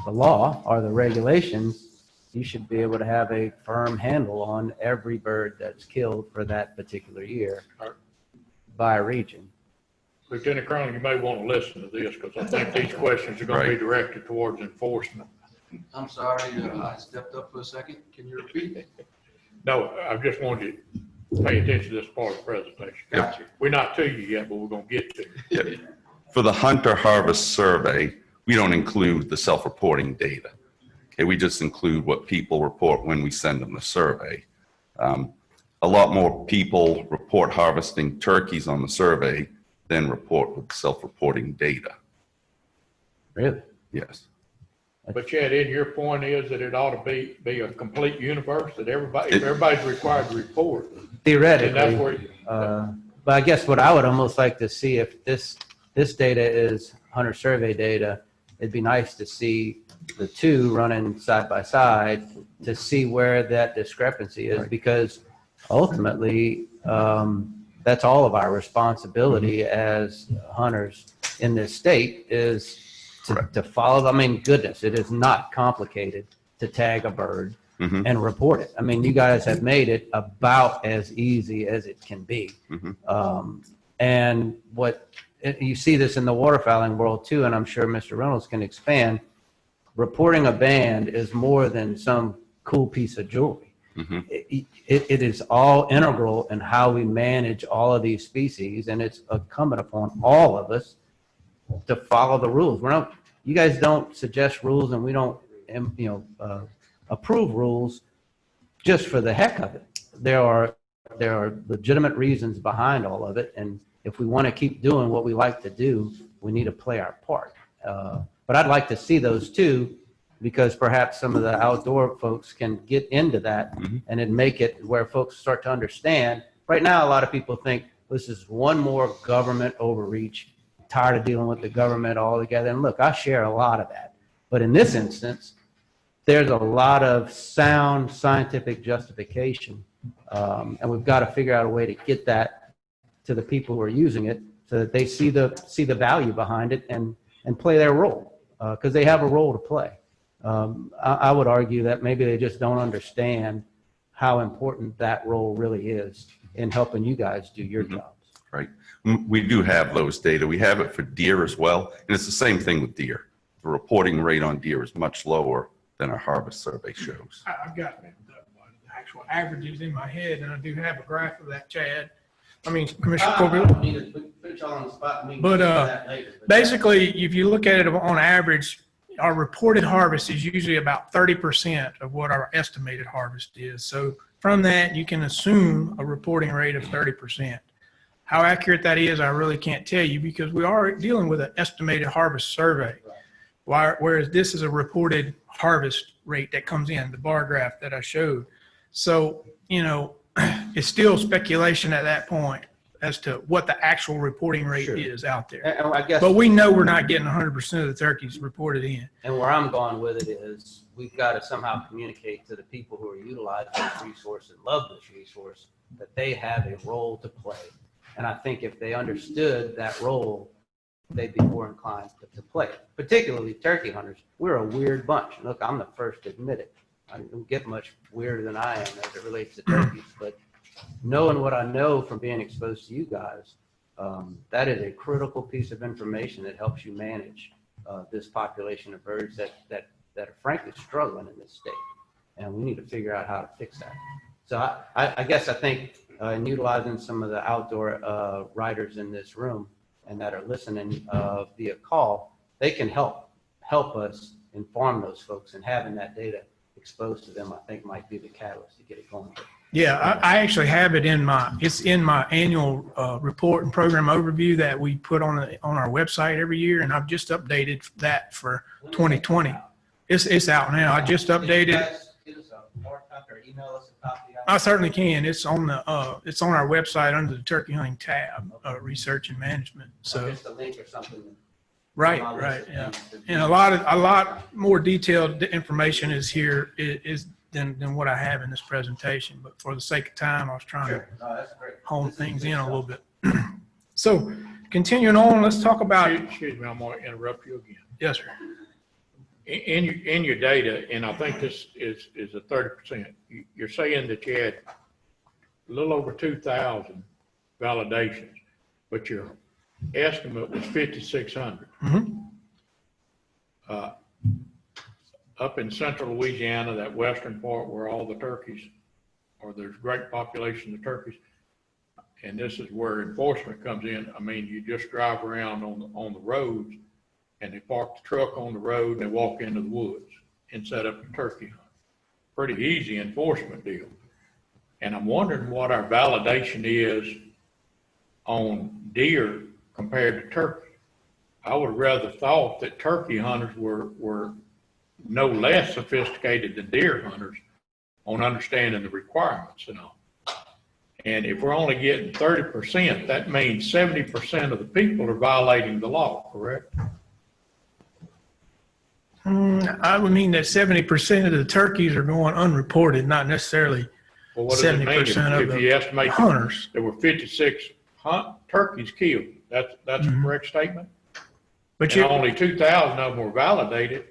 law or the regulations, you should be able to have a firm handle on every bird that's killed for that particular year by region. Lieutenant Colonel, you may want to listen to this because I think these questions are going to be Right. directed towards enforcement. I'm sorry, I stepped up for a second. Can you repeat? No, I just wanted you to pay attention to this part of the presentation. Gotcha. We're not to you yet, but we're going to get to you. For the hunter harvest survey, we don't include the self-reporting data. Okay, we just include what people report when we send them the survey. A lot more people report harvesting turkeys on the survey than report with self-reporting data. Really? Yes. But Chad, Ed, your point is that it ought to be a complete universe, that everybody, if everybody's required to report, then that's Theoretically, where you. but I guess what I would almost like to see, if this data is hunter survey data, it'd be nice to see the two running side by side to see where that discrepancy is, because ultimately, that's all of our responsibility as hunters in this state is to follow. I mean, goodness, it is not complicated to tag a bird Mhm. and report it. I mean, you guys have made it about as easy as it can be. And you see this in the waterfowling world too, and I'm sure Mr. Reynolds can expand. Reporting a band is more than some cool piece of jewelry. It is all integral in how we manage all of these species, and it's incumbent upon all of us to follow the rules. You guys don't suggest rules, and we don't, approve rules just for the heck of it. There are legitimate reasons behind all of it, and if we want to keep doing what we like to do, we need to play our part. But I'd like to see those too, because perhaps some of the outdoor folks can get into that and then make it where folks start to understand. Right now, a lot of people think this is one more government overreach, tired of dealing with the government altogether. And look, I share a lot of that. But in this instance, there's a lot of sound scientific justification. And we've got to figure out a way to get that to the people who are using it so that they see the value behind it and play their role, because they have a role to play. I would argue that maybe they just don't understand how important that role really is in helping you guys do your jobs. Right. We do have those data. We have it for deer as well. And it's the same thing with deer. The reporting rate on deer is much lower than our harvest survey shows. I've got the actual averages in my head, and I do have a graph of that, Chad. I mean, Commissioner Corbett. But basically, if you look at it on average, our reported harvest is usually about 30% of what our estimated harvest is. So from that, you can assume a reporting rate of 30%. How accurate that is, I really can't tell you, because we are dealing with an estimated harvest survey. Whereas this is a reported harvest rate that comes in, the bar graph that I showed. So, it's still speculation at that point as to what the actual reporting rate is out there. And I guess, But we know we're not getting 100% of the turkeys reported in. and where I'm going with it is, we've got to somehow communicate to the people who are utilizing this resource and love this resource that they have a role to play. And I think if they understood that role, they'd be more inclined to play it. Particularly turkey hunters. We're a weird bunch. Look, I'm the first to admit it. I don't get much weirder than I am as it relates to turkeys, but knowing what I know from being exposed to you guys, that is a critical piece of information that helps you manage this population of birds that are frankly struggling in this state. And we need to figure out how to fix that. So I guess I think in utilizing some of the outdoor writers in this room and that are listening via call, they can help us inform those folks, and having that data exposed to them, I think, might be the catalyst to get it going. Yeah, I actually have it it's in my annual report and program overview that we put on our website every year, and I've just updated that for 2020. It's out now. I just updated. Give us a hard copy or email us a copy. I certainly can. It's on it's on our website under the turkey hunting tab, research and management. So, Just a link or something. right, yeah. And a lot more detailed information is here than what I have in this presentation. But for the sake of time, I was trying to No, that's great. hone things in a little bit. So, continuing on, let's talk about. Excuse me, I'm going to interrupt you again. Yes, sir. In your data, and I think this is a 30%, you're saying that you had a little over 2,000 validations, but your estimate was 5,600. Up in central Louisiana, that western part where all the turkeys, or there's great population of turkeys, and this is where enforcement comes in. I mean, you just drive around on the roads, and they park the truck on the road and they walk into the woods and set up a turkey hunt. Pretty easy enforcement deal. And I'm wondering what our validation is on deer compared to turkey. I would have rather thought that turkey hunters were no less sophisticated than deer hunters on understanding the requirements and all. And if we're only getting 30%, that means 70% of the people are violating the law, correct? I would mean that 70% of the turkeys are going unreported, not necessarily Well, what does it mean 70% of if you the estimate hunters. there were 56 turkeys killed? That's a correct statement? But And only 2,000 of them were validated.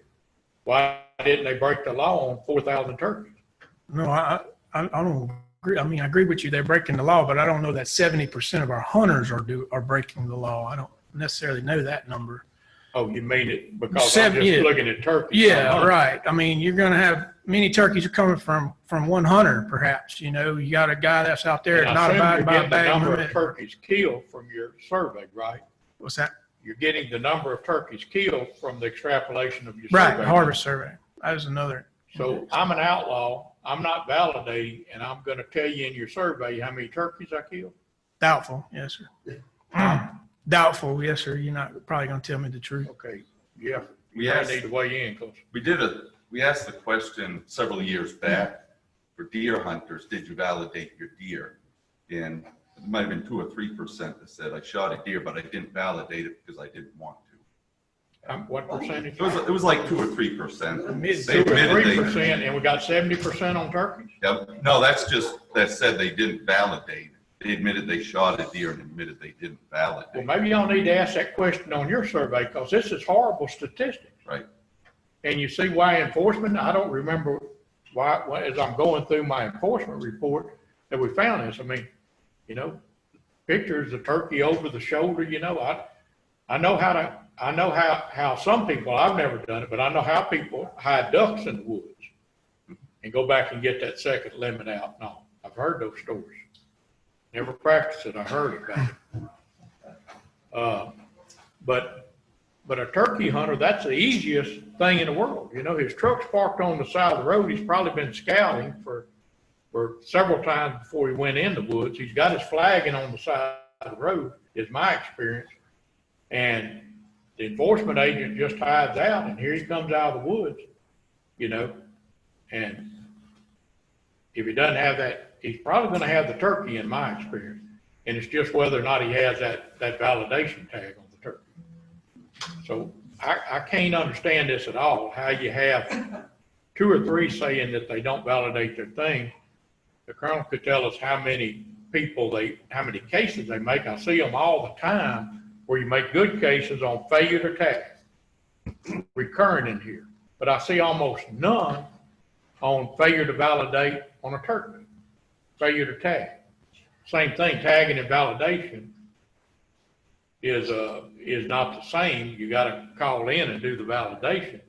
Why didn't they break the law on 4,000 turkeys? No, I don't agree. I mean, I agree with you. They're breaking the law, but I don't know that 70% of our hunters are breaking the law. I don't necessarily know that number. Oh, you mean it because I'm just Yeah. looking at turkeys? Yeah, right. I mean, you're going to have many turkeys are coming from one hunter, perhaps. You know, you got a guy that's out there And I not assume abiding you're by a getting the bag number of limit. turkeys killed from your survey, right? What's that? You're getting the number of turkeys killed from the extrapolation of your Right, survey. harvest survey. That was another. So I'm an outlaw. I'm not validating, and I'm going to tell you in your survey how many turkeys I killed. Doubtful, yes, sir. Doubtful, yes, sir. You're not probably going to tell me the truth. Okay, yeah. We You asked- need to weigh in because We asked the question several years back for deer hunters, did you validate your deer? And it might have been 2 or 3% that said, I shot a deer, but I didn't validate it because I didn't want to. what percentage? It was like 2 or 3%. Mid They 2 or admitted they- 3%, and we got 70% on turkeys? Yep. No, that's just, that said they didn't validate. They admitted they shot a deer and admitted they didn't Well, validate. maybe y'all need to ask that question on your survey because this is horrible statistics. Right. And you see why enforcement, I don't remember why, as I'm going through my enforcement report, that we found this. I mean, you know, pictures of turkey over the shoulder, you know, I know how some people, I've never done it, but I know how people hide ducks in the woods and go back and get that second limit out. No, I've heard those stories. Never practiced it, I heard about it. But a turkey hunter, that's the easiest thing in the world. You know, his truck's parked on the side of the road. He's probably been scouting for several times before he went in the woods. He's got his flagging on the side of the road, is my experience. And the enforcement agent just hides out, and here he comes out of the woods, you know. And if he doesn't have that, he's probably going to have the turkey, in my experience. And it's just whether or not he has that validation tag on the turkey. So I can't understand this at all, how you have 2 or 3 saying that they don't validate their thing. The colonel could tell us how many how many cases they make. I see them all the time where you make good cases on failure to tag, recurring in here. But I see almost none on failure to validate on a turkey, failure to tag. Same thing, tagging and validation is not the same. You got to call in and do the validation.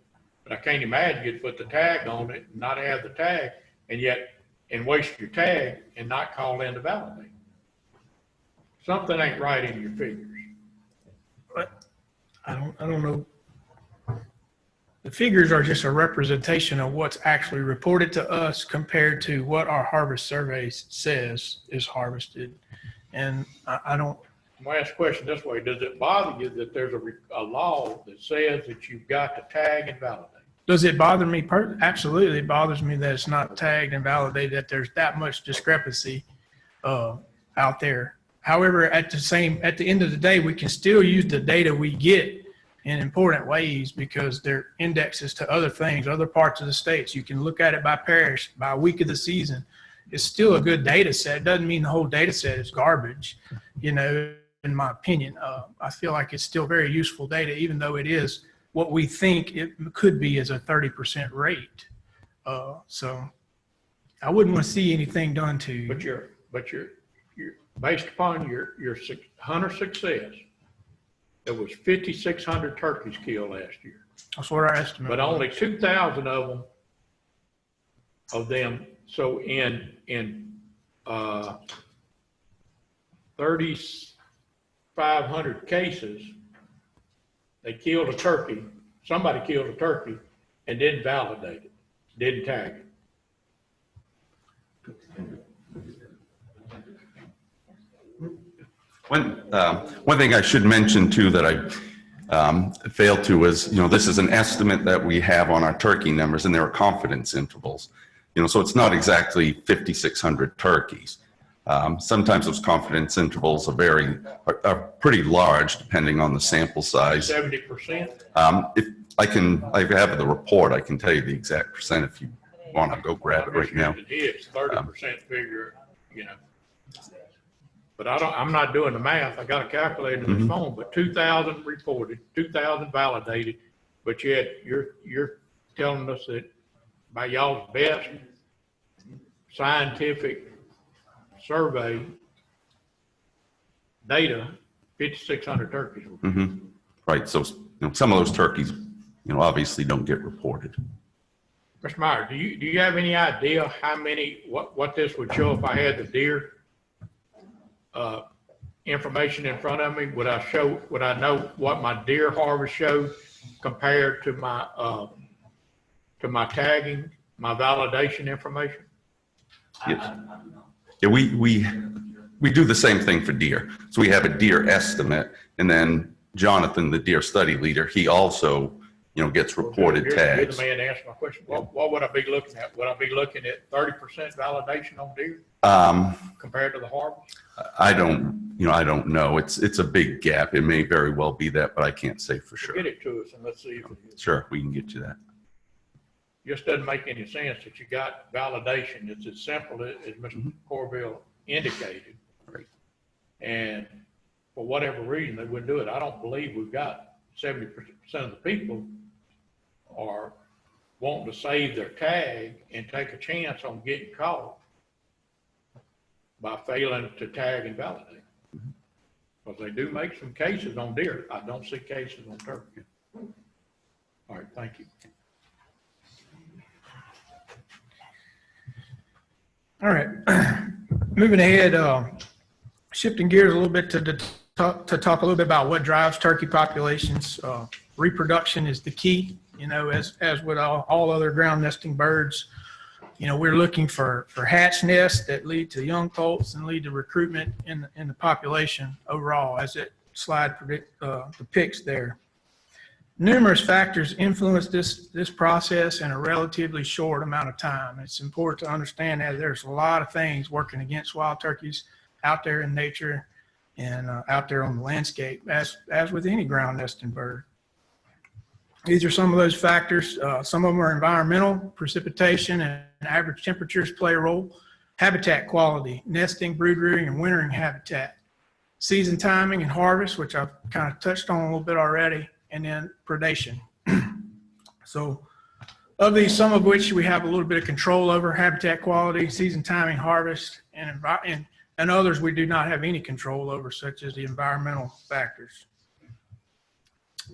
But I can't imagine you'd put the tag on it and not have the tag and waste your tag and not call in to validate. Something ain't right in your figures. I don't know. the figures are just a representation of what's actually reported to us compared to what our harvest survey says is harvested. And I don't, I'm gonna ask a question this way. Does it bother you that there's a law that says that you've got to tag and validate? does it bother me? Absolutely. It bothers me that it's not tagged and validated, that there's that much discrepancy out there. However, at the end of the day, we can still use the data we get in important ways because they're indexes to other things, other parts of the states. You can look at it by parish, by week of the season. It's still a good data set. It doesn't mean the whole data set is garbage, you know, in my opinion. I feel like it's still very useful data, even though it is what we think it could be as a 30% rate. So I wouldn't want to see anything done to. But you're based upon your hunter success, there was 5,600 turkeys killed last year, That's what our estimate. but was. only 2,000 of them. So in 3,500 cases, they killed a turkey. Somebody killed a turkey and didn't validate it, didn't tag it. One thing I should mention too that I failed to is, you know, this is an estimate that we have on our turkey numbers and there are confidence intervals. You know, so it's not exactly 5,600 turkeys. Sometimes those confidence intervals are pretty large depending on the sample size. 70%. If I have the report, I can tell you the exact percent if you want to go grab it right now. It is 30% figure, you know. But I'm not doing the math. I got a calculator in the phone, but 2,000 reported, 2,000 validated, but yet you're telling us that by y'all's best scientific survey data, 5,600 turkeys. Right. So, you know, some of those turkeys, you know, obviously don't get reported. Mr. Meyer, do you have any idea how many, what this would show if I had the deer information in front of me? Would I know what my deer harvest showed compared to my tagging, my validation information? Yes. Yeah, we do the same thing for deer. So we have a deer estimate, and then Jonathan, the deer study leader, he also, you know, gets reported Here's tags. the man to answer my question. What would I be looking at? Would I be looking at 30% validation on deer compared to the harvest? I don't know. It's a big gap. It may very well be that, but I can't say for sure. Get it to us and let's see if it is. Sure, we can get you that. Just doesn't make any sense that you got validation. It's as simple as Mr. Corville indicated. Right. And for whatever reason, they wouldn't do it. I don't believe we've got 70% of the people are wanting to save their tag and take a chance on getting caught by failing to tag and validate. Because they do make some cases on deer. I don't see cases on turkey. All right, thank you. All right, moving ahead, shifting gears a little bit to talk a little bit about what drives turkey populations. Reproduction is the key, you know, as with all other ground nesting birds. You know, we're looking for hatch nests that lead to young colts and lead to recruitment in the population overall, as it slide depicts there. Numerous factors influence this process in a relatively short amount of time. It's important to understand that there's a lot of things working against wild turkeys out there in nature and out there on the landscape, as with any ground nesting bird. These are some of those factors. Some of them are environmental, precipitation, and average temperatures play a role. Habitat quality, nesting, brood rearing, and wintering habitat. Season timing and harvest, which I've kind of touched on a little bit already. And then predation. So of these, some of which we have a little bit of control over: habitat quality, season timing, harvest, and others we do not have any control over, such as the environmental factors.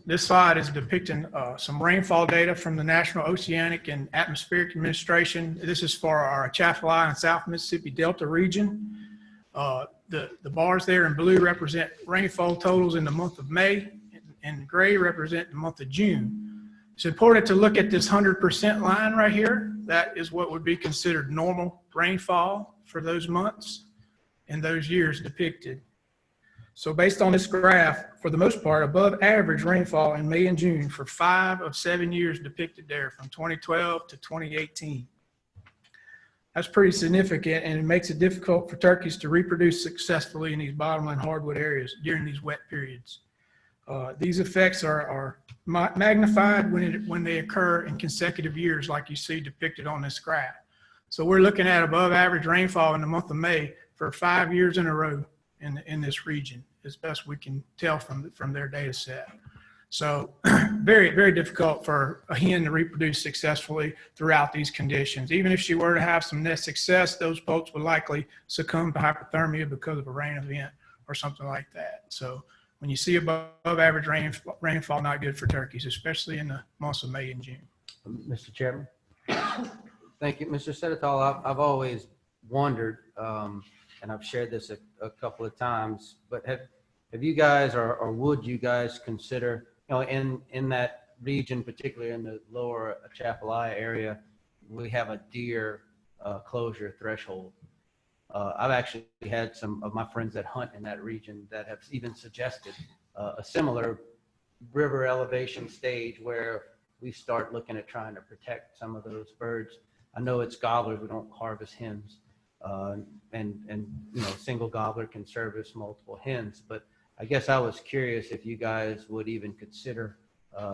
This slide is depicting some rainfall data from the National Oceanic and Atmospheric Administration. This is for our Atchafalaya and South Mississippi Delta region. The bars there in blue represent rainfall totals in the month of May, and gray represent the month of June. It's important to look at this 100% line right here. That is what would be considered normal rainfall for those months and those years depicted. So based on this graph, for the most part, above average rainfall in May and June for 5 of 7 years depicted there from 2012 to 2018. That's pretty significant, and it makes it difficult for turkeys to reproduce successfully in these bottomland hardwood areas during these wet periods. These effects are magnified when they occur in consecutive years, like you see depicted on this graph. So we're looking at above average rainfall in the month of May for 5 years in a row in this region, as best we can tell from their data set. So very, very difficult for a hen to reproduce successfully throughout these conditions. Even if she were to have some nest success, those poults would likely succumb to hypothermia because of a rain event or something like that. So when you see above average rainfall, not good for turkeys, especially in the months of May and June. Mr. Chairman. Thank you, Mr. Sedetol. I've always wondered, and I've shared this a couple of times, but have you guys or would you guys consider, in that region, particularly in the lower Atchafalaya area, we have a deer closure threshold. I've actually had some of my friends that hunt in that region that have even suggested a similar river elevation stage where we start looking at trying to protect some of those birds. I know it's gobblers, we don't harvest hens, and single gobbler can service multiple hens, but I guess I was curious if you guys would even consider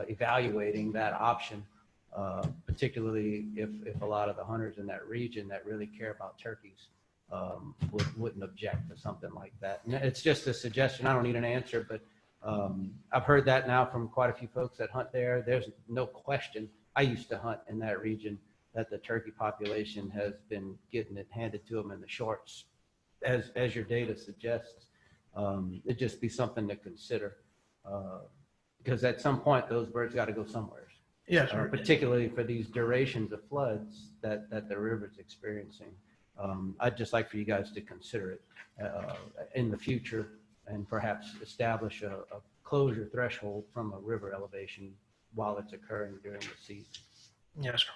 evaluating that option, particularly if a lot of the hunters in that region that really care about turkeys wouldn't object to something like that. And it's just a suggestion. I don't need an answer, but I've heard that now from quite a few folks that hunt there. There's no question. I used to hunt in that region that the turkey population has been getting it handed to them in the shorts, as your data suggests. It'd just be something to consider, because at some point those birds got to go somewhere. Yes, particularly for these durations of floods that the river's experiencing. I'd just like for you guys to consider it in the future and perhaps establish a closure threshold from a river elevation while it's occurring during the season. Yes, sir.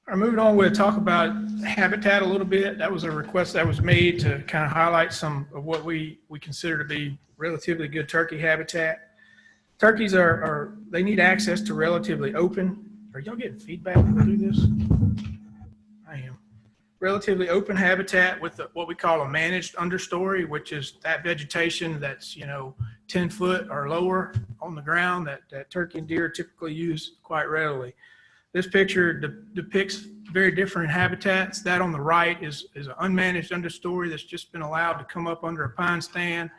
All right, moving on, we'll talk about habitat a little bit. That was a request that was made to kind of highlight some of what we consider to be relatively good turkey habitat. Turkeys they need access to relatively open. Are y'all getting feedback through this? I am. Relatively open habitat with what we call a managed understory, which is that vegetation that's 10 foot or lower on the ground that turkey and deer typically use quite readily. This picture depicts very different habitats. That on the right is an unmanaged understory that's just been allowed to come up under a pine stand.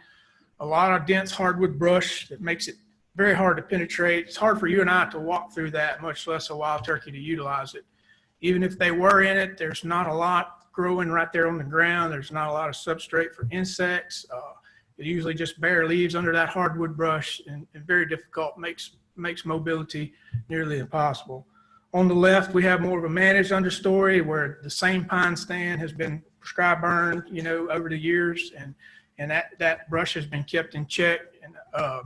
A lot of dense hardwood brush that makes it very hard to penetrate. It's hard for you and I to walk through that, much less a wild turkey to utilize it. Even if they were in it, there's not a lot growing right there on the ground. There's not a lot of substrate for insects. It usually just bare leaves under that hardwood brush, and very difficult, makes mobility nearly impossible. On the left, we have more of a managed understory where the same pine stand has been prescribed burned, over the years, and that brush has been kept in check, and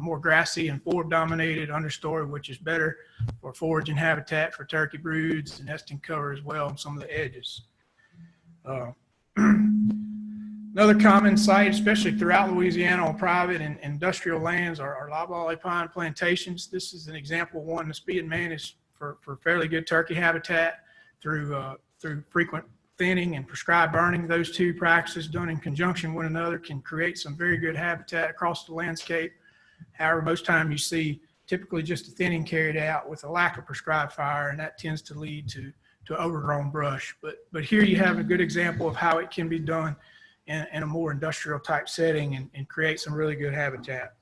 more grassy and forward-dominated understory, which is better for foraging habitat for turkey broods and nesting cover as well on some of the edges. Another common site, especially throughout Louisiana on private and industrial lands, are loblolly pine plantations. This is an example of one that's being managed for fairly good turkey habitat through frequent thinning and prescribed burning. Those two practices done in conjunction with one another can create some very good habitat across the landscape. However, most time you see typically just a thinning carried out with a lack of prescribed fire, and that tends to lead to overgrown brush. But here you have a good example of how it can be done in a more industrial type setting and create some really good habitat.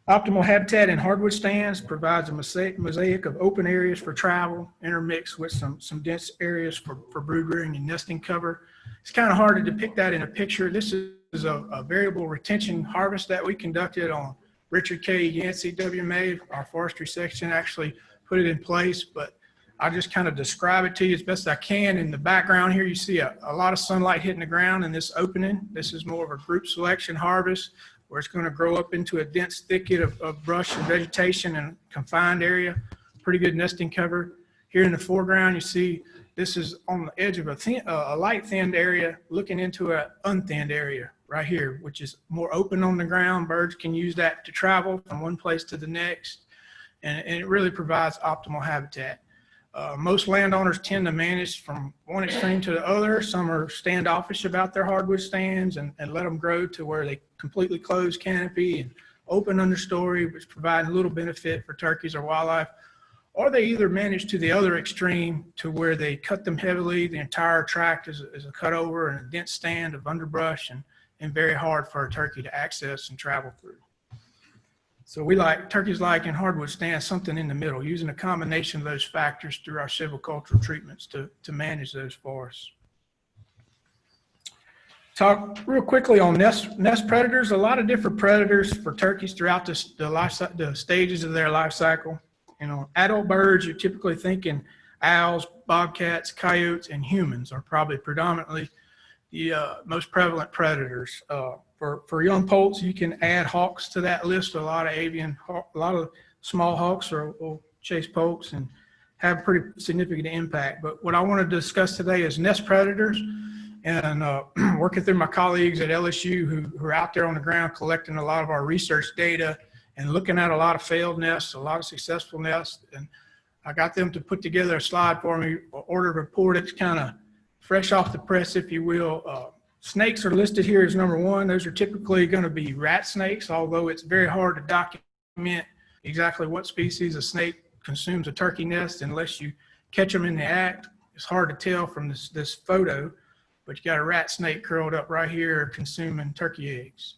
Optimal habitat in hardwood stands provides a mosaic of open areas for travel, intermixed with some dense areas for brood rearing and nesting cover. It's kind of hard to depict that in a picture. This is a variable retention harvest that we conducted on Richard K. Yancey WMA. Our forestry section actually put it in place, but I'll just kind of describe it to you as best I can. In the background here, you see a lot of sunlight hitting the ground in this opening. This is more of a group selection harvest where it's going to grow up into a dense thicket of brush and vegetation and confined area. Pretty good nesting cover. Here in the foreground, you see this is on the edge of a light thinned area looking into an unthinned area right here, which is more open on the ground. Birds can use that to travel from one place to the next, and it really provides optimal habitat. Most landowners tend to manage from one extreme to the other. Some are standoffish about their hardwood stands and let them grow to where they completely close canopy and open understory, which provide a little benefit for turkeys or wildlife. Or they either manage to the other extreme to where they cut them heavily. The entire tract is a cut over and a dense stand of underbrush and very hard for a turkey to access and travel through. So turkeys like in hardwood stands something in the middle, using a combination of those factors through our silvicultural treatments to manage those forests. Talk real quickly on nest predators. A lot of different predators for turkeys throughout the stages of their life cycle. Adult birds, you're typically thinking owls, bobcats, coyotes, and humans are probably predominantly the most prevalent predators. For young poults, you can add hawks to that list. A lot of small hawks will chase poults and have pretty significant impact. But what I want to discuss today is nest predators, and working through my colleagues at LSU who are out there on the ground collecting a lot of our research data and looking at a lot of failed nests, a lot of successful nests. And I got them to put together a slide for me, order report. It's kind of fresh off the press, if you will. Snakes are listed here as number one. Those are typically going to be rat snakes, although it's very hard to document exactly what species of snake consumes a turkey nest unless you catch them in the act. It's hard to tell from this photo, but you got a rat snake curled up right here consuming turkey eggs.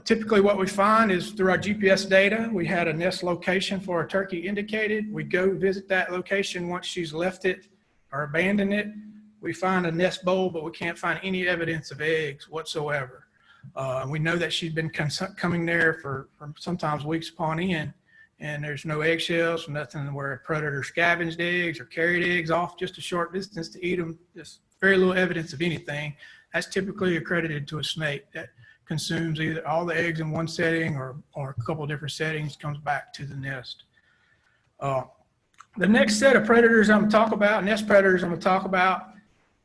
Typically what we find is through our GPS data, we had a nest location for a turkey indicated. We go visit that location once she's left it or abandoned it. We find a nest bowl, but we can't find any evidence of eggs whatsoever. We know that she's been coming there for sometimes weeks upon end, and there's no eggshells, nothing where a predator scavenged eggs or carried eggs off just a short distance to eat them. Just very little evidence of anything. That's typically accredited to a snake that consumes either all the eggs in one setting or a couple of different settings, comes back to the nest. The next set of predators I'm going to talk about, nest predators I'm going to talk about,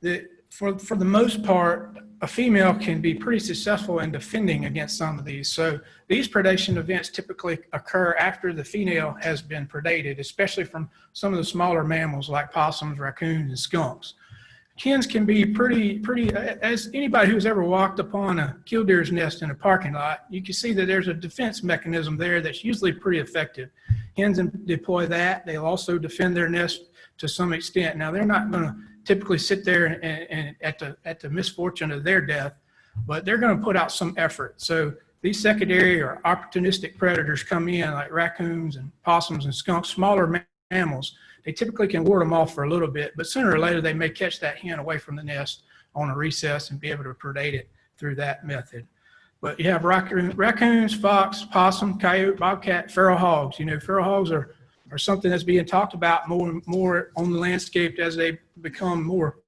that for the most part, a female can be pretty successful in defending against some of these. So these predation events typically occur after the female has been predated, especially from some of the smaller mammals like possums, raccoons, and skunks. Hens can be pretty, as anybody who's ever walked upon a killdeer's nest in a parking lot, you can see that there's a defense mechanism there that's usually pretty effective. Hens deploy that. They'll also defend their nest to some extent. Now, they're not going to typically sit there and at the misfortune of their death, but they're going to put out some effort. So these secondary or opportunistic predators come in like raccoons and possums and skunks, smaller mammals. They typically can ward them off for a little bit, but sooner or later they may catch that hen away from the nest on a recess and be able to predate it through that method. But you have raccoons, fox, possum, coyote, bobcat, feral hogs. Feral hogs are something that's being talked about more on the landscape as they become more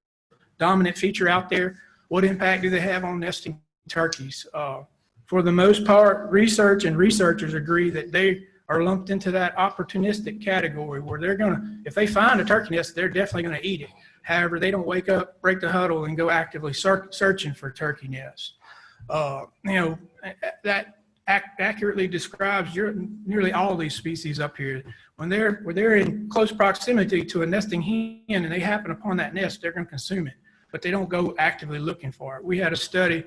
dominant feature out there. What impact do they have on nesting turkeys? For the most part, researchers agree that they are lumped into that opportunistic category where if they find a turkey nest, they're definitely going to eat it. However, they don't wake up, break the huddle, and go actively searching for turkey nests. That accurately describes nearly all of these species up here. When they're in close proximity to a nesting hen and they happen upon that nest, they're going to consume it, but they don't go actively looking for it. We had a study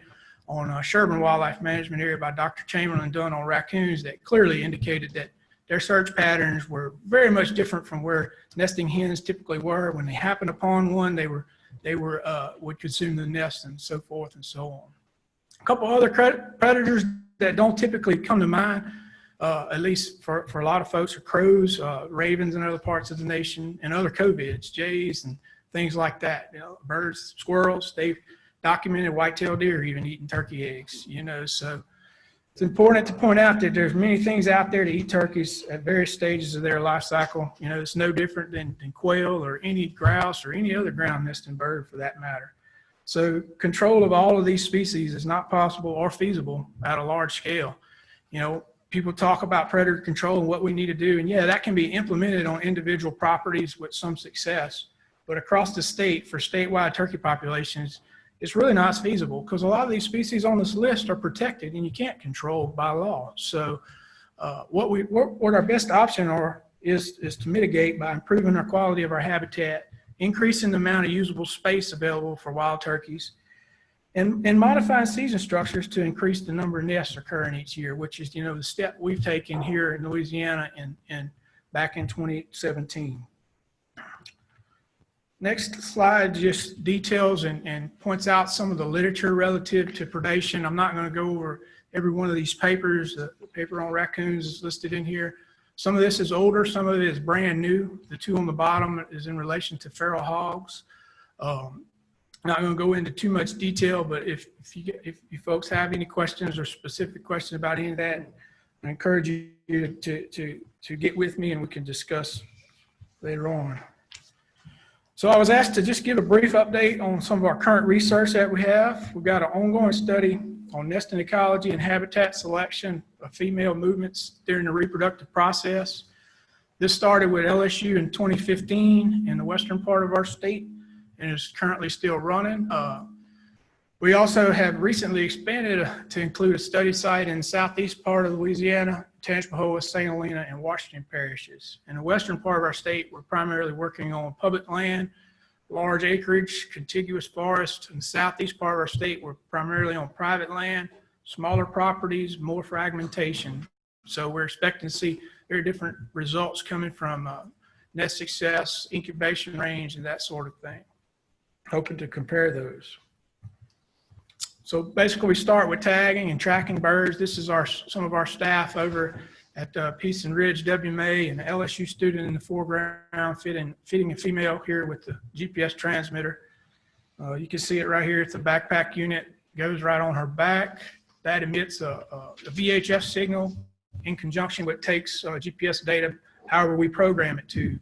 on Sherburne Wildlife Management Area by Dr. Chamberlain done on raccoons that clearly indicated that their search patterns were very much different from where nesting hens typically were. When they happened upon one, they would consume the nest and so forth and so on. A couple other predators that don't typically come to mind, at least for a lot of folks, are crows, ravens in other parts of the nation, and other covids, jays, and things like that. Birds, squirrels, they've documented white-tailed deer even eating turkey eggs, so It's important to point out that there's many things out there to eat turkeys at various stages of their life cycle. You know, it's no different than quail or any grouse or any other ground nesting bird for that matter. So control of all of these species is not possible or feasible at a large scale. You know, people talk about predator control and what we need to do, and yeah, that can be implemented on individual properties with some success, but across the state for statewide turkey populations, it's really not feasible because a lot of these species on this list are protected and you can't control by law. So what our best option is to mitigate by improving our quality of our habitat, increasing the amount of usable space available for wild turkeys, and modifying season structures to increase the number of nests occurring each year, which is, you know, the step we've taken here in Louisiana and back in 2017. Next slide just details and points out some of the literature relative to predation. I'm not going to go over every one of these papers. The paper on raccoons is listed in here. Some of this is older, some of it is brand new. The two on the bottom is in relation to feral hogs. Not going to go into too much detail, but if you folks have any questions or specific questions about any of that, I encourage you to get with me and we can discuss later on. So I was asked to just give a brief update on some of our current research that we have. We've got an ongoing study on nesting ecology and habitat selection of female movements during the reproductive process. This started with LSU in 2015 in the western part of our state and is currently still running. We also have recently expanded to include a study site in the southeast part of Louisiana, Tangipahoa, St. Helena, and Washington parishes. In the western part of our state, we're primarily working on public land, large acreage, contiguous forest. In the southeast part of our state, we're primarily on private land, smaller properties, more fragmentation. So we're expecting to see very different results coming from nest success, incubation range, and that sort of thing. Hoping to compare those. So basically we start with tagging and tracking birds. This is some of our staff over at Peace and Ridge WMA, and an LSU student in the foreground feeding a female here with the GPS transmitter. You can see it right here. It's a backpack unit, goes right on her back. That emits a VHF signal in conjunction with takes GPS data, however we program it to.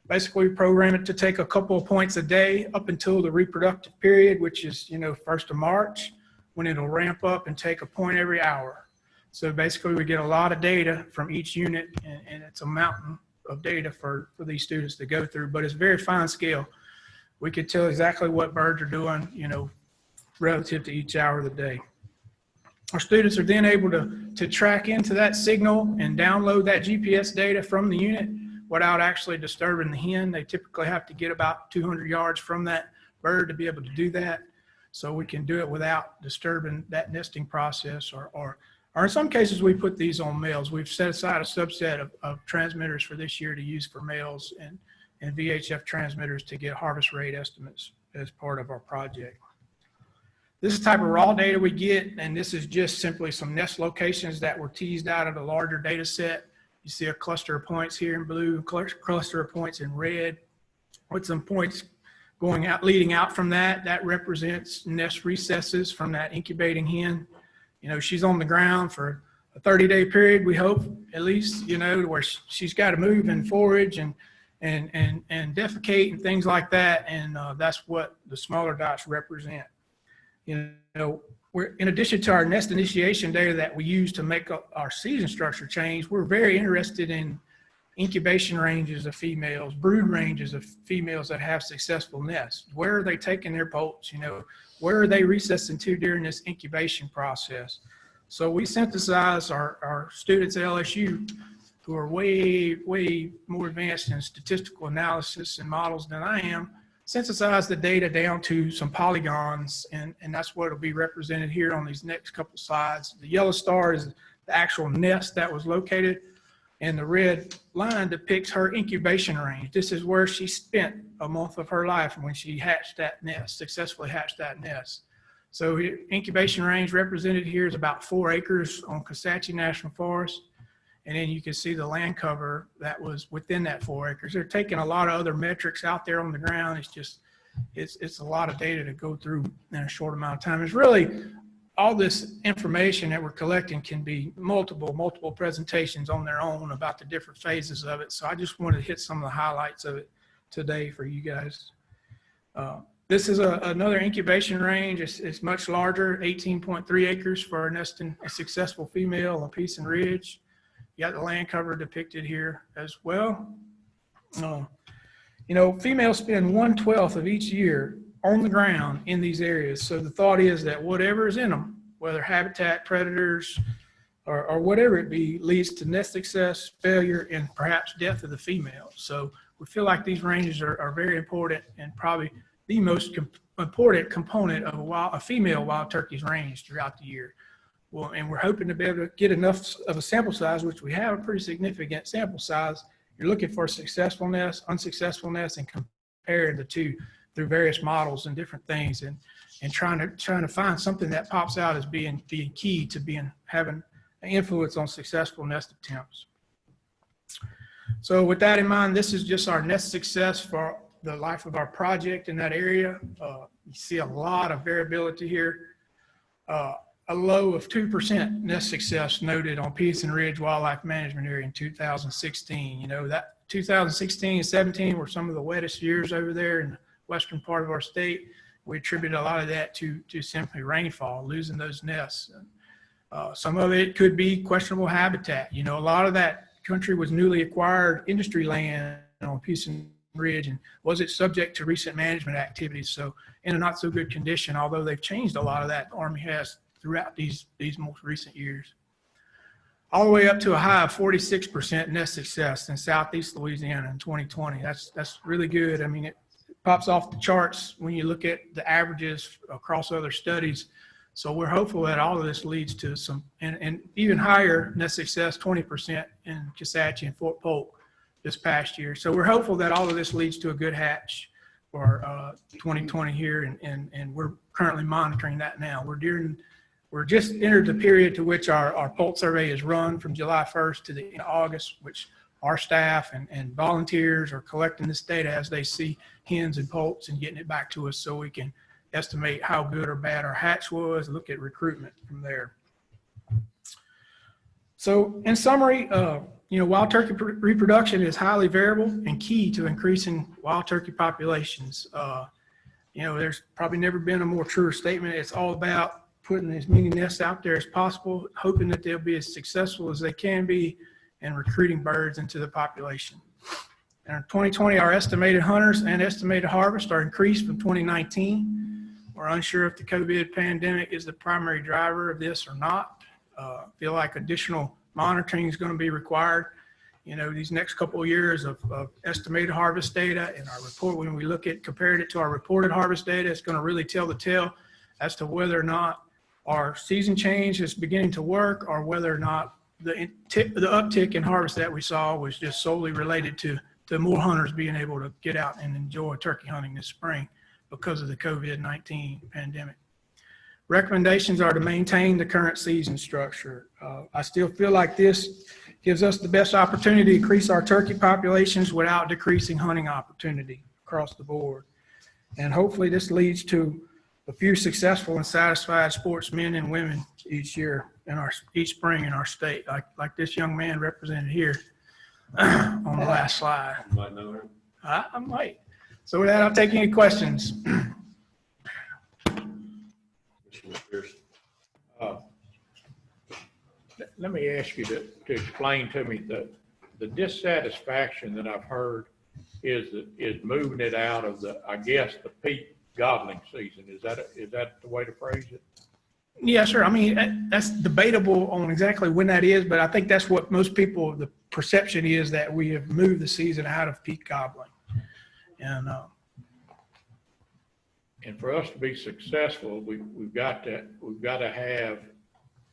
Basically, we program it to take a couple of points a day up until the reproductive period, which is, 1st of March, when it'll ramp up and take a point every hour. So basically, we get a lot of data from each unit, and it's a mountain of data for these students to go through, but it's very fine scale. We could tell exactly what birds are doing, relative to each hour of the day. Our students are then able to track into that signal and download that GPS data from the unit without actually disturbing the hen. They typically have to get about 200 yards from that bird to be able to do that. So we can do it without disturbing that nesting process, or in some cases we put these on males. We've set aside a subset of transmitters for this year to use for males and VHF transmitters to get harvest rate estimates as part of our project. This is the type of raw data we get, and this is just simply some nest locations that were teased out of a larger data set. You see a cluster of points here in blue, cluster of points in red, with some points going out, leading out from that. That represents nest recesses from that incubating hen. She's on the ground for a 30-day period, we hope, at least, where she's got to move and forage and defecate and things like that. And that's what the smaller dots represent. We're, in addition to our nest initiation data that we use to make our season structure change, we're very interested in incubation ranges of females, brood ranges of females that have successful nests. Where are they taking their bolts? Where are they recessing to during this incubation process? So we synthesize our students at LSU who are way, way more advanced in statistical analysis and models than I am, synthesize the data down to some polygons, and that's what will be represented here on these next couple slides. The yellow star is the actual nest that was located, and the red line depicts her incubation range. This is where she spent a month of her life when she hatched that nest, successfully hatched that nest. So incubation range represented here is about 4 acres on Kisatchie National Forest. And then you can see the land cover that was within that 4 acres. They're taking a lot of other metrics out there on the ground. It's a lot of data to go through in a short amount of time. It's really all this information that we're collecting can be multiple presentations on their own about the different phases of it. So I just wanted to hit some of the highlights of it today for you guys. This is another incubation range. It's much larger, 18.3 acres for nesting a successful female on Peace and Ridge. You got the land cover depicted here as well. Females spend 1/12 of each year on the ground in these areas. So the thought is that whatever is in them, whether habitat, predators, or whatever it be, leads to nest success, failure, and perhaps death of the female. So we feel like these ranges are very important and probably the most important component of a female wild turkey's range throughout the year. Well, and we're hoping to be able to get enough of a sample size, which we have a pretty significant sample size. You're looking for successful nests, unsuccessful nests, and comparing the two through various models and different things, and trying to find something that pops out as being key to having an influence on successful nest attempts. So with that in mind, this is just our nest success for the life of our project in that area. You see a lot of variability here. A low of 2% nest success noted on Peace and Ridge Wildlife Management Area in 2016. That 2016 and 17 were some of the wettest years over there in the western part of our state. We attribute a lot of that to simply rainfall, losing those nests. Some of it could be questionable habitat. A lot of that country was newly acquired industry land on Peace and Ridge, and was it subject to recent management activities? So in a not so good condition, although they've changed a lot of that, the Army has throughout these most recent years. All the way up to a high of 46% nest success in Southeast Louisiana in 2020. That's really good. I mean, it pops off the charts when you look at the averages across other studies. So we're hopeful that all of this leads to some, and even higher nest success, 20% in Kisatchie and Fort Polk this past year. So we're hopeful that all of this leads to a good hatch for 2020 here, and we're currently monitoring that now. We're just entered the period to which our poult survey is run from July 1st to the end of August, which our staff and volunteers are collecting this data as they see hens and poults and getting it back to us so we can estimate how good or bad our hatch was, look at recruitment from there. So in summary, wild turkey reproduction is highly variable and key to increasing wild turkey populations. There's probably never been a more truer statement. It's all about putting as many nests out there as possible, hoping that they'll be as successful as they can be, and recruiting birds into the population. In 2020, our estimated hunters and estimated harvest are increased from 2019. We're unsure if the COVID pandemic is the primary driver of this or not. Feel like additional monitoring is going to be required. These next couple of years of estimated harvest data and our report, when we compared it to our reported harvest data, it's going to really tell the tale as to whether or not our season change is beginning to work, or whether or not the uptick in harvest that we saw was just solely related to more hunters being able to get out and enjoy turkey hunting this spring because of the COVID-19 pandemic. Recommendations are to maintain the current season structure. I still feel like this gives us the best opportunity to increase our turkey populations without decreasing hunting opportunity across the board. And hopefully this leads to a few successful and satisfied sportsmen and women each year each spring in our state, like this young man represented here on the last slide. You might know her. I might. So with that, I'll take any questions. Commissioner Pearson. Let me ask you to explain to me the dissatisfaction that I've heard is moving it out of the peak gobbling season. Is that the way to phrase it? Yeah, sure. I mean, that's debatable on exactly when that is, but I think that's what most people, the perception is that we have moved the season out of peak gobbling. And for us to be successful, we've got to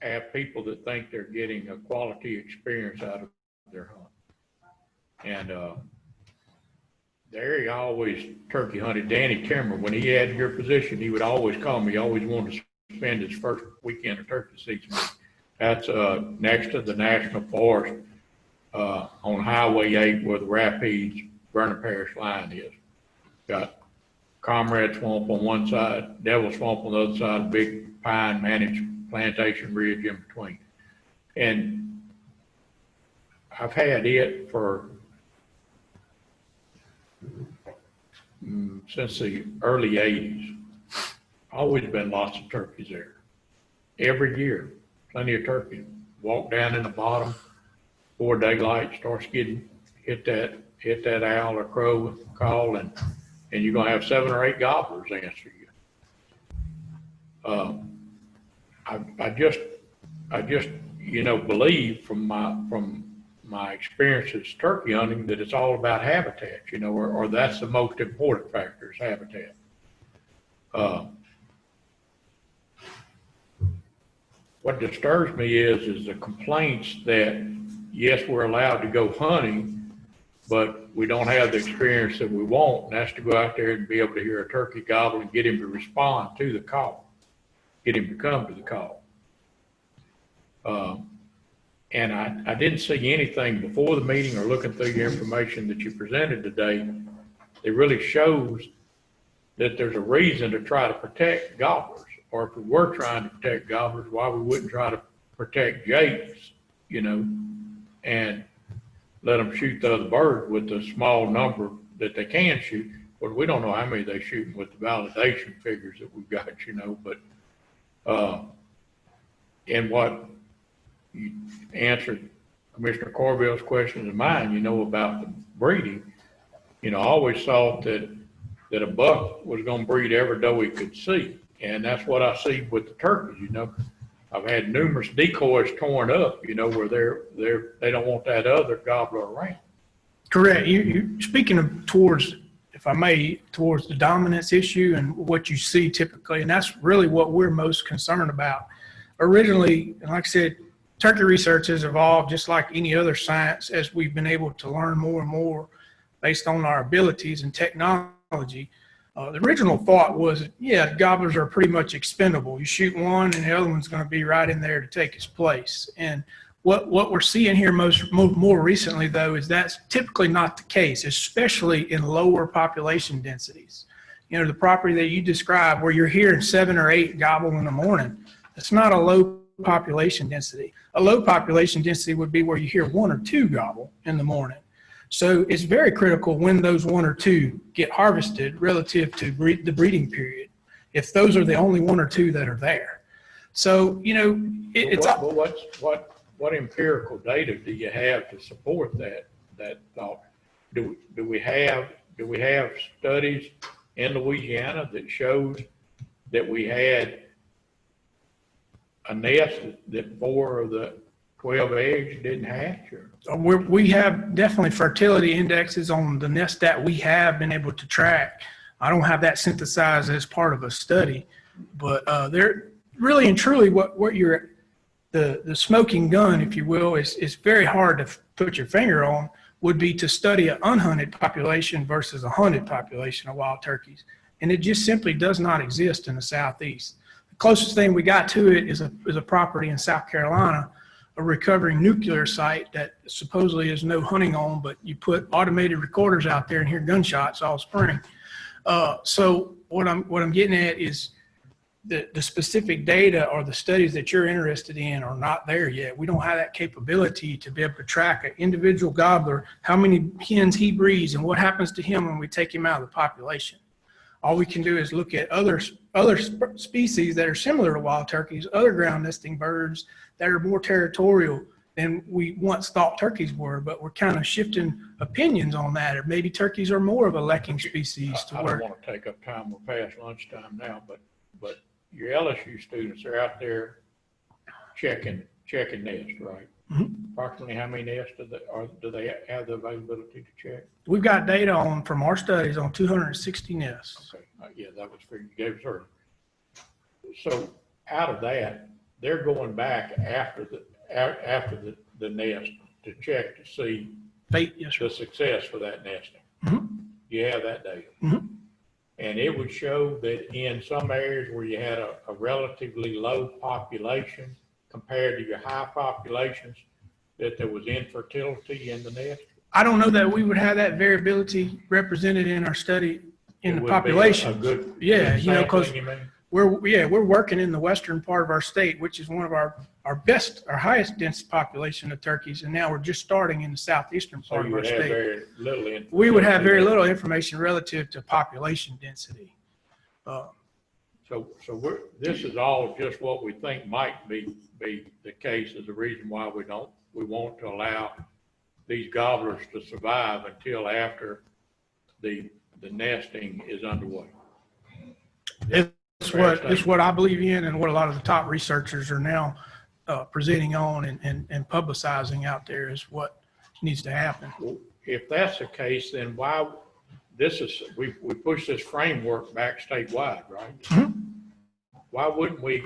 have people that think they're getting a quality experience out of their hunt. And the area I always turkey hunted, Danny Timmer, when he had your position, he would always call me. He always wanted to spend his first weekend of turkey season. That's next to the National Forest on Highway 8 where the Rapides Vernon Parish line is. Got Comrade Swamp on one side, Devil Swamp on the other side, Big Pine managed Plantation Ridge in between. And I've had it for since the early 80s. Always been lots of turkeys there. Every year, plenty of turkeys. Walk down in the bottom before daylight starts getting, hit that owl or crow call, and you're gonna have 7 or 8 gobblers answer you. I just, believe from my experiences turkey hunting that it's all about habitat, or that's the most important factor is habitat. What disturbs me is the complaints that, yes, we're allowed to go hunting, but we don't have the experience that we want, and that's to go out there and be able to hear a turkey gobble and get him to respond to the call, get him to come to the call. And I didn't see anything before the meeting or looking through your information that you presented today that really shows that there's a reason to try to protect gobblers. Or if we were trying to protect gobblers, why we wouldn't try to protect jakes, and let them shoot the other bird with the small number that they can shoot. But we don't know how many they're shooting with the validation figures that we've got, but, and what you answered Commissioner Corbell's questions and mine, about the breeding. I always thought that a buck was going to breed every doe he could see. And that's what I see with the turkeys, I've had numerous decoys torn up, where they don't want that other gobbler around. Correct. You speaking of towards, if I may, towards the dominance issue and what you see typically, and that's really what we're most concerned about. Originally, like I said, turkey research has evolved just like any other science as we've been able to learn more and more based on our abilities and technology. The original thought was, gobblers are pretty much expendable. You shoot one and the other one's going to be right in there to take its place. And what we're seeing here more recently, though, is that's typically not the case, especially in lower population densities. The property that you described where you're hearing 7 or 8 gobble in the morning, it's not a low population density. A low population density would be where you hear 1 or 2 gobble in the morning. So it's very critical when those 1 or 2 get harvested relative to the breeding period, if those are the only 1 or 2 that are there. So, What empirical data do you have to support that thought? Do we have studies in Louisiana that shows that we had a nest that 4 of the 12 eggs didn't hatch? We have definitely fertility indexes on the nest that we have been able to track. I don't have that synthesized as part of a study, but they're really and truly what you're, the smoking gun, if you will, is very hard to put your finger on, would be to study an unhunted population versus a hunted population of wild turkeys. And it just simply does not exist in the Southeast. The closest thing we got to it is a property in South Carolina, a recovering nuclear site that supposedly is no hunting on, but you put automated recorders out there and hear gunshots all spring. So what I'm getting at is the specific data or the studies that you're interested in are not there yet. We don't have that capability to be able to track an individual gobbler, how many hens he breeds and what happens to him when we take him out of the population. All we can do is look at other species that are similar to wild turkeys, other ground nesting birds that are more territorial than we once thought turkeys were, but we're kind of shifting opinions on that. Or maybe turkeys are more of a lekking species I don't want to take up time. We're past lunchtime now, but your LSU students are out there checking nests, right? Mm-hmm. Approximately how many nests do they have the availability to check? We've got data from our studies on 260 nests. Okay, yeah, that was for you gave us earlier. So out of that, they're going back after the nest to check to see Yes, sir. the success for that nesting. Mhm. You have that data. Mhm. And it would show that in some areas where you had a relatively low population compared to your high populations, that there was infertility in the nest. I don't know that we would have that variability represented in our study in It the would be population. a good Yeah, sampling, because you mean? we're working in the western part of our state, which is one of our highest dense population of turkeys. And now we're just starting in the southeastern So part you of our would have state. very little information. We would have very little information relative to population density. So this is all just what we think might be the case, is the reason why we want to allow these gobblers to survive until after the nesting is underway. It's what I believe in, and what a lot of the top researchers are now presenting on and publicizing out there is what needs to happen. Well, if that's the case, then we push this framework back statewide, right? Mhm. Why would we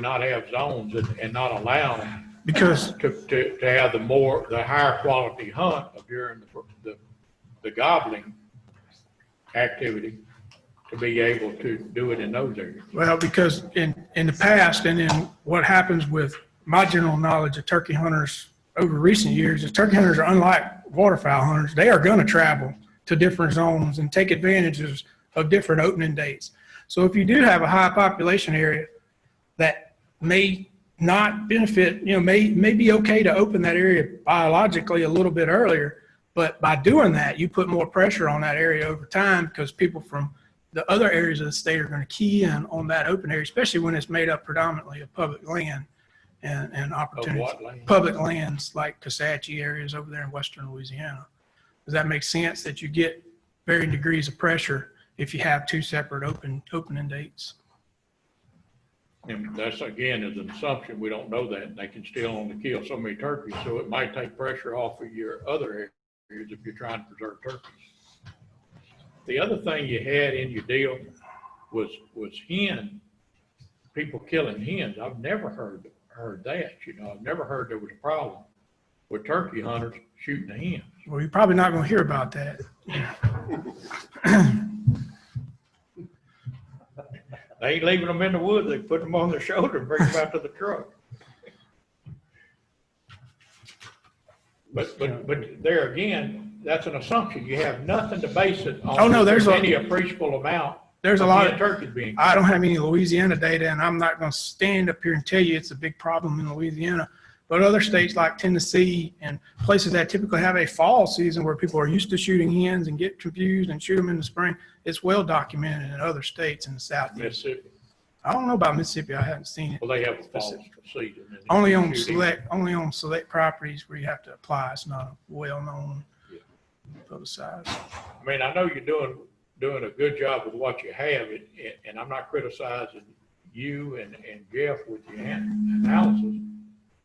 not have zones and not allow them Because to have the higher quality hunt during the gobbling activity, to be able to do it in those areas? Well, because in the past, and in what happens with my general knowledge of turkey hunters over recent years, is turkey hunters are unlike waterfowl hunters. They are going to travel to different zones and take advantages of different opening dates. So if you do have a high population area that may not benefit, may be okay to open that area biologically a little bit earlier, but by doing that, you put more pressure on that area over time, because people from the other areas of the state are going to key in on that open area, especially when it's made up predominantly of public land and opportunities. Of what land? Public lands like Cosahatchee areas over there in western Louisiana. Does that make sense that you get varying degrees of pressure if you have two separate opening dates? And that's, again, is an assumption. We don't know that, and they can still only kill so many turkeys, so it might take pressure off of your other areas if you're trying to preserve turkeys. The other thing you had in your deal was people killing hens. I've never heard that, I've never heard there was a problem with turkey hunters shooting the hens. Well, you're probably not going to hear about that. They ain't leaving them in the woods. They put them on their shoulder and bring them out to the truck. But there again, that's an assumption. You have nothing to base it on. Oh, no, there's any appreciable amount. There's a lot of turkeys being. I don't have any Louisiana data, and I'm not going to stand up here and tell you it's a big problem in Louisiana. But other states like Tennessee and places that typically have a fall season where people are used to shooting hens and get confused and shoot them in the spring, it's well documented in other states in the Southeast. Mississippi. I don't know about Mississippi. I haven't seen it. Well, they have a fall season. and Only you on shoot hens. select properties where you have to apply. It's not a well-known, publicized. I mean, I know you're doing a good job with what you have, and I'm not criticizing you and Jeff with your analysis.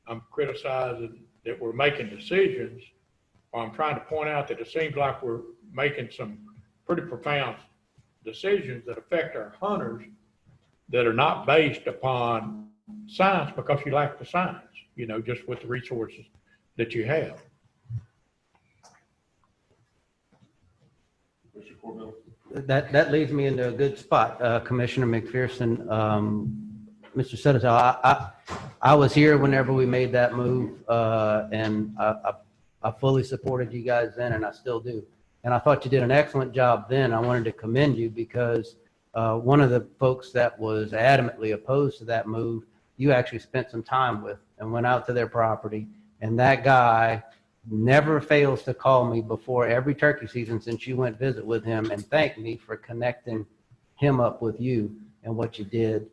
I'm criticizing that we're making decisions, or I'm trying to point out that it seems like we're making some pretty profound decisions that affect our hunters that are not based upon science, because you lack the science, just with the resources that you have. Mr. Corbell? That leads me into a good spot, Commissioner McPherson. Mr. Sedetail, I was here whenever we made that move, and I fully supported you guys then, and I still do. And I thought you did an excellent job then. I wanted to commend you because one of the folks that was adamantly opposed to that move, you actually spent some time with and went out to their property. And that guy never fails to call me before every turkey season since you went visit with him and thank me for connecting him up with you and what you did,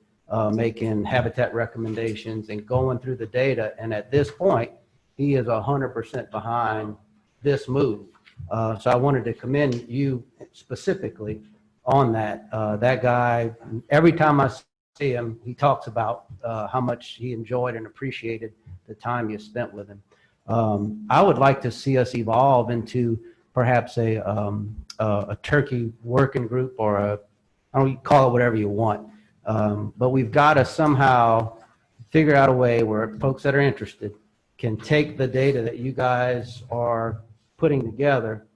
making habitat recommendations and going through the data. And at this point, he is 100% behind this move. So I wanted to commend you specifically on that. That guy, every time I see him, he talks about how much he enjoyed and appreciated the time you spent with him. I would like to see us evolve into perhaps a turkey working group, or I don't call it whatever you want. But we've got to somehow figure out a way where folks that are interested can take the data that you guys are putting together,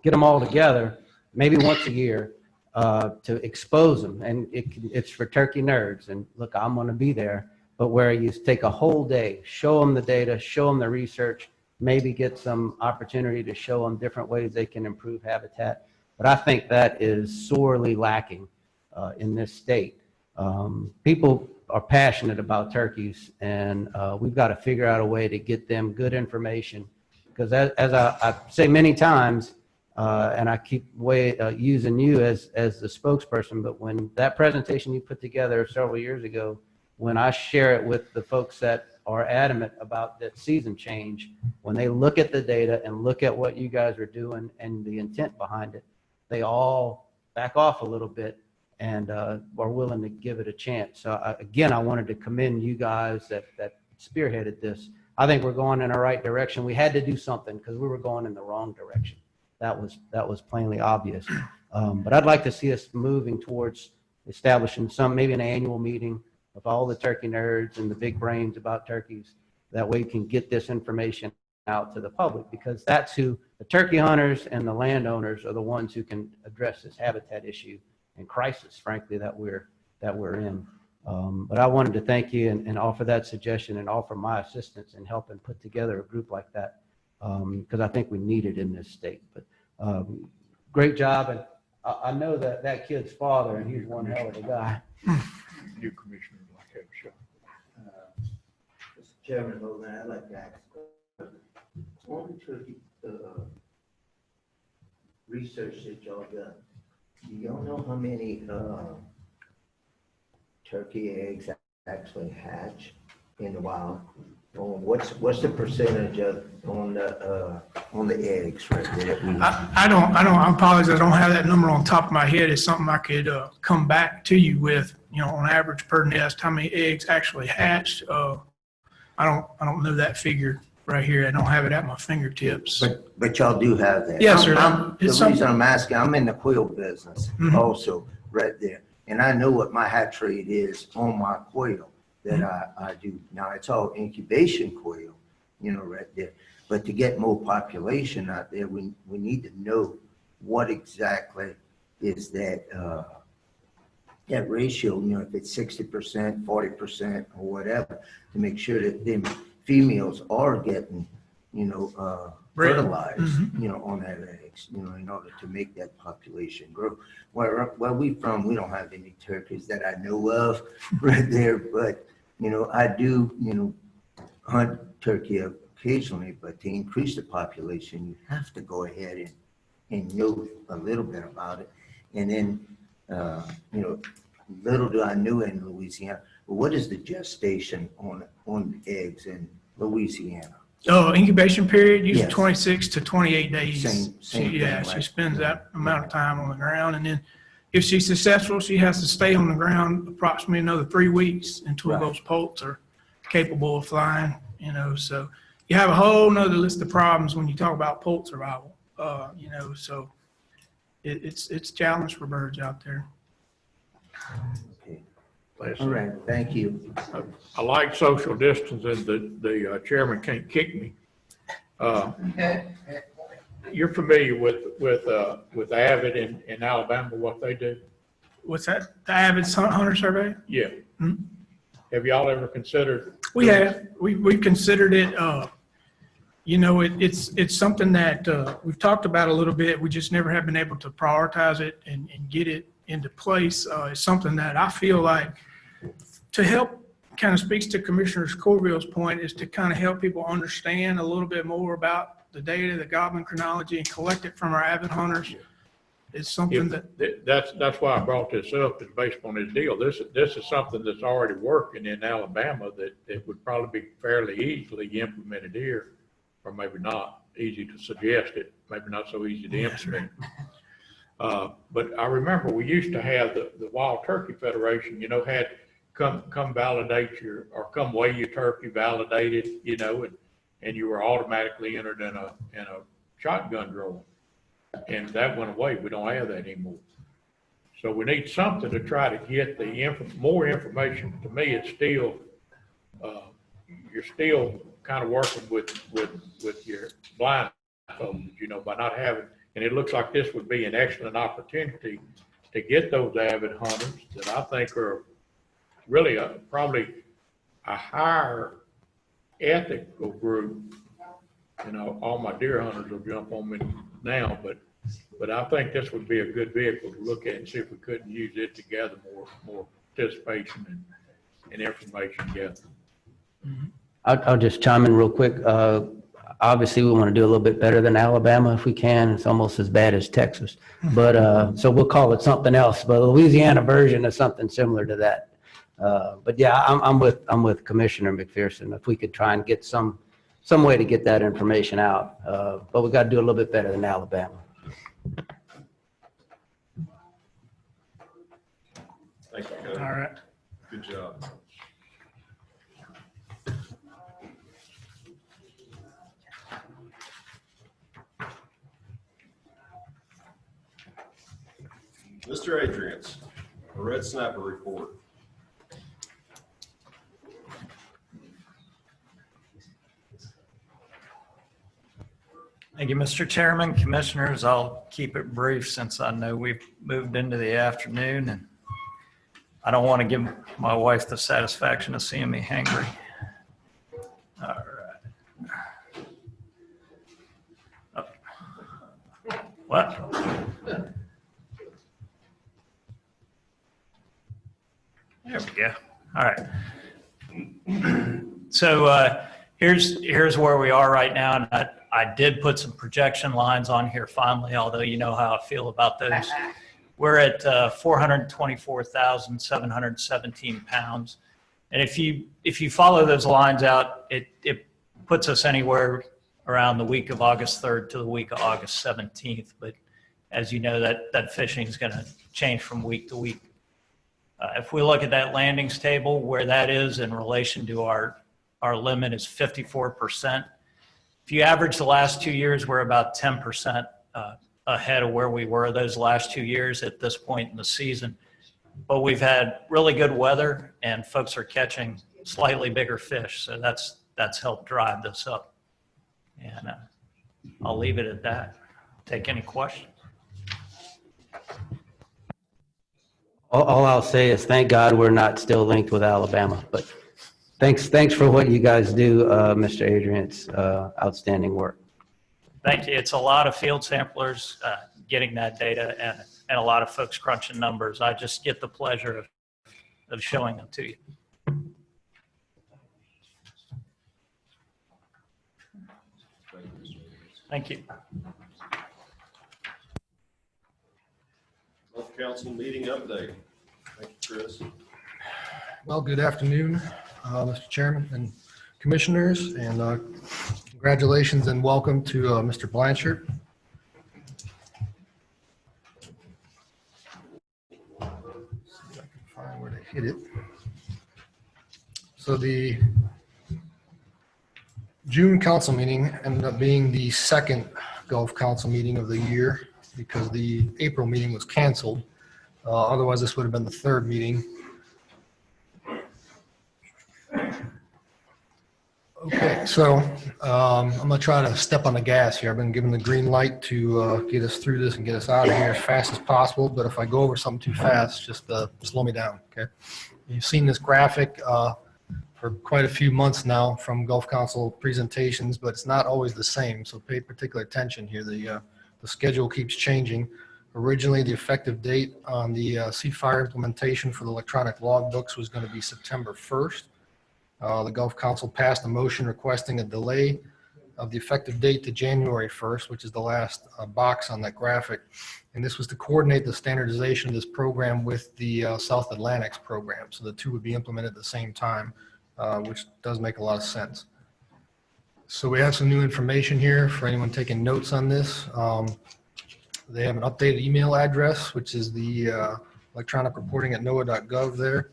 get them all together, maybe once a year, to expose them. And it's for turkey nerds. And look, I'm going to be there. But where you take a whole day, show them the data, show them the research, maybe get some opportunity to show them different ways they can improve habitat. But I think that is sorely lacking in this state. People are passionate about turkeys, and we've got to figure out a way to get them good information. Because as I say many times, and I keep using you as the spokesperson, but when that presentation you put together several years ago, when I share it with the folks that are adamant about that season change, when they look at the data and look at what you guys are doing and the intent behind it, they all back off a little bit and are willing to give it a chance. So again, I wanted to commend you guys that spearheaded this. I think we're going in the right direction. We had to do something because we were going in the wrong direction. That was plainly obvious. But I'd like to see us moving towards establishing maybe an annual meeting of all the turkey nerds and the big brains about turkeys. That way we can get this information out to the public, because that's who the turkey hunters and the landowners are, the ones who can address this habitat issue and crisis, frankly, that we're in. But I wanted to thank you and offer that suggestion and offer my assistance in helping put together a group like that, because I think we need it in this state. But great job, and I know that kid's father, and he's one hell of a guy. New commissioner would like to have a shot. Mr. Chairman, Hogan, I'd like to ask, on the turkey research that y'all done, do y'all know how many turkey eggs actually hatch in the wild? What's the percentage on the eggs right there? I apologize, I don't have that number on top of my head. It's something I could come back to you with, on average per nest, how many eggs actually hatched. I don't know that figure right here. I don't have it at my fingertips. But y'all do have that. Yes, sir. The reason I'm asking, I'm in the quail business also right there. And I know what my hatch rate is on my quail that I do. Now, it's all incubation quail, right there. But to get more population out there, we need to know what exactly is that ratio, if it's 60%, 40% or whatever, to make sure that them females are getting, fertilized, on their eggs, in order to make that population grow. Where we from, we don't have any turkeys that I know of right there, but, I do, hunt turkey occasionally, but to increase the population, you have to go ahead and know a little bit about it. And then, little do I know in Louisiana, but what is the gestation on eggs in Louisiana? Incubation period, usually Yes. 26 to 28 days. Same She thing, right? spends that amount of time on the ground, and then if she's successful, she has to stay on the ground approximately another 3 weeks until Right. those poults are capable of flying, so you have a whole nother list of problems when you talk about poult survival, so it's a challenge for birds out there. Okay. Listen, All right, thank you. I like social distancing. The chairman can't kick me. You're familiar with Avid in Alabama, what they do? What's that? The Avid Hunter Survey? Yeah. Mhm. Have y'all ever considered? We have. We've considered it. It's something that we've talked about a little bit. We just never have been able to prioritize it and get it into place. It's something that I feel like, to help, kind of speaks to Commissioner Corville's point, is to kind of help people understand a little bit more about the data, the Goblin chronology, and collect it from our avid hunters. It's something that, That's why I brought this up, is based on this deal. This is something that's already working in Alabama that would probably be fairly easily implemented here, or maybe not. Easy to suggest it, maybe not so easy to implement. But I remember we used to have the Wild Turkey Federation, had come validate or come weigh your turkey, validate it, and you were automatically entered in a shotgun drawer. And that went away. We don't have that anymore. So we need something to try to get more information. To me, it's still, you're still kind of working with your blindfolds, by not having, and it looks like this would be an excellent opportunity to get those avid hunters that I think are really probably a higher ethical group. All my deer hunters will jump on me now, but But I think this would be a good vehicle to look at and see if we couldn't use it to gather more participation and information together. I'll just chime in real quick. Obviously, we want to do a little bit better than Alabama if we can. It's almost as bad as Texas. But, so we'll call it something else, but the Louisiana version is something similar to that. But yeah, I'm with Commissioner McPherson. If we could try and get some way to get that information out. But we got to do a little bit better than Alabama. Thank you, Cody. All right. Good job. Mr. Adrians, a red snapper report. Thank you, Mr. Chairman, Commissioners. I'll keep it brief since I know we've moved into the afternoon and I don't want to give my wife the satisfaction of seeing me hangry. All right. Oh. What? There we go. All right. So here's where we are right now. And I did put some projection lines on here finally, although you know how I feel about those. We're at 424,717 pounds. And if you follow those lines out, it puts us anywhere around the week of August 3rd to the week of August 17th. But as you know, that fishing is going to change from week to week. If we look at that landings table, where that is in relation to our limit is 54%. If you average the last 2 years, we're about 10% ahead of where we were those last 2 years at this point in the season. But we've had really good weather and folks are catching slightly bigger fish. So that's helped drive this up. And I'll leave it at that. Take any questions. All I'll say is thank God we're not still linked with Alabama, but thanks for what you guys do, Mr. Adrian's outstanding work. Thank you. It's a lot of field samplers getting that data and a lot of folks crunching numbers. I just get the pleasure of showing them to you. Thank you. Gulf Council meeting update. Thank you, Chris. Well, good afternoon, Mr. Chairman and Commissioners, and congratulations and welcome to Mr. Blanchard. See if I can find where to hit it. So the June council meeting ended up being the second Gulf Council meeting of the year because the April meeting was canceled. Otherwise, this would have been the third meeting. Okay, so I'm gonna try to step on the gas here. I've been given the green light to get us through this and get us out of here as fast as possible. But if I go over something too fast, just slow me down, okay? You've seen this graphic for quite a few months now from Gulf Council presentations, but it's not always the same. So pay particular attention here. The schedule keeps changing. Originally, the effective date on the C-Fire implementation for the electronic logbooks was going to be September 1st. The Gulf Council passed a motion requesting a delay of the effective date to January 1st, which is the last box on that graphic. And this was to coordinate the standardization of this program with the South Atlantic's program. So the two would be implemented at the same time, which does make a lot of sense. So we have some new information here for anyone taking notes on this. They have an updated email address, which is the electronic reporting at NOAA.gov there.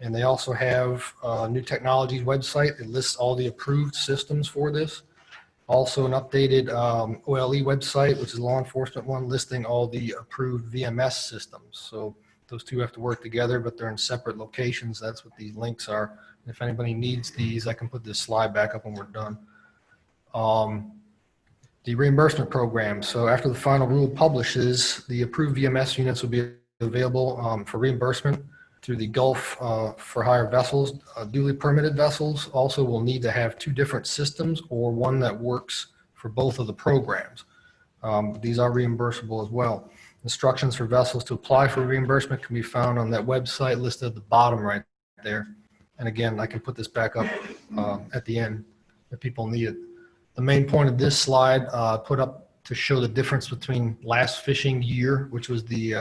And they also have a new technologies website. It lists all the approved systems for this. Also an updated OLE website, which is a law enforcement one, listing all the approved VMS systems. So those two have to work together, but they're in separate locations. That's what these links are. If anybody needs these, I can put this slide back up when we're done. The reimbursement program. So after the final rule publishes, the approved VMS units will be available for reimbursement through the Gulf for hire vessels. Duly permitted vessels also will need to have two different systems or one that works for both of the programs. These are reimbursable as well. Instructions for vessels to apply for reimbursement can be found on that website listed at the bottom right there. And again, I can put this back up at the end if people need it. The main point of this slide put up to show the difference between last fishing year, which was the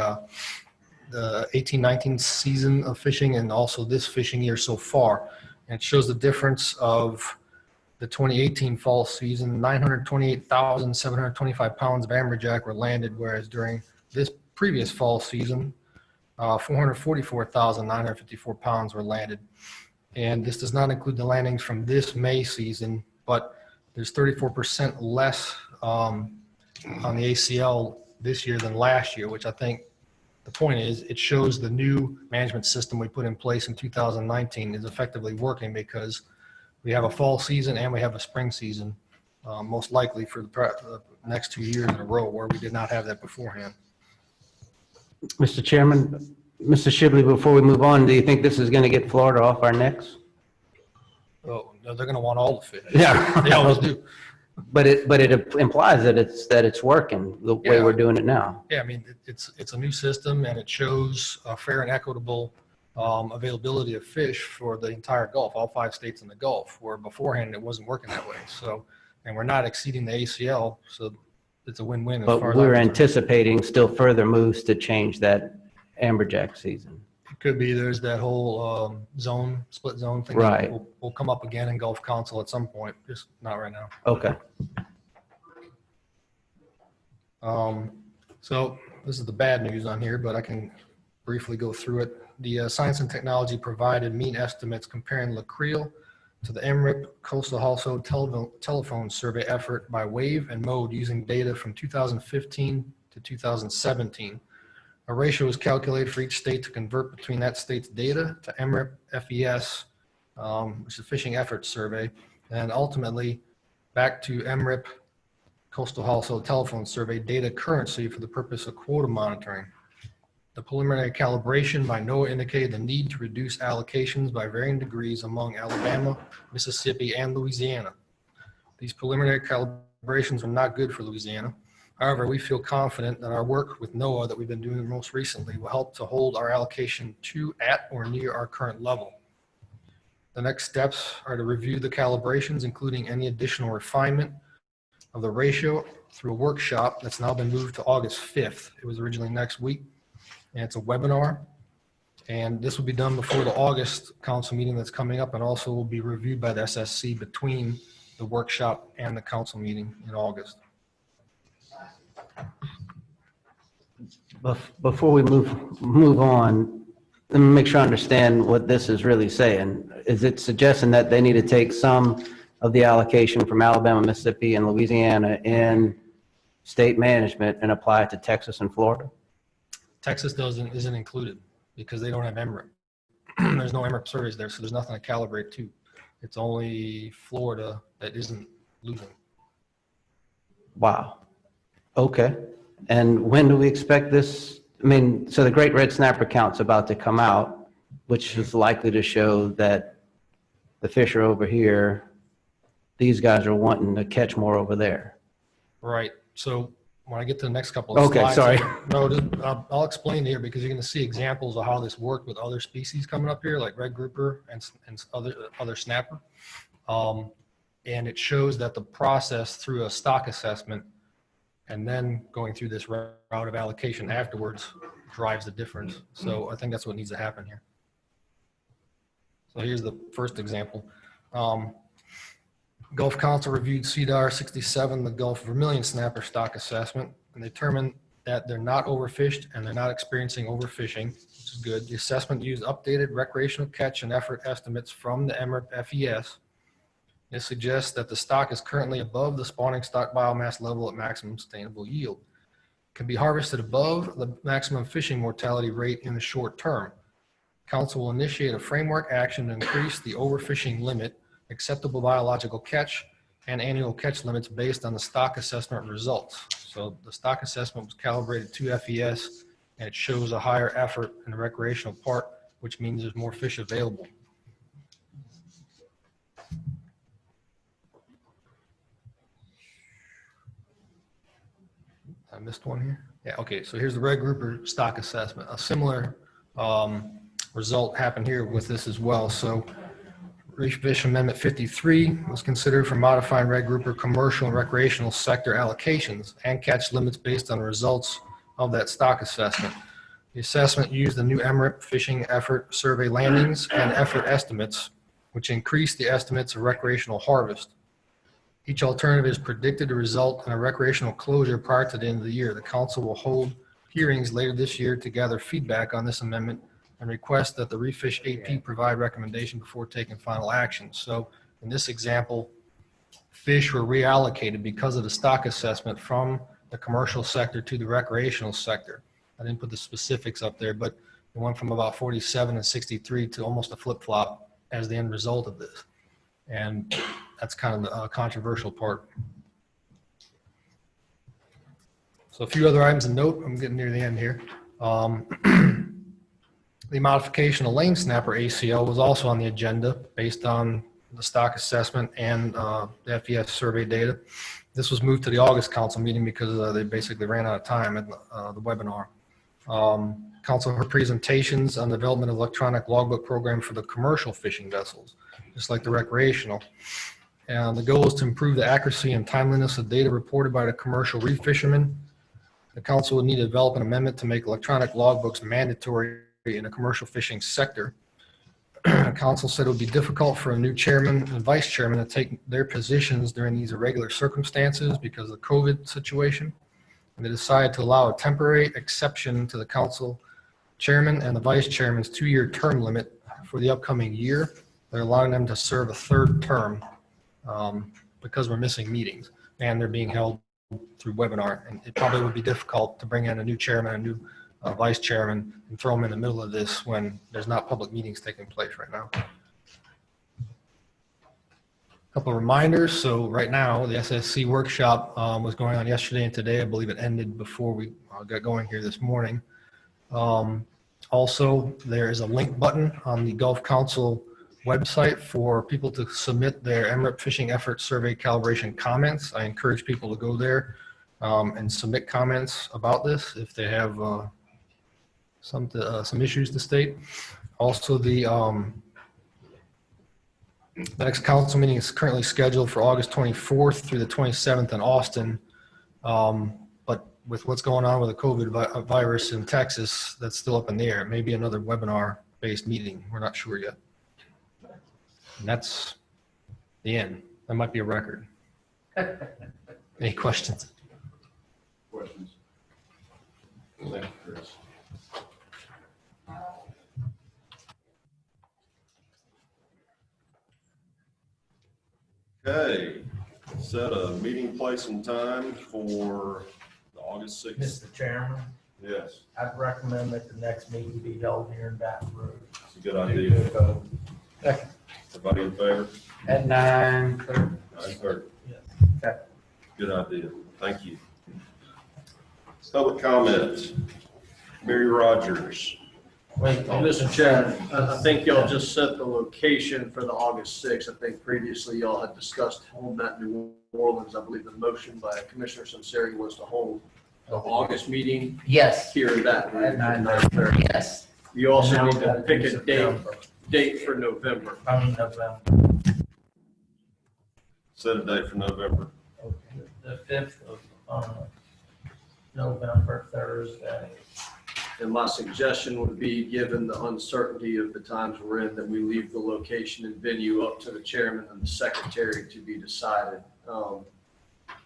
18-19 season of fishing, and also this fishing year so far. And it shows the difference of the 2018 fall season. 928,725 pounds of amberjack were landed, whereas during this previous fall season, 444,954 pounds were landed. And this does not include the landings from this May season, but there's 34% less on the ACL this year than last year, which I think the point is it shows the new management system we put in place in 2019 is effectively working, because we have a fall season and we have a spring season, most likely for the next 2 years in a row, where we did not have that beforehand. Mr. Chairman, Mr. Shibley, before we move on, do you think this is going to get Florida off our necks? Oh, no, they're going to want all the fish. Yeah. They always do. But it implies that it's working the way Yeah. we're doing it now. Yeah, I mean, it's a new system, and it shows a fair and equitable availability of fish for the entire Gulf, all 5 states in the Gulf, where beforehand it wasn't working that way. So, and we're not exceeding the ACL, so it's a win-win. As But far as we're I'm concerned. anticipating still further moves to change that amberjack season. It could be there's that whole split zone thing. Right. Will come up again in Gulf Council at some point, just not right now. Okay. So this is the bad news on here, but I can briefly go through it. The Science and Technology provided mean estimates comparing La Creel to the MRIP Coastal Household Telephone Survey effort by wave and mode using data from 2015 to 2017. A ratio is calculated for each state to convert between that state's data to MRIP FES, which is a Fishing Effort Survey, and ultimately back to MRIP Coastal Household Telephone Survey data currency for the purpose of quota monitoring. The preliminary calibration by NOAA indicated the need to reduce allocations by varying degrees among Alabama, Mississippi, and Louisiana. These preliminary calibrations are not good for Louisiana. However, we feel confident that our work with NOAA that we've been doing most recently will help to hold our allocation to at or near our current level. The next steps are to review the calibrations, including any additional refinement of the ratio, through a workshop that's now been moved to August 5th. It was originally next week, and it's a webinar. And this will be done before the August council meeting that's coming up, and also will be reviewed by the SSC between the workshop and the council meeting in August. Before we move on, let me make sure I understand what this is really saying. Is it suggesting that they need to take some of the allocation from Alabama, Mississippi, and Louisiana in state management and apply it to Texas and Florida? Texas isn't included because they don't have MRIP. There's no MRIP surveys there, so there's nothing to calibrate to. It's only Florida that isn't losing. Wow. Okay. And when do we expect this? I mean, so the Great Red Snapper count's about to come out, which is likely to show that the fish are over here. These guys are wanting to catch more over there. Right. So when I get to the next couple of Okay, slides. sorry. No, I'll explain here because you're going to see examples of how this worked with other species coming up here, like red grouper and other snapper. And it shows that the process through a stock assessment and then going through this route of allocation afterwards drives the difference. So I think that's what needs to happen here. So here's the first example. Gulf Council reviewed CDAR 67, the Gulf Vermilion Snapper stock assessment, and determined that they're not overfished and they're not experiencing overfishing, which is good. The assessment used updated recreational catch and effort estimates from the MRIP FES. It suggests that the stock is currently above the spawning stock biomass level at maximum sustainable yield. It can be harvested above the maximum fishing mortality rate in the short term. Council will initiate a framework action to increase the overfishing limit, acceptable biological catch, and annual catch limits based on the stock assessment results. So the stock assessment was calibrated to FES, and it shows a higher effort in the recreational part, which means there's more fish available. I missed one here. Yeah, okay, so here's the red grouper stock assessment. A similar result happened here with this as well. So Refish Amendment 53 was considered for modifying red grouper commercial and recreational sector allocations and catch limits based on the results of that stock assessment. The assessment used the new MRIP fishing effort survey landings and effort estimates, which increased the estimates of recreational harvest. Each alternative is predicted to result in a recreational closure prior to the end of the year. The council will hold hearings later this year to gather feedback on this amendment and request that the Refish AP provide recommendation before taking final action. So in this example, fish were reallocated because of the stock assessment from the commercial sector to the recreational sector. I didn't put the specifics up there, but it went from about 47 and 63 to almost a flip-flop as the end result of this. And that's kind of the controversial part. So a few other items to note. I'm getting near the end here. The modification of lane snapper ACL was also on the agenda based on the stock assessment and the FES survey data. This was moved to the August council meeting because they basically ran out of time at the webinar. Council heard presentations on the development of electronic logbook program for the commercial fishing vessels, just like the recreational. And the goal is to improve the accuracy and timeliness of data reported by the commercial reef fishermen. The council would need to develop an amendment to make electronic logbooks mandatory in the commercial fishing sector. Council said it would be difficult for a new chairman and vice chairman to take their positions during these irregular circumstances because of the COVID situation. And they decided to allow a temporary exception to the council chairman and the vice chairman's 2-year term limit for the upcoming year. They're allowing them to serve a third term because we're missing meetings and they're being held through webinar. And it probably would be difficult to bring in a new chairman, a new vice chairman, and throw them in the middle of this when there's not public meetings taking place right now. Couple of reminders. So right now, the SSC workshop was going on yesterday and today. I believe it ended before we got going here this morning. Also, there is a link button on the Gulf Council website for people to submit their MRIP fishing effort survey calibration comments. I encourage people to go there and submit comments about this if they have some issues to state. Also, the next council meeting is currently scheduled for August 24th through the 27th in Austin. But with what's going on with the COVID virus in Texas, that's still up in the air. It may be another webinar-based meeting. We're not sure yet. And that's the end. That might be a record. Any questions? Questions? Thank you, Chris. Okay, set a meeting place and time for the August 6th. Mr. Chairman, Yes, I'd recommend that the next meeting be held here in Baton Rouge. it's a good idea. Second. Everybody in favor? At 9:30. 9:30. Okay. Good idea. Thank you. Public comment. Mary Rogers. Wait, Mr. Chairman, I think y'all just set the location for the August 6th. I think previously y'all had discussed holding that in New Orleans. I believe the motion by Commissioner Sunseri was to hold the August meeting Yes. here in Baton Rouge. At 9:30. Yes. You also And now need we to gotta pick do a September. date for November. November. Set a date for November. The 5th of November, Thursday. And my suggestion would be, given the uncertainty of the times we're in, that we leave the location and venue up to the chairman and the secretary to be decided,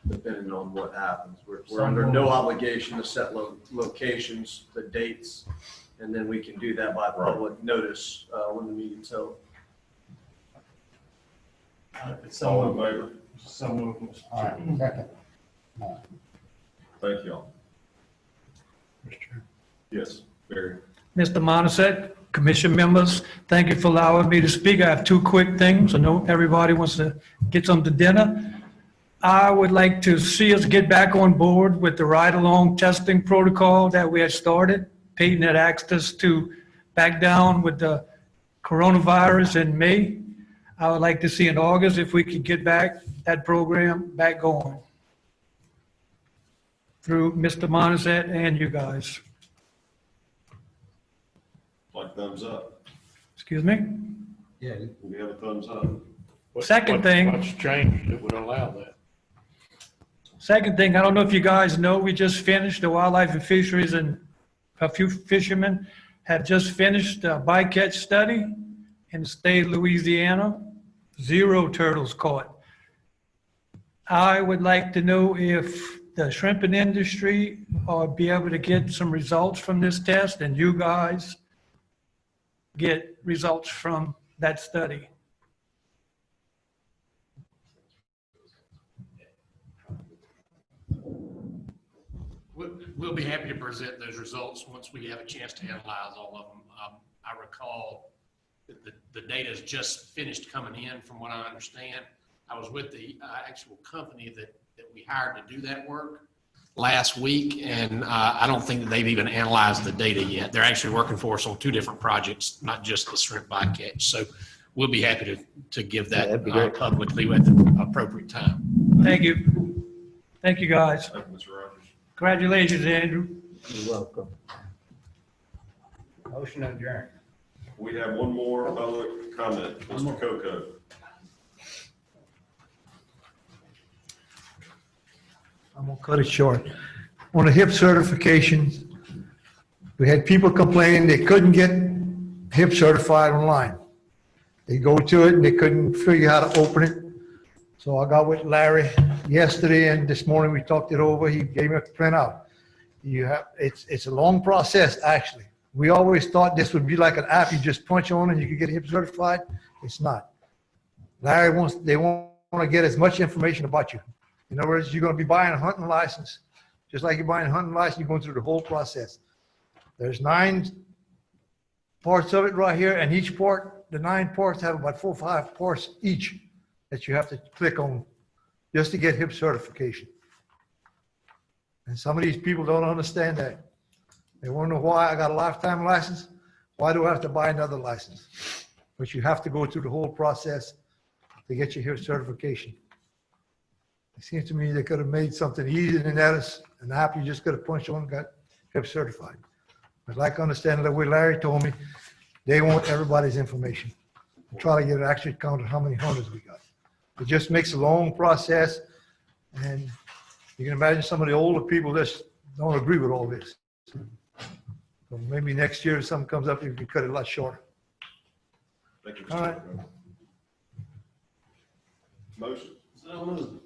depending on what happens. We're under no obligation to set locations, the dates, and then we can do that by public notice when the meeting's held. All in favor? So moved. All right, second. Thank y'all. Yes, Barry. Mr. Monaset, commission members, thank you for allowing me to speak. I have two quick things. I know everybody wants to get some to dinner. I would like to see us get back on board with the ride-along testing protocol that we had started. Peyton had asked us to back down with the coronavirus in May. I would like to see in August if we could get back that program back going. through Mr. Monizet and you guys. Like thumbs up. Excuse me? We have a thumbs up. Second thing- What's changed that would allow that? Second thing, I don't know if you guys know, we just finished, the Wildlife and Fisheries, and a few fishermen have just finished a bycatch study in the state of Louisiana. 0 turtles caught. I would like to know if the shrimping industry will be able to get some results from this test, and you guys get results from that study. We'll be happy to present those results once we have a chance to analyze all of them. I recall that the data is just finished coming in, from what I understand. I was with the actual company that we hired to do that work last week, and I don't think that they've even analyzed the data yet. They're actually working for us on 2 different projects, not just the shrimp bycatch. So we'll be happy to give that that'd be great. publicly at the appropriate time. Thank you. Thank you, guys. Thank you, Mr. Rogers. Congratulations, Andrew. You're welcome. Motion adjourned. We have one more public comment, Mr. Coco. I'm gonna cut it short. On the HIP certification, we had people complaining they couldn't get HIP certified online. They go to it and they couldn't figure out how to open it. So I got with Larry yesterday and this morning we talked it over. He gave me a printout. It's a long process, actually. We always thought this would be like an app you just punch on and you could get HIP certified. It's not. They want to get as much information about you. In other words, you're going to be buying a hunting license. Just like you're buying a hunting license, you're going through the whole process. There's 9 parts of it right here, and each part, the 9 parts have about 4 or 5 parts each that you have to click on just to get HIP certification. And some of these people don't understand that. They want to know why I got a lifetime license. Why do I have to buy another license? But you have to go through the whole process to get your HIP certification. It seems to me they could have made something easier than that. It's an app you just could have punched on and got HIP certified. I'd like to understand the way Larry told me, they want everybody's information. Try to get an accurate count of how many hunters we got. It just makes a long process, and you can imagine some of the older people just don't agree with all this. So maybe next year if something comes up, you can cut it a lot shorter. Thank you, All Mr. right. Coco. Motion.